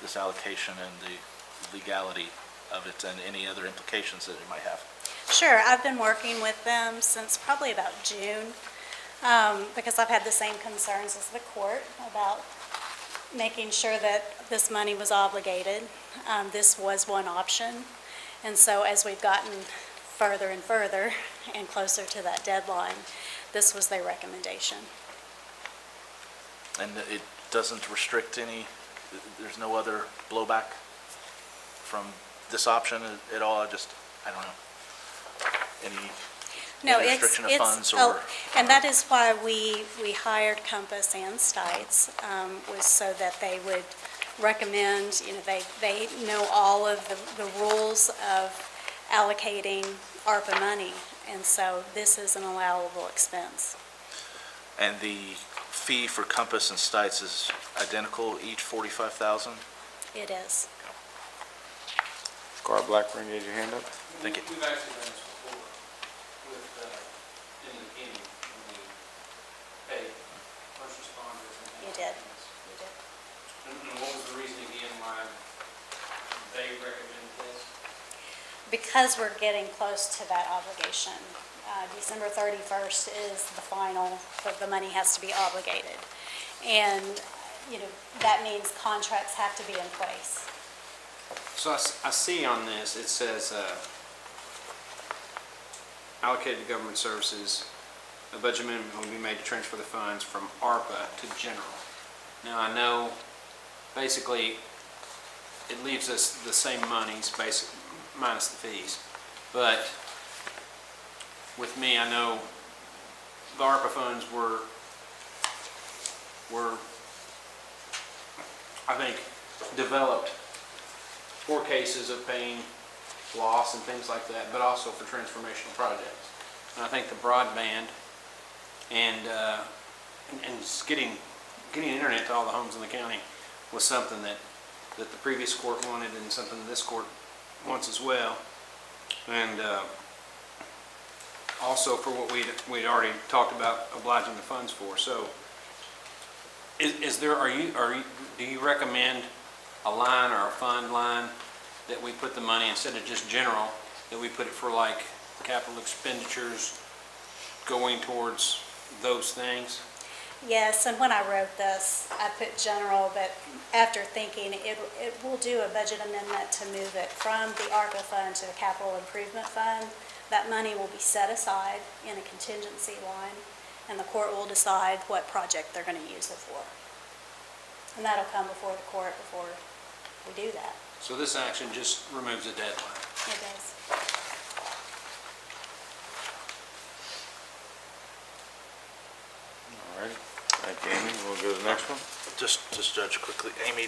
S5: this allocation and the legality of it and any other implications that it might have.
S12: Sure, I've been working with them since probably about June, because I've had the same concerns as the court about making sure that this money was obligated. This was one option, and so as we've gotten further and further and closer to that deadline, this was their recommendation.
S5: And it doesn't restrict any, there's no other blowback from this option at all? I don't know.
S12: No,
S5: Any
S12: it's,
S5: restriction of funds or?
S12: and that is why we hired Compass and Stites, was so that they would recommend, they know all of the rules of allocating ARPA money, and so this is an allowable expense.
S5: And the fee for Compass and Stites is identical, each $45,000?
S12: It is.
S1: Squire Blackburn, you had your hand up?
S5: Thank you.
S6: We've actually done this before with, in the beginning, when we pay first responders.
S12: You did. You did.
S6: And what was the reason again why they recommended this?
S12: Because we're getting close to that obligation. December 31st is the final, the money has to be obligated. And, that means contracts have to be in place.
S6: So I see on this, it says allocated to government services, a budget amendment will be made to transfer the funds from ARPA to general. Now, I know, basically, it leaves us the same monies, minus the fees. But with me, I know the ARPA funds were, I think, developed for cases of paying loss and things like that, but also for transformational projects. And I think the broadband and just getting internet to all the homes in the county was something that the previous court wanted and something that this court wants as well. And also for what we'd already talked about obliging the funds for. So do you recommend a line or a fund line that we put the money, instead of just general, that we put it for like capital expenditures going towards those things?
S12: Yes, and when I wrote this, I put general, but after thinking, it will do a budget amendment to move it from the ARPA fund to the capital improvement fund. That money will be set aside in a contingency line, and the court will decide what project they're going to use it for. And that'll come before the court before we do that.
S6: So this action just removes a deadline.
S12: It does.
S1: All righty, thank you, Amy. We'll go to the next one.
S5: Just Judge, quickly, Amy,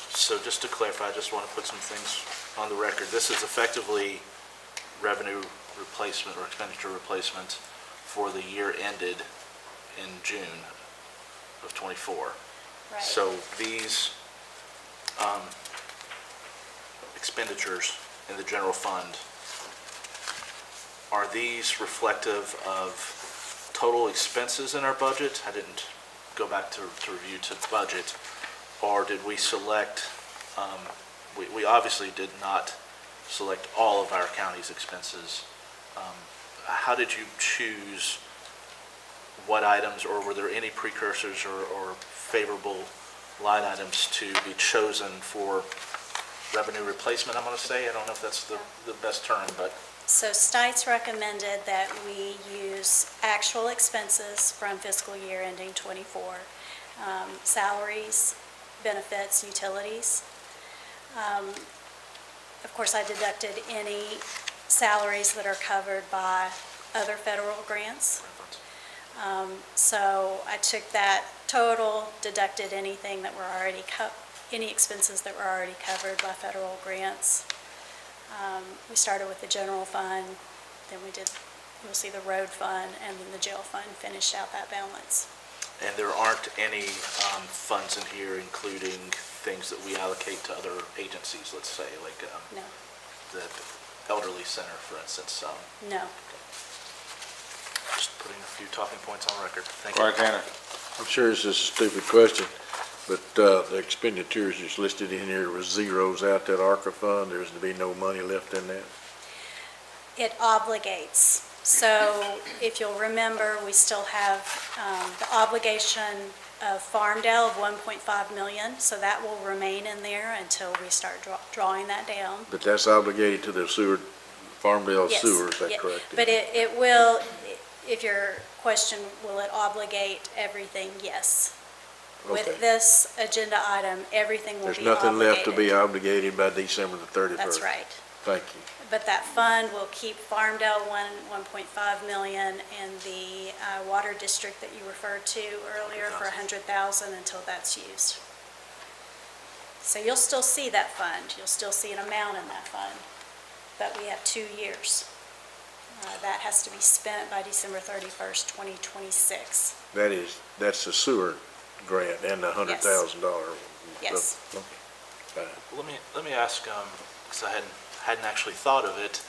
S5: So just to clarify, I just want to put some things on the record. This is effectively revenue replacement or expenditure replacement for the year ended in June of '24.
S12: Right.
S5: So these expenditures in the general fund, are these reflective of total expenses in our budget? I didn't go back to review to budget. Or did we select, we obviously did not select all of our county's expenses. How did you choose what items, or were there any precursors or favorable line items to be chosen for revenue replacement, I'm going to say? I don't know if that's the best term, but.
S12: So Stites recommended that we use actual expenses from fiscal year ending '24, salaries, benefits, utilities. Of course, I deducted any salaries that are covered by other federal grants. So I took that total, deducted anything that were already any expenses that were already covered by federal grants. We started with the general fund, then you'll see the road fund, and then the jail fund finished out that balance.
S5: And there aren't any funds in here including things that we allocate to other agencies, let's say, like
S12: No,
S5: the elderly center, for instance.
S12: no.
S5: Just putting a few talking points on record. Thank you.
S1: Right, Tanner?
S8: I'm sure this is a stupid question, but the expenditures that's listed in here was zeros out that ARCA fund. There's to be no money left in that.
S12: It obligates. So if you'll remember, we still have the obligation of Farmdale of 1.5 million, so that will remain in there until we start drawing that down.
S8: But that's obligated to the sewer, Farmdale
S12: Yes,
S8: sewer, is that
S12: yeah,
S8: correct?
S12: But it will, if your question, will it obligate everything? Yes. With
S8: Okay.
S12: this agenda item, everything will
S8: There's
S12: be
S8: nothing left to be
S12: obligated.
S8: obligated by December the 31st.
S12: That's right.
S8: Thank you.
S12: But that fund will keep Farmdale 1.5 million, and the water district that you referred to earlier for 100,000 until that's used. So you'll still see that fund, you'll still see an amount in that fund, but we have 2 years. That has to be spent by December 31st, 2026.
S8: That's the sewer grant and the $100,000.
S12: Yes.
S8: Okay. Fine.
S5: Let me ask, because I hadn't actually thought of it,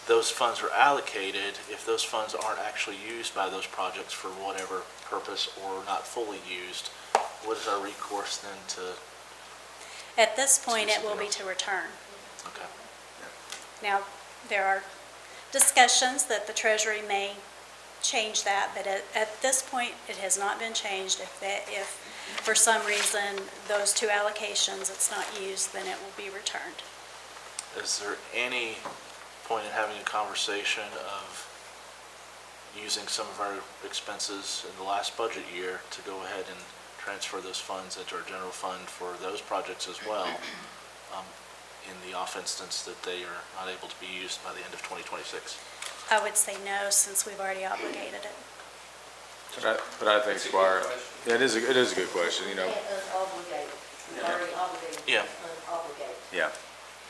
S5: those funds are allocated. If those funds aren't actually used by those projects for whatever purpose or not fully used, what is our recourse then to?
S12: At this point, it will be to return.
S5: Okay.
S12: Now, there are discussions that the Treasury may change that, but at this point, it has not been changed. If for some reason those two allocations, it's not used, then it will be returned.
S5: Is there any point in having a conversation of using some of our expenses in the last budget year to go ahead and transfer those funds into our general fund for those projects as well, in the off instance that they are not able to be used by the end of 2026?
S12: I would say no, since we've already obligated it.
S1: But I think, Squire, yeah, it is a good question, you know.
S5: Yeah.
S1: Yeah.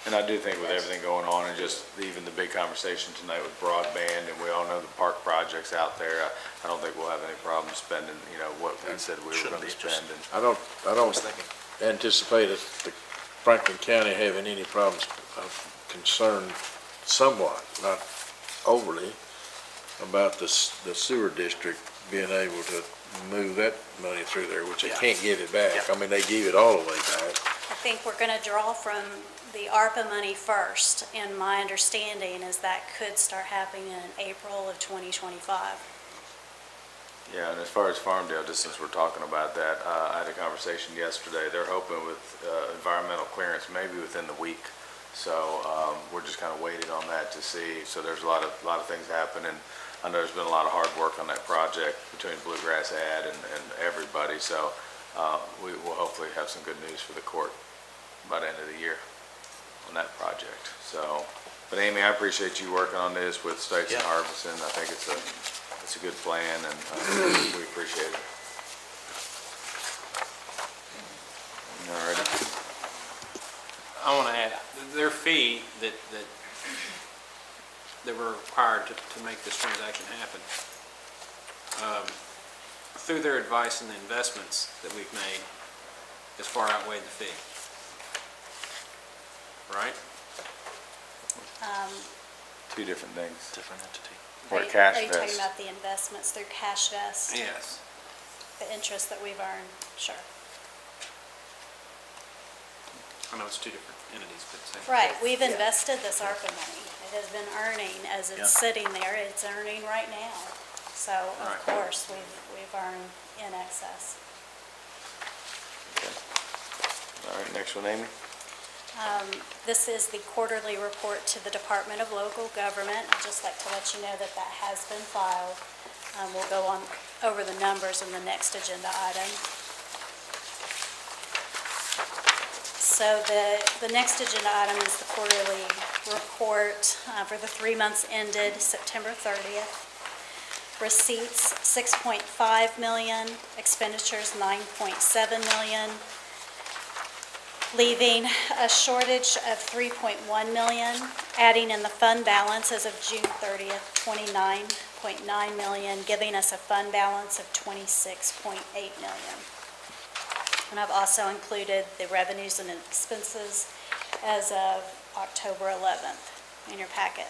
S1: And I do think with everything going on and just even the big conversation tonight with broadband, and we all know the park projects out there, I don't think we'll have any problem spending, you know, what we said we were gonna spend. And
S8: I don't anticipate that the Franklin County having any problems of concern somewhat, not overly, about the sewer district being able to move that money through there, which they can't give it back.
S5: Yeah.
S8: I mean, they give it all the way back.
S12: I think we're going to draw from the ARPA money first, and my understanding is that could start happening in April of 2025.
S1: Yeah, and as far as Farmdale, just since we're talking about that, I had a conversation yesterday. They're hoping with environmental clearance maybe within the week. So we're just kind of waiting on that to see. So there's a lot of things happening. I know there's been a lot of hard work on that project between Bluegrass Ad and everybody. So we will hopefully have some good news for the court by the end of the year on that project. So, but Amy, I appreciate you working on this with States and Harbison. I think it's a good plan, and we appreciate it. All righty.
S6: fee that were required to make this transaction happen, through their advice and the investments that we've made, has far outweighed the fee. Right?
S1: Two different things.
S5: Different entity.
S1: Or cash
S12: Are you talking
S1: vest.
S12: about the investments through cash vest?
S6: Yes.
S12: The interest that we've earned? Sure.
S6: I know it's two different entities, but same.
S12: Right, we've invested this ARPA money. It has been earning as
S5: Yeah.
S12: it's sitting there, it's earning right now. So, of
S6: Right.
S12: course, we've earned in excess.
S1: All right, next one, Amy.
S12: This is the quarterly report to the Department of Local Government. I'd just like to let you know that that has been filed. We'll go on over the numbers in the next agenda item. So the next agenda item is the quarterly report for the 3 months ended September 30th. Receipts, $6.5 million, expenditures, $9.7 million, leaving a shortage of $3.1 million, adding in the fund balance as of June 30th, $29.9 million, giving us a fund balance of $26.8 million. And I've also included the revenues and expenses as of October 11th in your packet.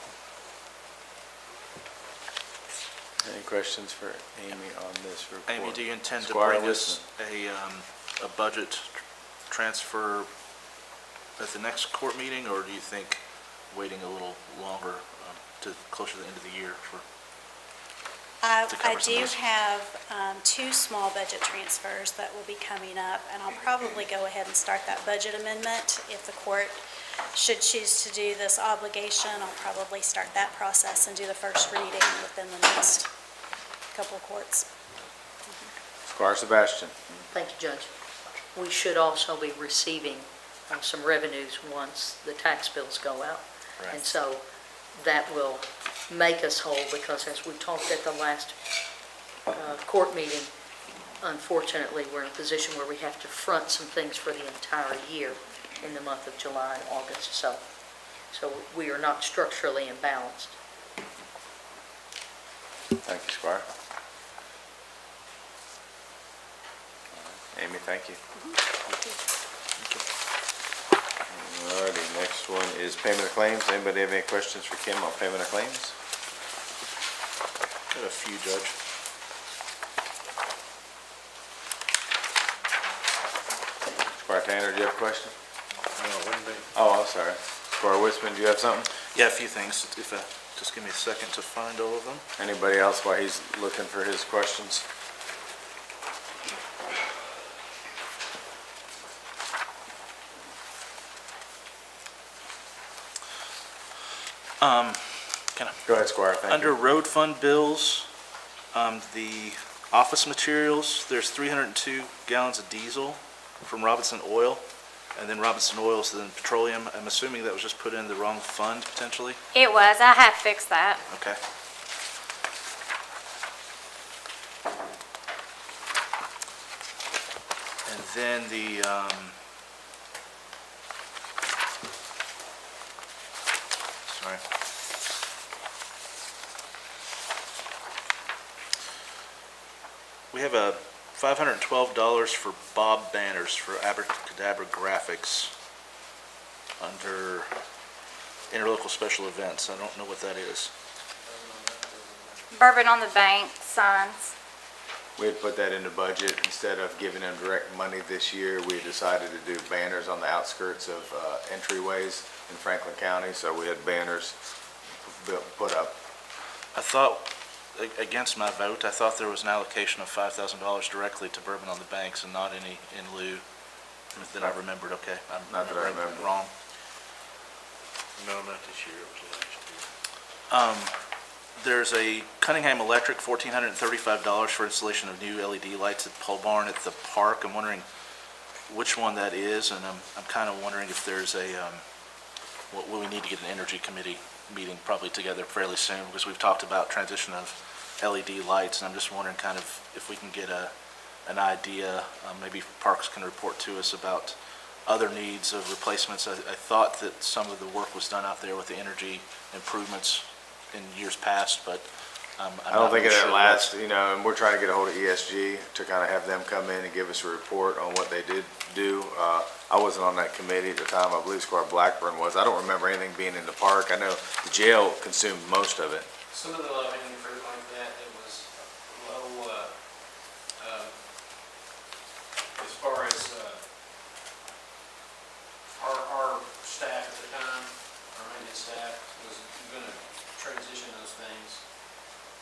S1: Any questions for Amy on this report?
S5: Amy, do you intend to
S1: Squire
S5: bring us
S1: Wilson.
S5: a budget transfer at the next court meeting, or do you think waiting a little longer to closer to the end of the year for?
S12: I
S5: to cover some of
S12: do
S5: this?
S12: have two small budget transfers that will be coming up, and I'll probably go ahead and start that budget amendment. If the court should choose to do this obligation, I'll probably start that process and do the first reading within the next couple of courts.
S1: Squire Sebastian.
S10: Thank you, Judge. We should also be receiving some revenues once the tax bills go out.
S5: Right.
S10: And so that will make us whole, because as we talked at the last court meeting, unfortunately, we're in a position where we have to front some things for the entire year in the month of July and August. So we are not structurally imbalanced.
S1: Thank you, Squire. Amy, thank you. All righty, next one is payment of claims. Anybody have any questions for Kim on payment of claims?
S5: I have a few, Judge.
S1: Squire Tanner, do you have a question?
S8: No, it wouldn't be.
S1: Oh, I'm sorry. Squire Wiseman, do you have something?
S5: Yeah, a few things. If just give me a second to find all of them.
S1: Anybody else while he's looking for his questions?
S5: Can I?
S1: Go ahead, Squire, thank
S5: Under
S1: you.
S5: road fund bills, the office materials, there's 302 gallons of diesel from Robinson Oil, and then Robinson Oil's then petroleum. I'm assuming that was just put in the wrong fund potentially?
S17: It was. I have fixed that.
S5: Okay. And then the, sorry. We have a $512 for Bob banners for Abracadabra Graphics under interlocal special events. I don't know what that is.
S17: Bourbon on the Bank signs.
S1: We had put that in the budget. Instead of giving them direct money this year, we decided to do banners on the outskirts of entryways in Franklin County. So we had banners put up.
S5: I thought, against my vote, I thought there was an allocation of $5,000 directly to Bourbon on the Banks and not any in lieu. Then I remembered, okay.
S1: Not that I remember.
S5: Wrong.
S8: No, not this year, it was last year.
S5: There's a Cunningham Electric, $1,435 for installation of new LED lights at Pole Barn at the park. I'm wondering which one that is, and I'm kind of wondering if there's a, well, we need to get an energy committee meeting probably together fairly soon, because we've talked about transition of LED lights, and I'm just wondering kind of if we can get an idea, maybe Parks can report to us about other needs of replacements. I thought that some of the work was done out there with the energy improvements in years past, but I'm
S1: I don't
S5: not
S1: think
S5: really
S1: it
S5: sure
S1: lasts, you know, and we're trying to get a hold of ESG to kind of have them come in and give us a report on what they did do. I wasn't on that committee at the time. I believe Squire Blackburn was. I don't remember anything being in the park. I know the jail consumed most of it.
S6: Some of the low-hanging fruit like that, it was low, as far as, our staff at the time, our maintenance staff, was gonna transition those things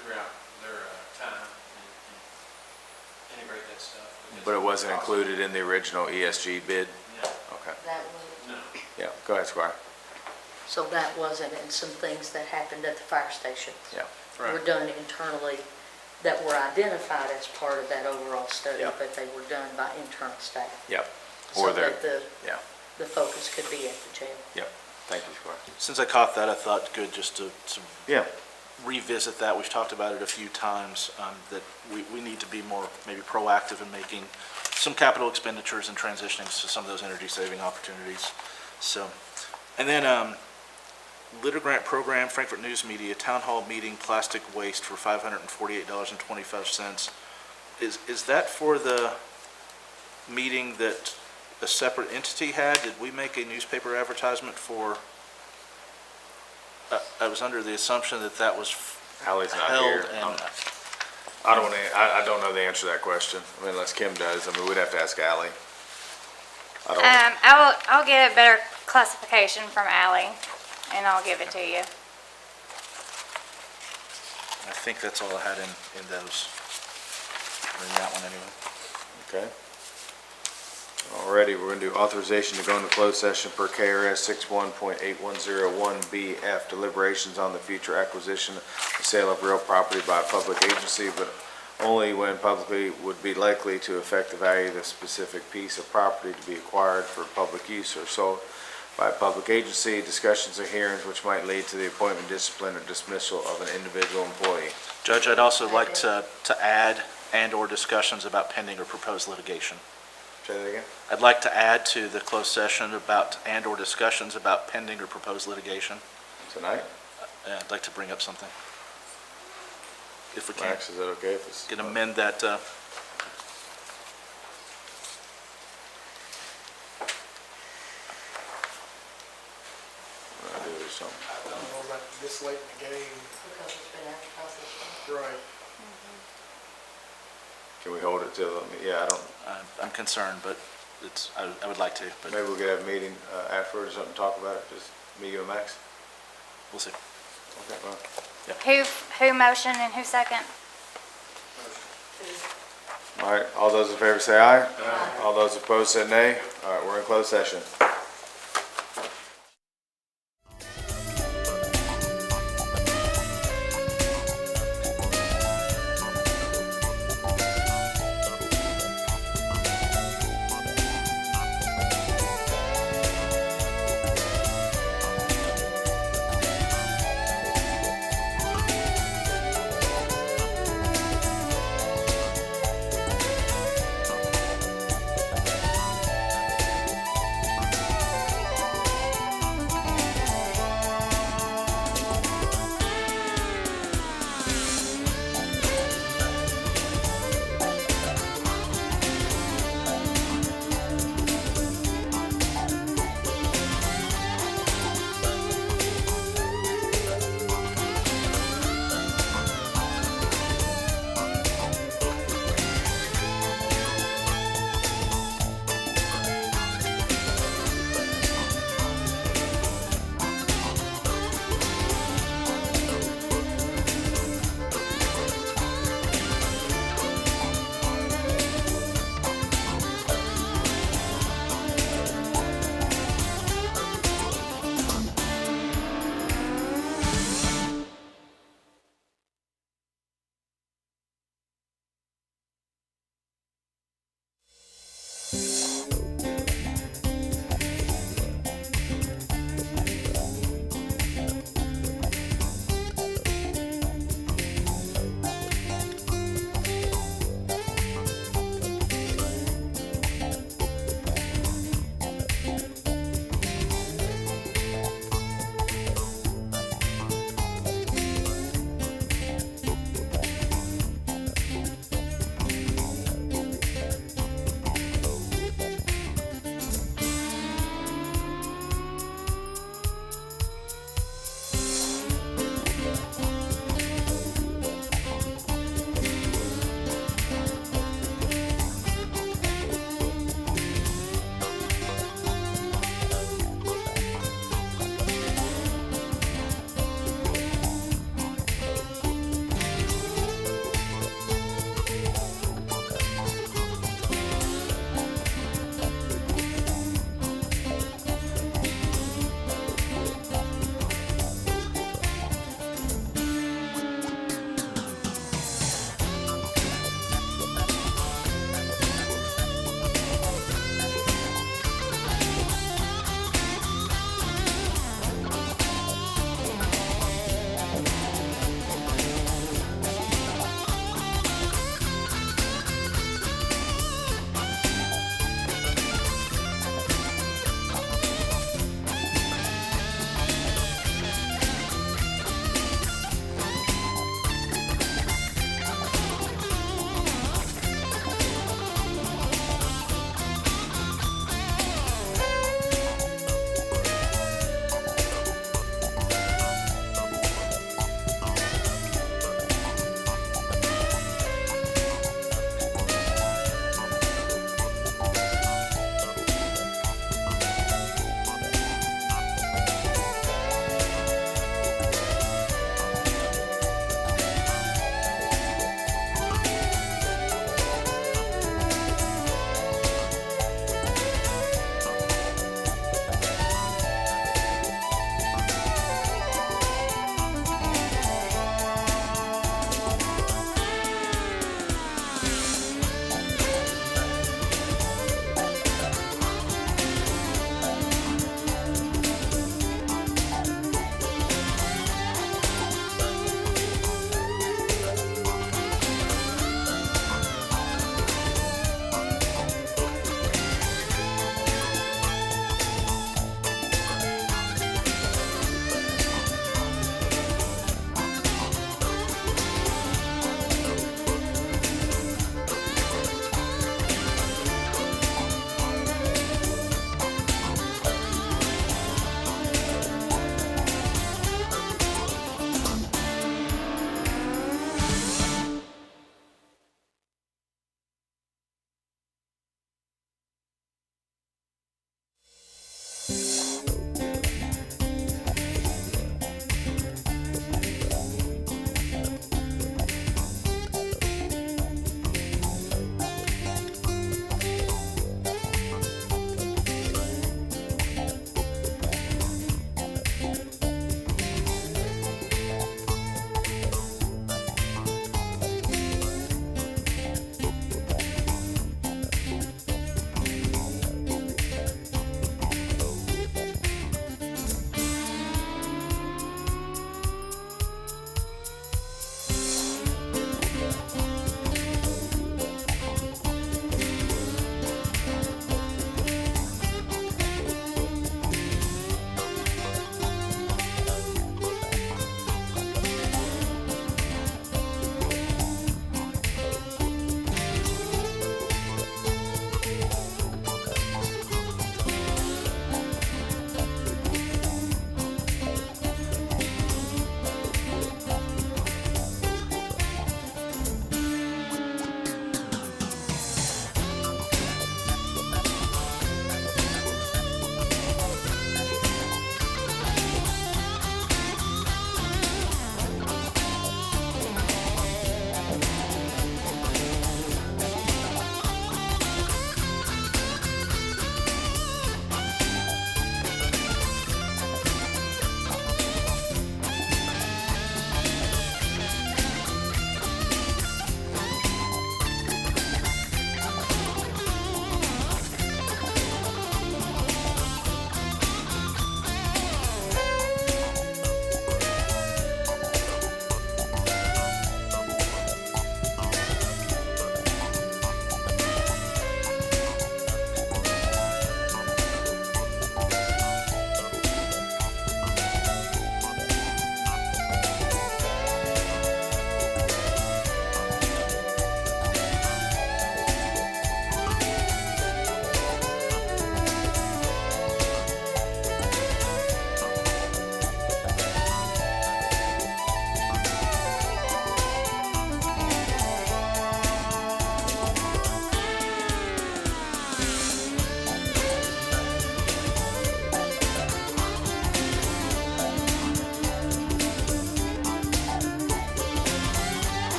S6: throughout their, time and integrate that stuff. because
S1: But it wasn't
S6: cost.
S1: included in the original ESG bid?
S6: No,
S1: Okay.
S10: That was,
S6: no.
S1: Yeah, go ahead, Squire.
S10: so that wasn't, and some things that happened at the fire station
S1: Yeah.
S10: were done internally that were identified as part of that overall study,
S1: Yeah.
S10: but they were done by internal staff.
S1: Yep.
S10: So
S1: Or they're,
S10: that
S1: yeah,
S10: the focus could be at the jail.
S1: yep. Thank you, Squire.
S5: Since I caught that, I thought good just to
S1: Yeah.
S5: revisit that. We've talked about it a few times, that we need to be more maybe proactive in making some capital expenditures and transitioning to some of those energy-saving opportunities. So, and then litter grant program, Frankfurt News Media, town hall meeting, plastic waste for $548.25. Is that for the meeting that a separate entity had? Did we make a newspaper advertisement for? I was under the assumption that that was
S1: Allie's not
S5: held
S1: here.
S5: and.
S1: I don't know the answer to that question. I mean, unless Kim does. I mean, we'd have to ask Allie. I don't,
S17: I'll get a better classification from Ally, and I'll give it to you.
S5: I think that's all I had in those, or in that one anyway.
S1: okay. Alrighty, we're gonna do authorization to go into closed session per KRS 61.8101BF, deliberations on the future acquisition and sale of real property by a public agency, but only when publicly would be likely to affect the value of the specific piece of property to be acquired for public use or sold by a public agency, discussions or hearings which might lead to the appointment, discipline, or dismissal of an individual employee.
S5: Judge, I'd also like to add and/or discussions about pending or proposed litigation.
S1: Say that again?
S5: I'd like to add to the closed session about and/or discussions about pending or proposed litigation.
S1: Tonight?
S5: I'd like to bring up something. If we can.
S1: Max, is that okay if it's?
S5: Can amend that,
S1: Or something.
S16: I don't know about this late in the game.
S10: Because it's been advertised.
S16: Right.
S1: Can we hold it till, yeah, I don't,
S5: I'm concerned, but I would like to, but
S1: maybe we could have a meeting afterwards or something, to talk about it, just me, you, and Max?
S5: we'll see.
S1: Okay, well.
S17: Who motioned and who second?
S1: All right, all those in favor say aye. Aye. All those opposed say nay. All right, we're in closed session.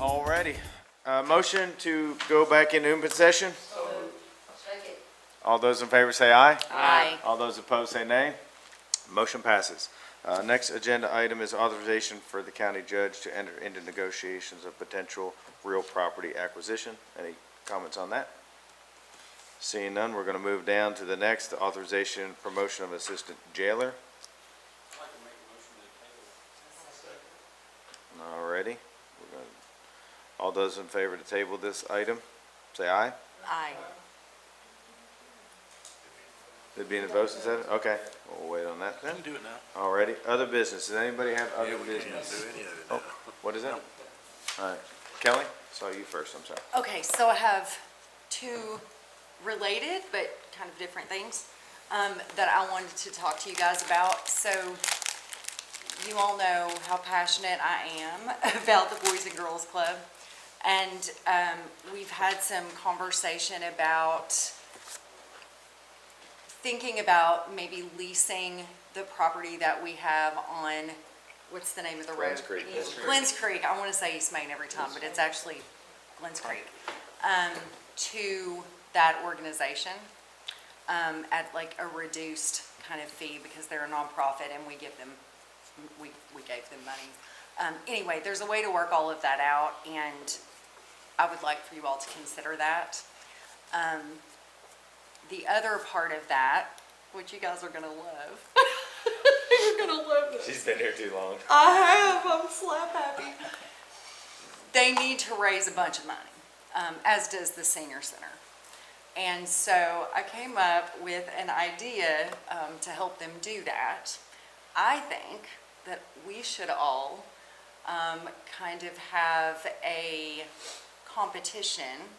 S1: Alrighty. Motion to go back into open session? All those in favor say aye.
S10: Aye.
S1: All those opposed say nay. Motion passes. Next agenda item is authorization for the county judge to enter into negotiations of potential real property acquisition. Any comments on that? Seeing none, we're going to move down to the next, the authorization and promotion of assistant jailer. Alrighty. All those in favor to table this item, say aye.
S10: Aye.
S1: It'd be in the votes instead? Okay, we'll wait on that then.
S5: We can do it now.
S1: Alrighty, other business. Does anybody have other business? Oh, what is that? Alright, Kelly, saw you first, I'm sorry.
S18: Okay, so I have two related but kind of different things that I wanted to talk to you guys about. So you all know how passionate I am about the Boys and Girls Club. And we've had some conversation about thinking about maybe leasing the property that we have on, what's the name of the road?
S1: Glens Creek.
S18: Glens Creek. I want to say East Main every time, but it's actually Glens Creek. To that organization at like a reduced kind of fee because they're a nonprofit and we give them, we gave them money. Anyway, there's a way to work all of that out, and I would like for you all to consider that. The other part of that, which you guys are gonna love, you're gonna love this.
S1: She's been here too long.
S18: I have, I'm slap happy. They need to raise a bunch of money, as does the senior center. And so I came up with an idea to help them do that. I think that we should all kind of have a competition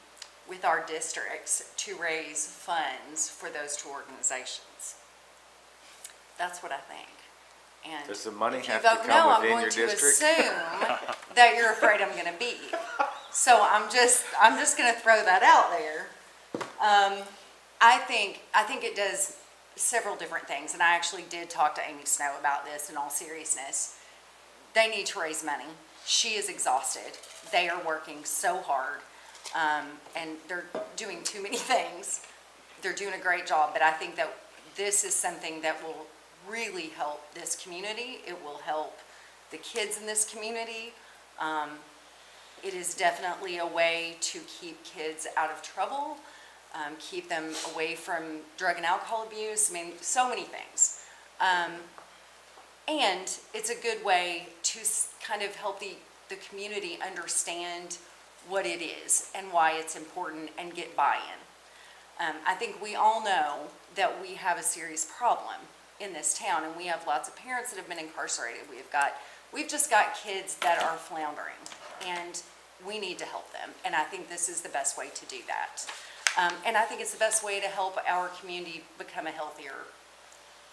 S18: with our districts to raise funds for those two organizations. That's what I think. And
S1: Does the money
S18: if you
S1: have to
S18: vote
S1: come
S18: no, I'm
S1: within
S18: going
S1: your
S18: to
S1: district?
S18: assume that you're afraid I'm gonna beat you. So I'm just gonna throw that out there. I think it does several different things, and I actually did talk to Amy Snow about this in all seriousness. They need to raise money. She is exhausted. They are working so hard, and they're doing too many things. They're doing a great job, but I think that this is something that will really help this community. It will help the kids in this community. It is definitely a way to keep kids out of trouble, keep them away from drug and alcohol abuse. I mean, so many things. And it's a good way to kind of help the community understand what it is and why it's important and get buy-in. I think we all know that we have a serious problem in this town, and we have lots of parents that have been incarcerated. We've just got kids that are floundering, and we need to help them. And I think this is the best way to do that. And I think it's the best way to help our community become a healthier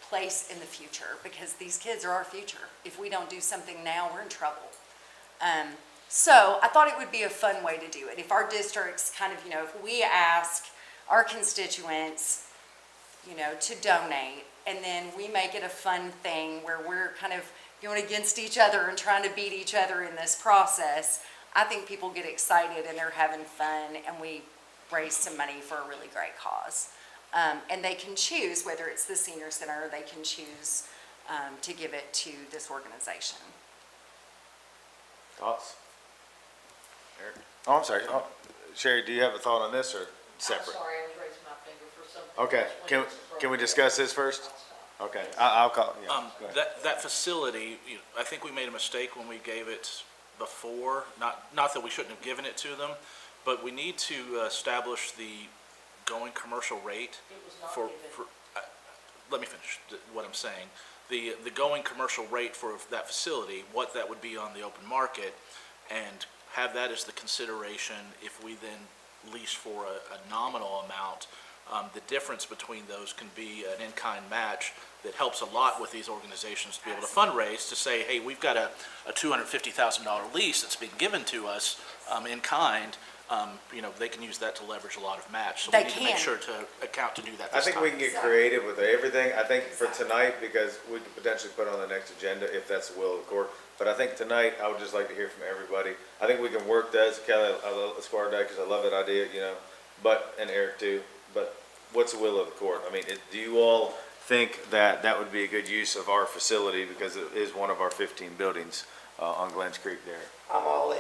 S18: place in the future, because these kids are our future. If we don't do something now, we're in trouble. So I thought it would be a fun way to do it. If our districts kind of, if we ask our constituents, to donate, and then we make it a fun thing where we're kind of going against each other and trying to beat each other in this process, I think people get excited and they're having fun, and we raise some money for a really great cause. And they can choose whether it's the senior center, or they can choose to give it to this organization.
S1: Thoughts? Eric? Oh, I'm sorry. Oh, Sherry, do you have a thought on this or separate?
S10: I'm sorry, I was raising my finger for something.
S1: Okay, can we discuss this first? Okay, I'll call, yeah, go ahead.
S5: That facility, I think we made a mistake when we gave it before, not that we shouldn't have given it to them, but we need to establish the going commercial rate for, let me finish what I'm saying. The going commercial rate for that facility, what that would be on the open market, and have that as the consideration if we then lease for a nominal amount. The difference between those can be an in-kind match that helps a lot with these organizations to be able to fundraise, to say, hey, we've got a $250,000 lease that's been given to us in kind. they can use that to leverage a lot of match. So
S18: They
S5: we need to make
S18: can.
S5: sure to account to do that
S1: I
S5: this
S1: think
S5: time.
S1: we can get creative with everything. I think for tonight, because we could potentially put on the next agenda if that's the will of the court. But I think tonight, I would just like to hear from everybody. I think we can work that, Kelly, I love Squire Day, because I love that idea, and Eric too. But what's the will of the court? I mean, do you all think that that would be a good use of our facility, because it is one of our 15 buildings on Glens Creek there?
S7: I'm all in.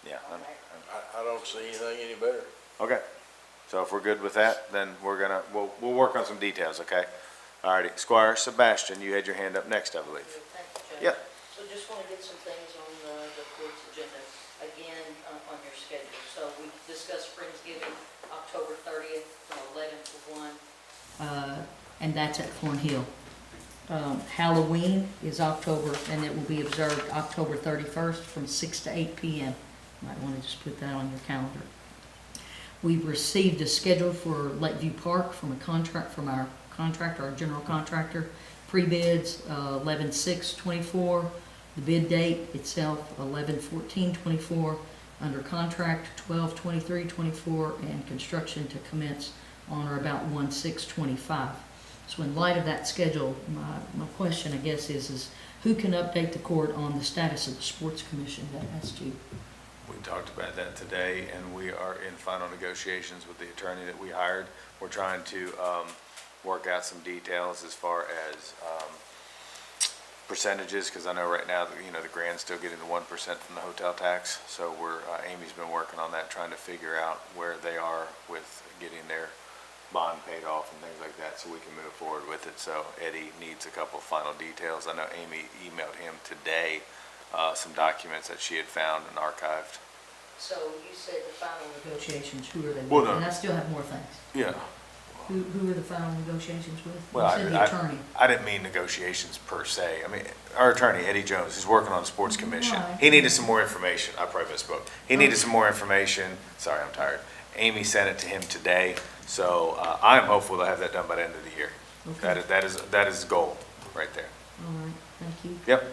S1: Yeah.
S8: I don't see anything any better.
S1: Okay. So if we're good with that, then we'll work on some details, okay? All righty. Squire Sebastian, you had your hand up next, I believe.
S10: Thank you, Judge.
S1: Yeah.
S10: So just want to get some things on the court's agenda, again, on your schedule. So we discussed Friendsgiving, October 30th, from 11 to 1. And that's at Thornhill. Halloween is October, and it will be observed October 31st from 6 to 8 p.m. Might want to just put that on your calendar. We've received a schedule for Lakeview Park from our contractor, our general contractor. Pre-bids, 11/6/24. The bid date itself, 11/14/24. Under contract, 12/23/24, and construction to commence on or about 1/6/25. So in light of that schedule, my question, I guess, is who can update the court on the status of the sports commission that has to?
S1: We talked about that today, and we are in final negotiations with the attorney that we hired. We're trying to work out some details as far as percentages, because I know right now, the grand's still getting the 1% from the hotel tax. So Amy's been working on that, trying to figure out where they are with getting their bond paid off and things like that, so we can move forward with it. So Eddie needs a couple final details. I know Amy emailed him today some documents that she had found and archived.
S10: So you said the final negotiations, who are they with?
S1: Well, no.
S10: And I still have more things.
S1: Yeah.
S10: Who are the final negotiations with?
S1: Well,
S10: You said the attorney.
S1: I didn't mean negotiations per se. I mean, our attorney, Eddie Jones, he's working on the sports commission.
S10: Right.
S1: He needed some more information. I probably misspoke. He needed some more information. Sorry, I'm tired. Amy sent it to him today, so I'm hopeful to have that done by the end of the year.
S10: Okay.
S1: That is the goal right there.
S10: All right, thank you.
S1: Yep.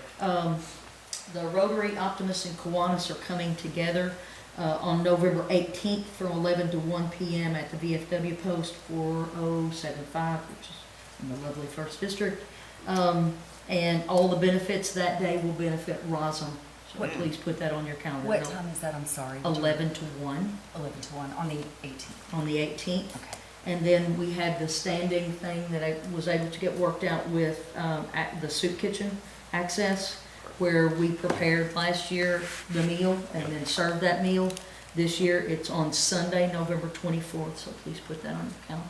S10: The Rotary, Optimus, and Kiwanis are coming together on November 18th from 11 to 1 p.m. at the VFW Post 4075, which is in the lovely First District. And all the benefits that day will benefit ROSM. So please put that on your calendar.
S18: What time is that? I'm sorry.
S10: 11 to 1.
S18: 11 to 1 on the 18th.
S10: On the 18th.
S18: Okay.
S10: And then we had the standing thing that I was able to get worked out with at the soup kitchen access, where we prepared last year the meal and then served that meal. This year, it's on Sunday, November 24th, so please put that on your calendar.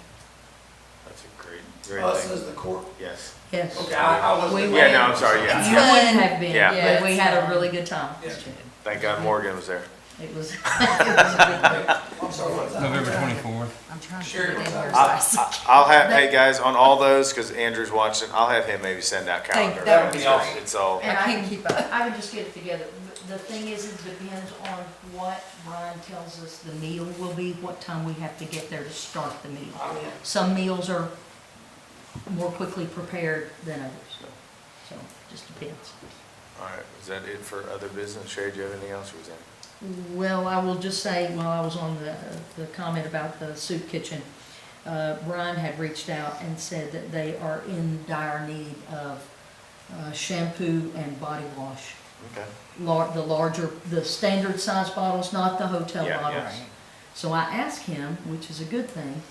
S1: That's a great
S7: Us
S1: thing.
S7: as the court.
S1: Yes.
S10: Yes.
S7: Okay, I wasn't.
S1: Yeah, no, I'm sorry, yeah.
S10: You wouldn't have been,
S1: Yeah.
S10: but we had a really good time.
S7: Yeah.
S1: Thank God Morgan was there.
S10: It was, it was a
S7: I'm sorry, what's that?
S6: November 24th.
S18: I'm trying to
S7: Sure,
S18: put it in here.
S1: I'll have, hey guys, on all those, because Andrew's watching, I'll have him maybe send out calendar.
S18: that would
S7: be awesome.
S1: It's all,
S10: And
S18: I
S10: I
S18: can't
S10: can
S18: keep up.
S10: I would just get it together. The thing is, it depends on what Brian tells us the meal will be, what time we have to get there to start the meal.
S7: I'm in.
S10: Some meals are more quickly prepared than others, so just depends.
S1: all right, is that it for other business? Sherry, do you have anything else, or was that?
S10: Well, I will just say, while I was on the comment about the soup kitchen, Brian had reached out and said that they are in dire need of shampoo and body wash.
S1: Okay.
S10: The standard size bottles, not the hotel
S1: Yeah,
S10: bottles.
S1: yeah.
S10: So I asked him, which is a good thing,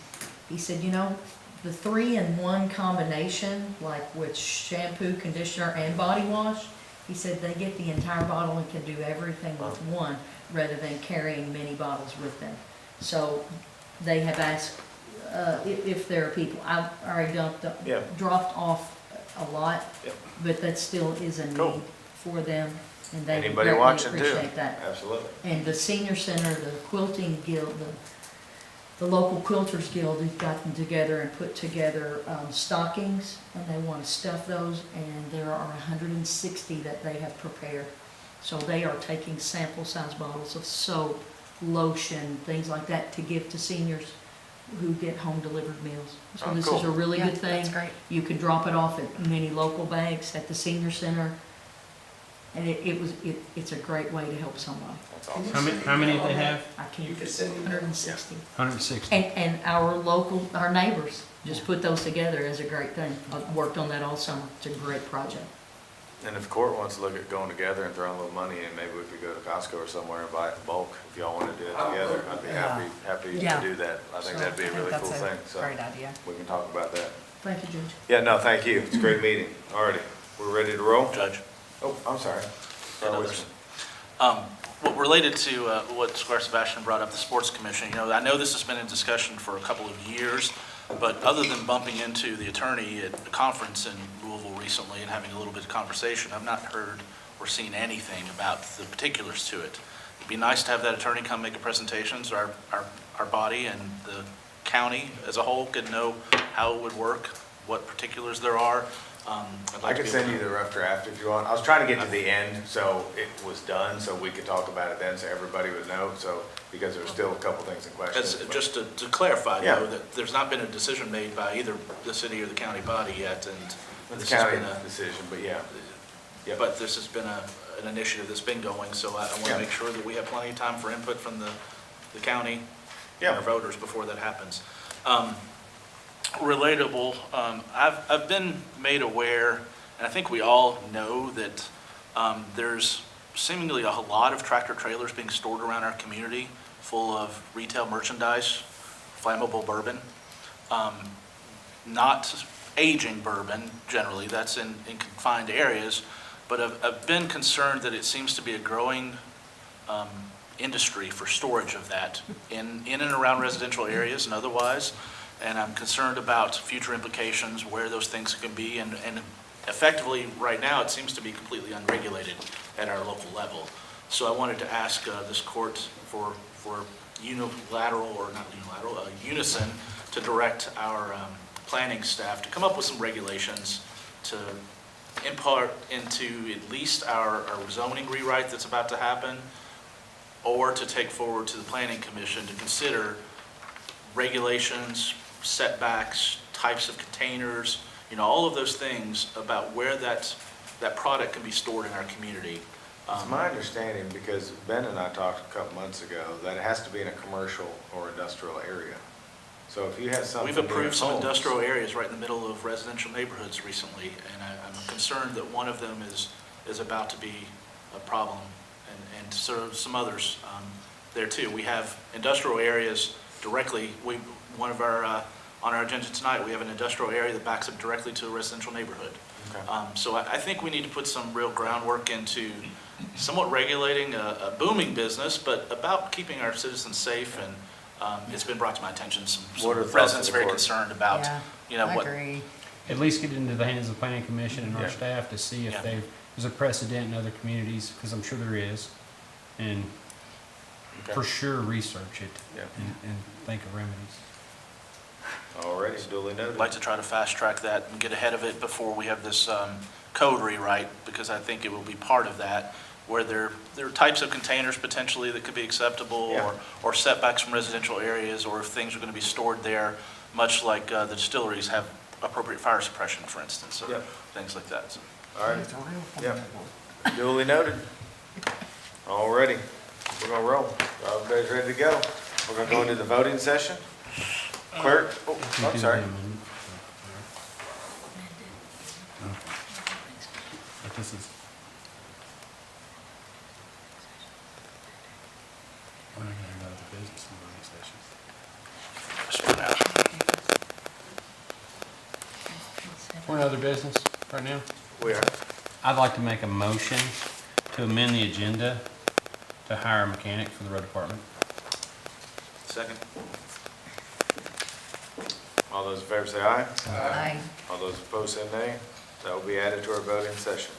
S10: he said, the 3-in-1 combination, like with shampoo, conditioner, and body wash, he said they get the entire bottle and can do everything with one, rather than carrying many bottles with them. So they have asked if there are people. I already dropped off a lot, but that still is a
S1: Cool.
S10: need for them, and they
S1: Anybody
S10: greatly
S1: watching too?
S10: appreciate that.
S1: Absolutely.
S10: And the senior center, the quilting guild, the local quilters guild have gotten together and put together stockings, and they want to stuff those, and there are 160 that they have prepared. So they are taking sample size bottles of soap, lotion, things like that to give to seniors who get home delivered meals. So
S1: Oh,
S10: this
S1: cool.
S10: is a really
S18: Yeah,
S10: good thing.
S18: that's great.
S10: You can drop it off at many local banks, at the senior center.
S19: And it's a great way to help someone.
S1: That's awesome.
S6: How many do they have?
S19: I can't, 160.
S6: 160.
S19: And our neighbors just put those together as a great thing. I've worked on that all summer. It's a great project.
S1: And if the court wants to look at going together and throwing a little money in, maybe we could go to Costco or somewhere and buy it in bulk. If y'all want to do it together, I'd be happy
S19: Yeah.
S1: to do that. I think that'd be a really cool thing. So
S13: Great idea.
S1: we can talk about that.
S19: Thank you, Judge.
S1: Yeah, no, thank you. It's a great meeting. Alrighty, we're ready to roll?
S5: Judge.
S1: Oh, I'm sorry.
S5: And others. Well, related to what Squire Sebastian brought up, the Sports Commission, I know this has been in discussion for a couple of years, but other than bumping into the attorney at a conference in Louisville recently and having a little bit of conversation, I've not heard or seen anything about the particulars to it. It'd be nice to have that attorney come make a presentation so our body and the county as a whole could know how it would work, what particulars there are.
S1: I could send you the rough draft if you want. I was trying to get to the end, so it was done, so we could talk about it then, so everybody would know, because there's still a couple things in question.
S5: Just to clarify,
S1: Yeah.
S5: though, that there's not been a decision made by either the city or the county body yet, and
S1: It's
S5: this
S1: a
S5: has
S1: county
S5: been a,
S1: decision, but yeah. Yeah.
S5: but this has been an initiative that's been going, so I want
S1: Yeah.
S5: to make sure that we have plenty of time for input from the county and
S1: Yeah.
S5: our voters before that happens. Relatable, I've been made aware, and I think we all know that there's seemingly a lot of tractor trailers being stored around our community full of retail merchandise, flammable bourbon, not aging bourbon generally, that's in confined areas, but I've been concerned that it seems to be a growing industry for storage of that in and around residential areas and otherwise. And I'm concerned about future implications, where those things can be, and effectively, right now, it seems to be completely unregulated at our local level. So I wanted to ask this court for unilateral, or not unilateral, unison, to direct our planning staff to come up with some regulations to impart into at least our zoning rewrite that's about to happen, or to take forward to the Planning Commission to consider regulations, setbacks, types of containers, all of those things about where that product can be stored in our community.
S1: It's my understanding, because Ben and I talked a couple months ago, that it has to be in a commercial or industrial area. So if you have something
S5: We've
S1: near
S5: approved some
S1: homes-
S5: industrial areas right in the middle of residential neighborhoods recently, and I'm concerned that one of them is about to be a problem, and so some others there too. We have industrial areas directly, on our agenda tonight, we have an industrial area that backs up directly to a residential neighborhood.
S1: Okay.
S5: So I think we need to put some real groundwork into somewhat regulating a booming business, but about keeping our citizens safe, and it's been brought to my attention, some
S1: What are the thoughts of
S5: residents
S1: the
S5: are very
S1: court?
S5: concerned about, what.
S6: At least get into the hands of the planning commission and
S1: Yeah.
S6: our staff to see if
S5: Yeah.
S6: there's a precedent in other communities, because I'm sure there is. And
S1: Okay.
S6: for sure, research it
S1: Yeah.
S6: and think of remedies.
S1: Already, duly noted.
S5: I'd like to try to fast track that and get ahead of it before we have this code rewrite, because I think it will be part of that, where there are types of containers potentially that could be acceptable,
S1: Yeah.
S5: or setbacks from residential areas, or if things are going to be stored there, much like the distilleries have appropriate fire suppression, for instance, or
S1: Yeah.
S5: things like that. So,
S1: All right. Yeah. Duly noted. Alrighty, we're gonna roll. Everybody's ready to go. We're gonna go into the voting session. Clerk, oh, I'm sorry.
S6: But this is. We're not gonna go to the business in the session.
S5: just for now.
S6: For another business right now?
S1: We are.
S6: I'd like to make a motion to amend the agenda to hire a mechanic for the road department.
S5: Second.
S1: All those in favor say aye.
S19: Aye.
S1: All those opposed say nay. That will be added to our voting session.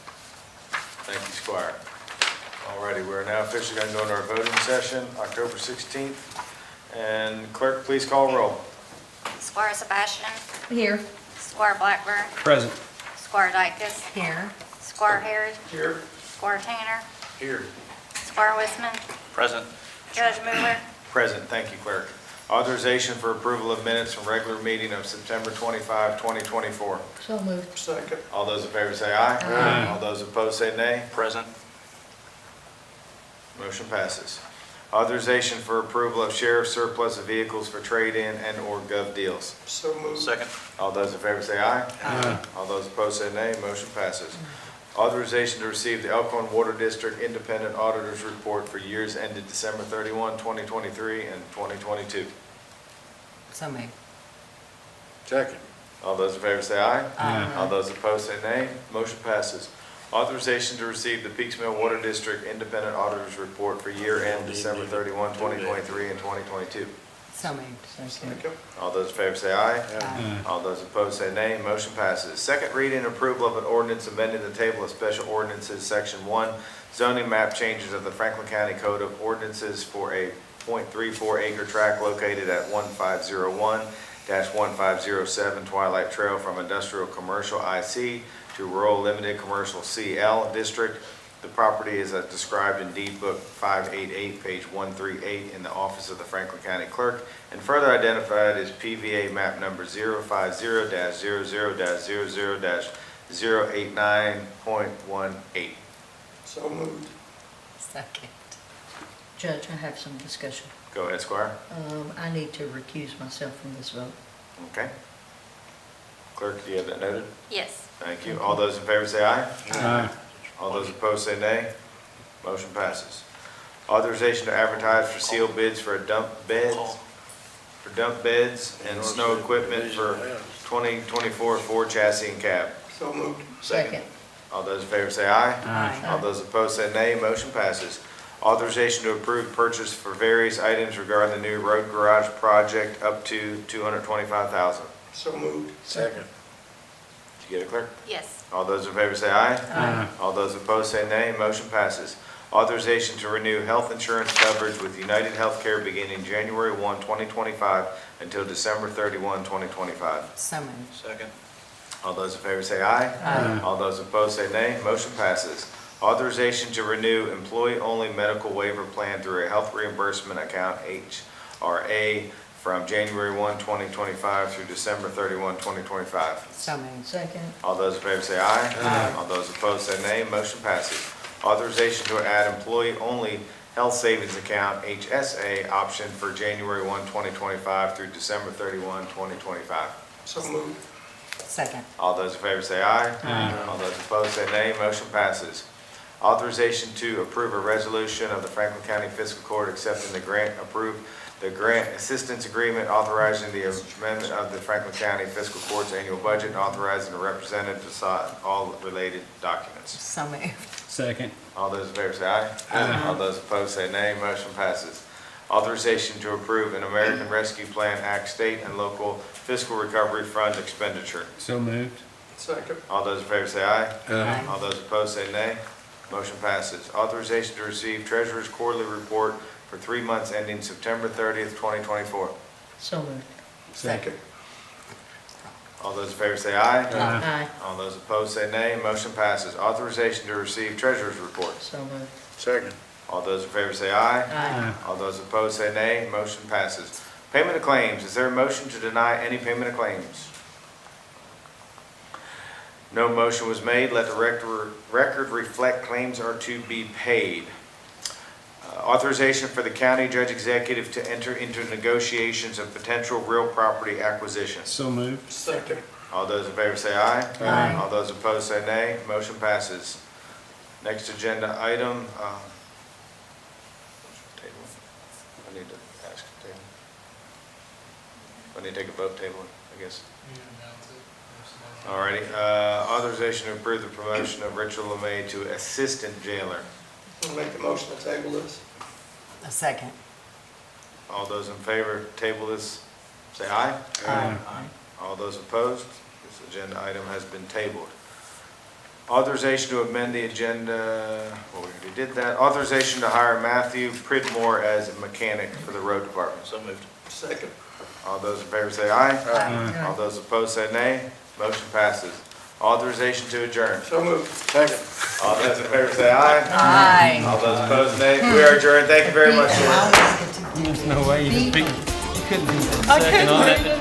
S1: Thank you, Squire. Alrighty, we're now officially going to go into our voting session, October 16th. And clerk, please call roll.
S17: Squire Sebastian,
S19: Here.
S17: Squire Blackburn,
S6: Present.
S17: Squire Dykus,
S19: Here.
S17: Squire Harris,
S1: Here.
S17: Squire Tanner,
S1: Here.
S17: Squire Wisman,
S5: Present.
S17: Judge Mueller,
S1: Present, thank you, clerk. Authorization for approval of minutes from regular meeting of September 25, 2024.
S19: So moved.
S14: Second.
S1: All those in favor say aye.
S6: Aye.
S1: All those opposed say nay.
S5: Present.
S1: Motion passes. Authorization for approval of sheriff surplus of vehicles for trade-in and/or gov deals.
S7: So moved.
S5: Second.
S1: All those in favor say aye.
S8: Aye.
S1: All those opposed say nay. Motion passes. Authorization to receive the Elkhorn Water District Independent Auditor's Report for years ended December 31, 2023 and 2022.
S13: So moved.
S8: Second.
S1: All those in favor say aye.
S13: Aye.
S1: All those opposed say nay. Motion passes. Authorization to receive the Peaksville Water District Independent Auditor's Report for year end December 31, 2023 and 2022.
S13: So moved.
S7: Second.
S1: All those in favor say aye.
S13: Aye.
S1: All those opposed say nay. Motion passes. Second reading and approval of an ordinance amending the table of special ordinances, Section 1, zoning map changes of the Franklin County Code of Ordinances for a .34 acre tract located at 1501-1507 Twilight Trail from Industrial Commercial IC to Rural Limited Commercial CL District. The property is described in deed book 588, page 138 in the office of the Franklin County Clerk, and further identified as PVA map number 050-00-00-089.18.
S7: So moved.
S13: Second.
S19: Judge, I have some discussion.
S1: Go ahead, Squire.
S19: I need to recuse myself from this vote.
S1: Okay. Clerk, do you have that noted?
S12: Yes.
S1: Thank you. All those in favor say aye.
S8: Aye.
S1: All those opposed say nay. Motion passes. Authorization to advertise for sealed bids for dump beds and snow equipment for 2024 Ford chassis and cab.
S7: So moved.
S19: Second.
S1: All those in favor say aye.
S19: Aye.
S1: All those opposed say nay. Motion passes. Authorization to approve purchase for various items regarding the new road garage project up to $225,000.
S7: So moved.
S8: Second.
S1: Did you get it, Clerk?
S12: Yes.
S1: All those in favor say aye.
S8: Aye.
S1: All those opposed say nay. Motion passes. Authorization to renew health insurance coverage with United Healthcare beginning January 1, 2025 until December 31, 2025.
S13: So moved.
S5: Second.
S1: All those in favor say aye.
S8: Aye.
S1: All those opposed say nay. Motion passes. Authorization to renew employee-only medical waiver plan through a health reimbursement account, HRA, from January 1, 2025 through December 31, 2025.
S13: So moved.
S19: Second.
S1: All those in favor say aye.
S8: Aye.
S1: All those opposed say nay. Motion passes. Authorization to add employee-only health savings account, HSA, option for January 1, 2025 through December 31, 2025.
S7: So moved.
S13: Second.
S1: All those in favor say aye.
S8: Aye.
S1: All those opposed say nay. Motion passes. Authorization to approve a resolution of the Franklin County Fiscal Court accepting the grant assistance agreement, authorizing the amendment of the Franklin County Fiscal Court's annual budget, and authorizing a representative to sign all related documents.
S13: So moved.
S6: Second.
S1: All those in favor say aye. All those opposed say nay. Motion passes. Authorization to approve an American Rescue Plan Act state and local fiscal recovery fund expenditure.
S6: So moved.
S7: Second.
S1: All those in favor say aye.
S13: Aye.
S1: All those opposed say nay. Motion passes. Authorization to receive treasurer's quarterly report for 3 months ending September 30th, 2024.
S19: So moved.
S7: Second.
S1: All those in favor say aye.
S19: Aye.
S1: All those opposed say nay. Motion passes. Authorization to receive treasurer's report.
S19: So moved.
S8: Second.
S1: All those in favor say aye.
S19: Aye.
S1: All those opposed say nay. Motion passes. Payment of claims. Is there a motion to deny any payment of claims? No motion was made. Let the record reflect claims are to be paid. Authorization for the county judge executive to enter into negotiations of potential real property acquisition.
S6: So moved.
S7: Second.
S1: All those in favor say aye.
S19: Aye.
S1: All those opposed say nay. Motion passes. Next agenda item. I need to ask the table. I need to take a vote table, I guess. Alrighty, authorization to approve the promotion of Richard LeMay to assistant jailer.
S7: I'll make the motion to table this.
S13: A second.
S1: All those in favor of table this, say aye.
S13: Aye.
S1: All those opposed, this agenda item has been tabled. Authorization to amend the agenda, well, we already did that. Authorization to hire Matthew Pridmore as a mechanic for the road department.
S5: So moved.
S7: Second.
S1: All those in favor say aye.
S13: Aye.
S1: All those opposed say nay. Motion passes. Authorization to adjourn.
S7: So moved.
S8: Second.
S1: All those in favor say aye.
S13: Aye.
S1: All those opposed, nay. We are adjourned. Thank you very much.
S6: There's no way you couldn't be second on it.